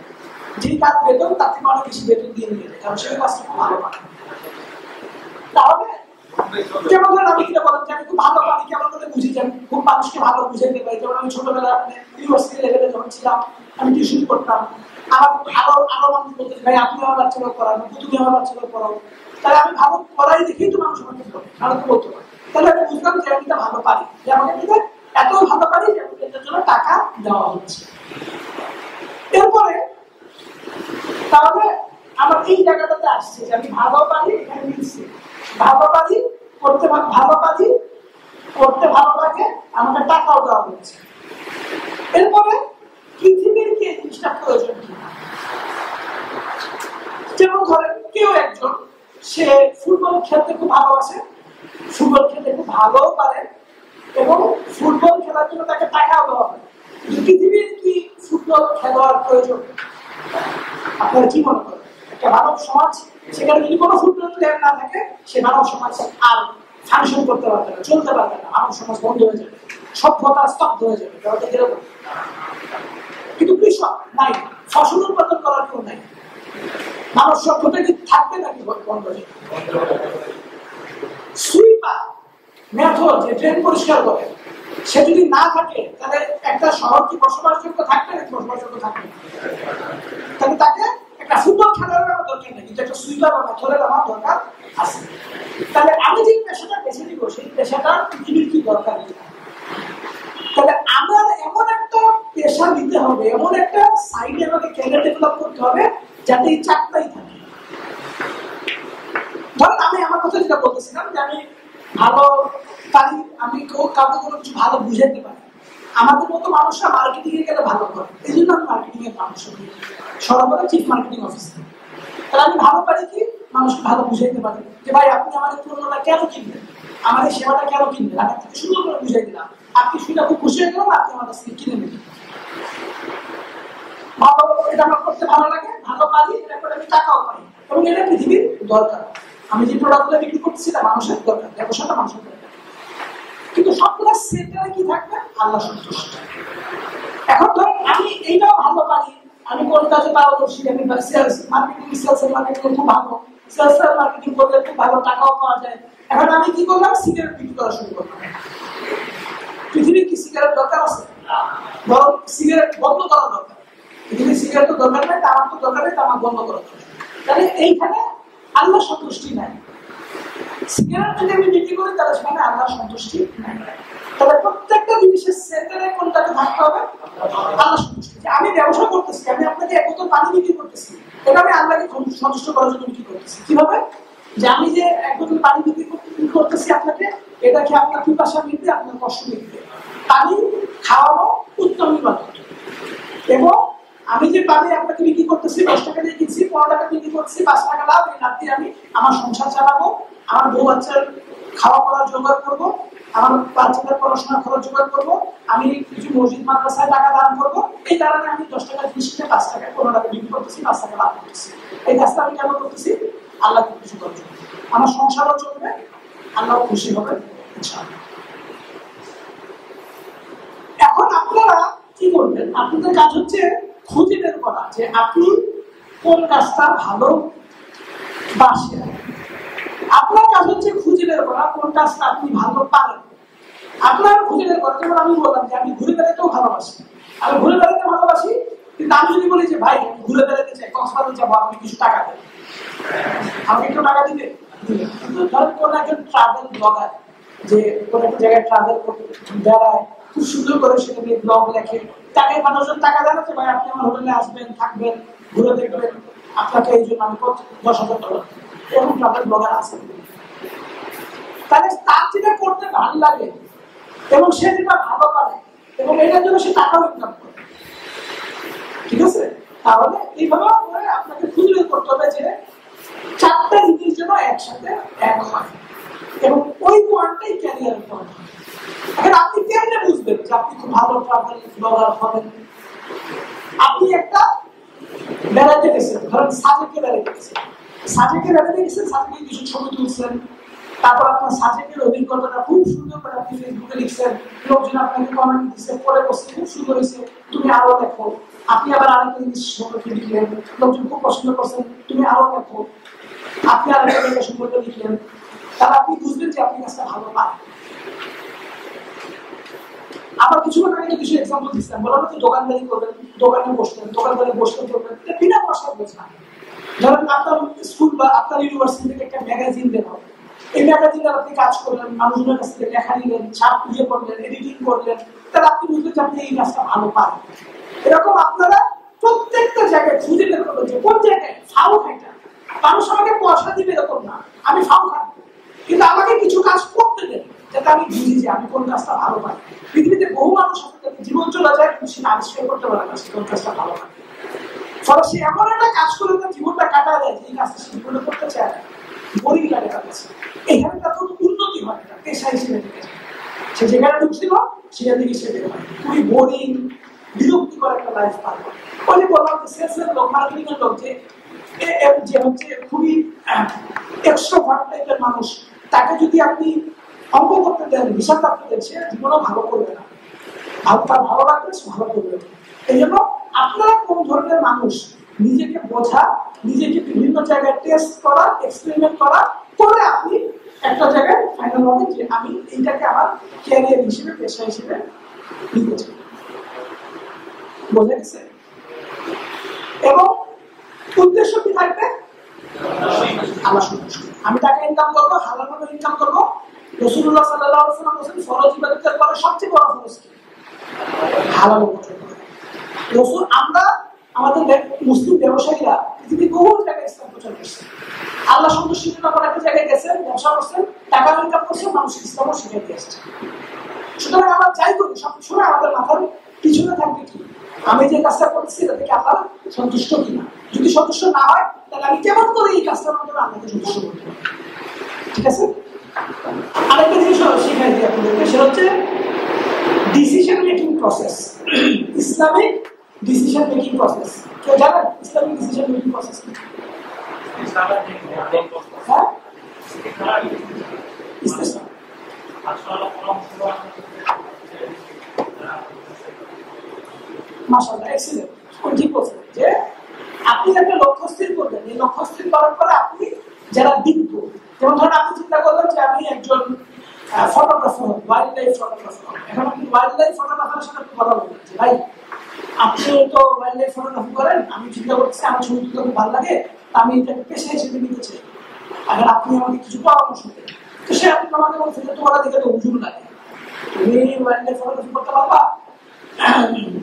যে কাজ বেতন তার থেকে অনেক বেশি বেতন দিয়ে নিয়ে যায়, কারণ সেই কাজটা খুব ভালো পারে। তাহলে যেমন ধরেন আমি কিনা বলেন যে আমি খুব ভালো পারি, কেমন করে বুঝি যে আমি খুব মানুষকে ভালো বুঝাইতে পারি। যেমন আমি ছোটবেলায় ইউনিভার্সিটি লেভেলে যখন ছিলাম আমি টিউশন করতাম, আমার আরো মানুষ বলতে ভাই আপনি আমার বাচ্চাকে পড়ানো, তুমি আমার বাচ্চাকে পড়াও, তাহলে আমি ভালো পড়াই দেখেই তো মানুষ আমাকে বলে, ভালো তো বলতে পারে, তাহলে আমি বুঝলাম যে আমি ভালো পারি, যে আমাকে কিন্তু এত ভালো পারি যে এটার জন্য টাকা দেওয়া হচ্ছে। এরপরে তাহলে আমার এই জায়গাটাতে আসছে যে আমি ভালো পারি, এখানে মিলছে ভালো পারি, করতে ভালো পারি, করতে ভালো লাগে, আমাকে টাকাও দেওয়া হচ্ছে। এরপরে পৃথিবীর কি জিনিসটা প্রয়োজন কি, যেমন ধরেন কেউ একজন সে ফুটবল খেলতে খুব ভালোবাসে, ফুটবল খেলতে খুব ভালো পারে এবং ফুটবল খেলার জন্য তাকে টাকাও দেওয়া হয়। পৃথিবীর কি ফুটবল খেলোয়াড় প্রয়োজন? আপনারা কি মনে করেন? একটা মানব সমাজ, সেখানে যদি কোনো ফুটবল প্লেয়ার না থাকে সে মানব সমাজ আর ফাংশন করতে পারবে না, চলতে পারবে না, মানব সমাজ বন্ধ হয়ে যাবে, সভ্যতা স্তব্ধ হয়ে যাবে। কিন্তু কৃষক নাই, ফসল উৎপাদন করার কেউ নাই, মানব সভ্যতা কি থাকবে নাকি বন্ধ হয়ে যাবে? সুইপার মেথড যে ড্রেন পরিষ্কার করে, সে যদি না থাকে তাহলে একটা শহর কি বসবাসযোগ্য থাকবে নাকি বসবাসযোগ্য থাকবে? তাহলে তাকে একটা ফুটবল খেলোয়াড়ের আমার দরকার নেই, কিন্তু একটা সুইপার বা মেথডের আমার দরকার আছে। তাহলে আমি যে পেশাটা বেছে নিব সেই পেশাটা পৃথিবীর কি দরকার, তাহলে আমার এমন একটা পেশা নিতে হবে, এমন একটা সাইডে আমাকে ক্যারিয়ার ডেভেলপ করতে হবে যাতে এই চারটাই থাকে। ধরেন আমি আমার কথা যেটা বলতেছিলাম যে আমি ভালো পারি, আমি কাউকে কোনো কিছু ভালো বুঝাইতে পারি, আমাদের মতো মানুষরা মার্কেটিং এ গেলে ভালো করে, এই জন্য আমি মার্কেটিং এর মানুষ সর্বদা চিফ মার্কেটিং অফিসার। তাহলে আমি ভালো পারি কি মানুষকে ভালো বুঝাইতে পারি যে ভাই আপনি আমাদের পণ্যটা কেন কিনবেন, আমাদের সেবাটা কেন কিনবেন, আমি আপনাকে সুন্দর করে বুঝাই দিলাম, আপনি শুনে খুব খুশি হয়ে গেলেন, আপনি আমার কাছ থেকে কিনে নেবেন। ভালো, এটা আমার করতে ভালো লাগে, ভালো পারি, এটা করে আমি টাকাও পাই এবং এটা পৃথিবীর দরকার। আমি যে প্রোডাক্টগুলো বিক্রি করছি না মানুষের দরকার, ব্যবসাটা মানুষের দরকার, কিন্তু সবগুলো সেন্টারে কি থাকবে? আল্লাহ সন্তুষ্ট। এখন ধরেন আমি এইটাও ভালো পারি, আমি কোন কাজে পারদর্শী, আমি সেলস মার্কেটিং, সেলস মার্কেটিং খুব ভালো, সেলস মার্কেটিং করলে খুব ভালো টাকাও পাওয়া যায়। এখন আমি কি করলাম? সিগারেট বিক্রি করা শুরু করলাম। পৃথিবীর কি সিগারেট দরকার আছে? বরং সিগারেট বন্ধ করা দরকার। পৃথিবীর সিগারেট তো দরকার নেই, তামাক তো দরকার নেই, তামাক বন্ধ করা দরকার। তাহলে এইখানে আল্লাহ সন্তুষ্টি নাই। সিগারেট যদি আমি বিক্রি করি তাহলে সেখানে আল্লাহ সন্তুষ্টি নাই। তবে প্রত্যেকটা জিনিসের সেন্টারে কোনটাকে থাকতে হবে? আল্লাহ সন্তুষ্টি। আমি ব্যবসা করতেছি, আমি আপনাকে এক বোতল পানি বিক্রি করতেছি, এটা আমি আল্লাহকে সন্তুষ্ট করার জন্য বিক্রি করতেছি। কিভাবে? যে আমি যে এক বোতল পানি বিক্রি করতেছি আপনাকে, এটা কি আপনার পিপাসা মিটবে, আপনার কষ্ট মিটবে। পানি খাওয়ানো উত্তম ইবাদত। এবং আমি যে পানি আপনাকে বিক্রি করতেছি 10 টাকা দিয়ে কিনছি, 15 টাকা বিক্রি করছি, 5 টাকা লাভ, এই লাভ দিয়ে আমি আমার সংসার চালাবো, আমার বউ বাচ্চার খাওয়া পড়ার জোগাড় করবো, আমার বাচ্চাদের পড়াশোনার খরচ জোগাড় করবো, আমি কিছু মসজিদ মাদ্রাসায় টাকা দান করবো। এই কারণে আমি 10 টাকা জিনিসকে 5 টাকায় 15 টাকা বিক্রি করতেছি, 5 টাকা লাভ করতেছি। এই কাজটা আমি কেন করতেছি? আল্লাহকে খুশি করার জন্য। আমার সংসারও চলবে, আল্লাহ খুশি হবে ইনশাআল্লাহ। এখন আপনারা কি করবেন? আপনাদের কাজ হচ্ছে খুঁজে বের করা যে আপনি কোন কাজটা ভালো বাসেন। আপনার কাজ হচ্ছে খুঁজে বের করা কোন কাজটা আপনি ভালো পারেন। আপনার খুঁজে বের করেন। যেমন আমি বললাম যে আমি ঘুরে বেড়াতেও ভালোবাসি, আমি ঘুরে বেড়াতে ভালোবাসি, কিন্তু আমি যদি বলি যে ভাই ঘুরে বেড়াতে চাই, কক্সবাজার যাবো, আপনি কিছু টাকা দেন, আমাকে একটু টাকা দিবে। কিন্তু ধরেন কোন একজন ট্রাভেল ব্লগার যে কোন একটা জায়গায় ট্রাভেল করতে বেড়ায়, খুব সুন্দর করে সেটা নিয়ে ব্লগ লেখে, তাকে মানুষজন টাকা জানাচ্ছে, ভাই আপনি আমার হোটেলে আসবেন, থাকবেন, ঘুরে দেখবেন, আপনাকে এই জন্য আমি $10,000, এরকম ট্রাভেল ব্লগার আছে। তাহলে তার যেটা করতে ভালো লাগে এবং সে যেটা ভালো পারে এবং এটার জন্য সে টাকাও ইনকাম করে, ঠিক আছে? তাহলে এইভাবে আপনাকে খুঁজে বের করতে হবে যে 4টা জিনিস যেন একসাথে এক হয় এবং ওই পয়েন্টটাই ক্যারিয়ারের পয়েন্ট। এখন আপনি কেমনে বুঝবেন যে আপনি খুব ভালো ট্রাভেল ব্লগার হবেন? আপনি একটা বেড়াতে গেছেন, ধরেন সাজেকে বেড়াতে গেছেন, সাজেকে কিছু ছবি তুলছেন, তারপর আপনার সাজেকের অভিজ্ঞতাটা খুব সুন্দর করে আপনি ফেসবুকে লিখছেন, লোকজন আপনাকে কমেন্ট দিচ্ছে, পরে বসে খুব সুন্দর হয়েছে, তুমি আরো দেখো। আপনি আবার আরেকটা জিনিস সম্পর্কে লিখলেন, লোকজন খুব পছন্দ করছেন, তুমি আরো দেখো। আপনি আরেকটা জায়গা সম্পর্কে লিখলেন, তাহলে আপনি বুঝবেন যে আপনি কাজটা ভালো পারেন। আবার কিছুক্ষণ আগে কিছু এক্সাম্পল দিচ্ছিলাম, বললাম যে দোকানদারি করবেন, দোকানে বসতে করবেন, বিনা পয়সায় বোঝা। ধরেন আপনার স্কুল বা আপনার ইউনিভার্সিটি থেকে একটা ম্যাগাজিন বের হবে, এই ম্যাগাজিনে আপনি কাজ করলেন, মানুষজনের কাছ থেকে লেখা নিলেন, ছাপ খুঁজে করলেন, এডিটিং করলেন, তাহলে আপনি বুঝলেন যে আপনি এই কাজটা ভালো পারেন। এরকম আপনারা প্রত্যেকটা জায়গায় খুঁজে বের করবেন যে কোন জায়গায় ফাউ খাইটা। মানুষ আমাকে পয়সা দিবে এরকম না, আমি ফাউ খাবো, কিন্তু আমাকে কিছু কাজ করতে দেন যাতে আমি বুঝি যে আমি কোন কাজটা ভালো পাই। পৃথিবীতে বহু মানুষ আছে জীবন চলে যায় কিন্তু সে আবিষ্কার করতে পারে না কোন কাজটা ভালো পায়। ফলে সে এমন একটা কাজ করে তার জীবনটা কাটা দেয় যে এই কাজটা সে জীবনে করতে চায়, বোরিং লাগে তার কাছে। এখানে তার কোনো উন্নতি হয় না, পেশা হিসেবে থেকে যায়। সে যেখানে ঢুকছিল সেখান থেকে সে বের হয়, খুবই বোরিং বিরক্তিকর একটা লাইফ পার করে। ওই যে বললাম যে সেলসের লোক, মার্কেটিং এর লোক যে হচ্ছে খুবই এক্সট্রোভার্ট টাইপের মানুষ, তাকে যদি আপনি অঙ্ক করতে দেন, হিসাব রাখতে দেন, সে জীবনও ভালো করবে না, তার ভালো লাগবে, সে ভালো করবে না। এই জন্য আপনারা কোন ধরনের মানুষ নিজেকে বোঝা, নিজেকে বিভিন্ন জায়গায় টেস্ট করা, এক্সপেরিমেন্ট করা, করে আপনি একটা জায়গায় ফাইনাল হবে যে আমি এইটাকে আমার ক্যারিয়ার হিসেবে, পেশা হিসেবে নিতে চাই। বোঝা গেছে? এবং উদ্দেশ্য কি থাকবে? আল্লাহ সন্তুষ্ট। আমি টাকা ইনকাম করবো, হালাল ইনকাম করবো। রাসূলুল্লাহ সাল্লাল্লাহু আলাইহি ওয়াসাল্লাম বলেছেন ফরজ ইবাদতের পরে সবচেয়ে বড় ফরজ কি? হালাল উপার্জন করা। রাসূল, আমরা আমাদের মুসলিম ব্যবসায়ীরা পৃথিবীর বহু জায়গায় ইসলাম প্রচার করছে। আল্লাহ সন্তুষ্টির জন্য কোনো একটা জায়গায় গেছেন, ব্যবসা করছেন, টাকা ইনকাম করছেন, মানুষ ইসলামও শিখে দিয়ে আসছে। সুতরাং আমরা চাই করি সবসময় আমাদের মাথার পিছনে থাকবে কি আমি যে কাজটা করছি এটা থেকে আল্লাহ সন্তুষ্ট কিনা। যদি সন্তুষ্ট না হয় তাহলে আমি কেমন করে এই কাজটার মাধ্যমে আল্লাহকে সন্তুষ্ট করতে পারি। ঠিক আছে? আরেকটা জিনিস শিখাই দিই আপনাদেরকে, সেটা হচ্ছে decision making process. Islamic decision making process কেউ জানেন? ইসলামিক ডিসিশন মেকিং প্রসেস কি? হ্যাঁ, মাশাআল্লাহ, এক্সিলেন্ট। ঠিক বলছেন যে আপনি একটা লক্ষ্য স্থির করবেন, এই লক্ষ্য স্থির করার পরে আপনি যারা বিজ্ঞ, যেমন ধরেন আপনি চিন্তা করলেন যে আমি একজন ফটোগ্রাফার, ওয়াইল্ড লাইফ ফটোগ্রাফার। এখন আপনি ওয়াইল্ড লাইফ ফটোগ্রাফারের সাথে একটু কথা বলবেন যে ভাই আপনি তো ওয়াইল্ড লাইফ ফটোগ্রাফি করেন, আমি চিন্তা করছি আমার ছবি তুলতে খুব ভালো লাগে, আমি এটাকে পেশা হিসেবে নিতে চাই, এখন আপনি আমাকে কিছু পরামর্শ দেন। তো সে আপনি আমাকে বলছেন যে তোমার দেখে তো হুজুর লাগে, তুমি ওয়াইল্ড লাইফ ফটোগ্রাফি করতে পারবা,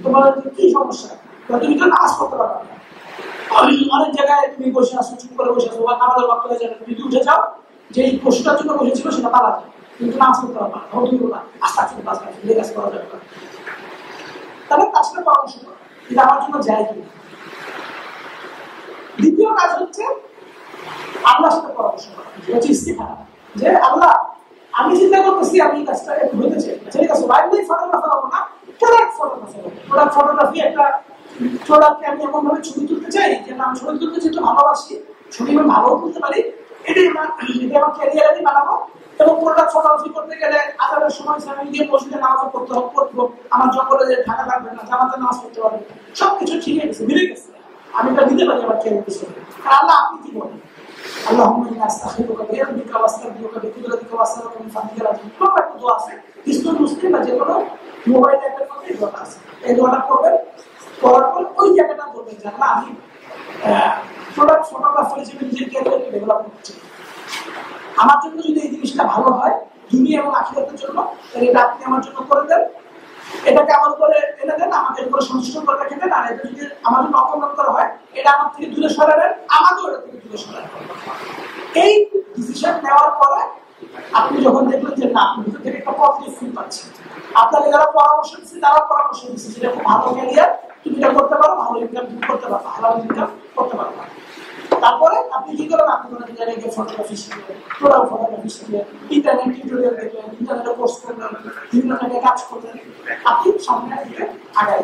তোমার কি সমস্যা, তুমি তো নামাজ পড়তে পারবা না, অনেক জায়গায় তুমি বসে আসো, চুপ করে বসে আসো, বা আমাদের রক্ত হয়ে যাবে, তুমি উঠে যাও, যে এই প্রশ্নটার জন্য বসেছিল সেটা পালা যায়, কিন্তু নামাজ পড়তে পারবা না, তুমি বলবা আস্তে আস্তে কাজ করা যাবে না। তাহলে তার সাথে পরামর্শ করো এটা আমার জন্য যায় কি। দ্বিতীয় কাজ হচ্ছে আল্লাহর সাথে পরামর্শ করা, হচ্ছে ইস্তিখারা, যে আল্লাহ আমি চিন্তা করতেছি আমি এই কাজটা একটু হতে চাই, ঠিক আছে ওয়াইল্ড লাইফ ফটোগ্রাফার হবো না, প্রোডাক্ট ফটোগ্রাফার হবো। প্রোডাক্ট ফটোগ্রাফি একটা প্রোডাক্টকে আমি এমন ভাবে ছবি তুলতে চাই যে আমি ছবি তুলতে যেহেতু ভালোবাসি, ছবি আমি ভালো তুলতে পারি, এটাই আমার ক্যারিয়ার আমি বানাবো। এবং প্রোডাক্ট ফটোগ্রাফি করতে গেলে আদারের সময় আমি গিয়ে মসজিদে নামাজ পড়তে হবে, পড়বো, আমার জঙ্গলে যে ঢাকা লাগবে না, জামাতে নামাজ পড়তে পারবে, সবকিছু ঠিক গেছে, মিলে গেছে, আমি এটা দিতে পারি আমার ক্যারিয়ার পিছনে। আর আল্লাহ আপনি কি বলেন? আল্লাহুম্মা ইন্নী আস্তাগফিরুকা বিইলমিকা ওয়া আস্তাগফিরুকা বিকুদরাতিকা ওয়া আসআলুকা মিন ফাদলিকা আযীম। একটা দোয়া আছে, হিজবুল মুসলিম বা যে কোনো মোবাইল অ্যাপের মধ্যে এই দোয়াটা আছে। এই দোয়াটা করবেন, করার পর ওই জায়গাটা বলবেন যে আল্লাহ আমি প্রোডাক্ট ফটোগ্রাফার হিসেবে নিজের ক্যারিয়ারকে ডেভেলপ করছি, আমার জন্য যদি এই জিনিসটা ভালো হয় দুনিয়া এবং আখিরাতের জন্য, তাহলে এটা আপনি আমার জন্য করে দেন, এটাকে আমার উপরে এনে দেন, আমাদের উপরে সন্তুষ্ট করে রেখে দেন। আর এটা যদি আমার জন্য অকল্যাণকর হয়, এটা আমার থেকে দূরে সরাবেন, আমাকেও এটা থেকে দূরে সরাবেন। এই ডিসিশন নেওয়ার পরে আপনি যখন দেখলেন যে না, আপনি ভিতর থেকে একটা পজিটিভ ফিল পাচ্ছেন, আপনাকে যারা পরামর্শ দিচ্ছে তারাও পরামর্শ দিচ্ছে যেটা খুব ভালো ক্যারিয়ার, তুমি এটা করতে পারো, ভালো ইনকাম তুমি করতে পারো, ভালো ইনকাম করতে পারো। তারপরে আপনি কি করেন, আপনি কোনো জায়গায় ফটোগ্রাফি শিখলেন, প্রোডাক্ট ফটোগ্রাফি শিখলেন, ইন্টারনেট টিউটোরিয়াল দেখলেন, ইন্টারনেটে কোর্স করলেন, বিভিন্ন জায়গায় কাজ করলেন, আপনি সামনে দিকে আগায়।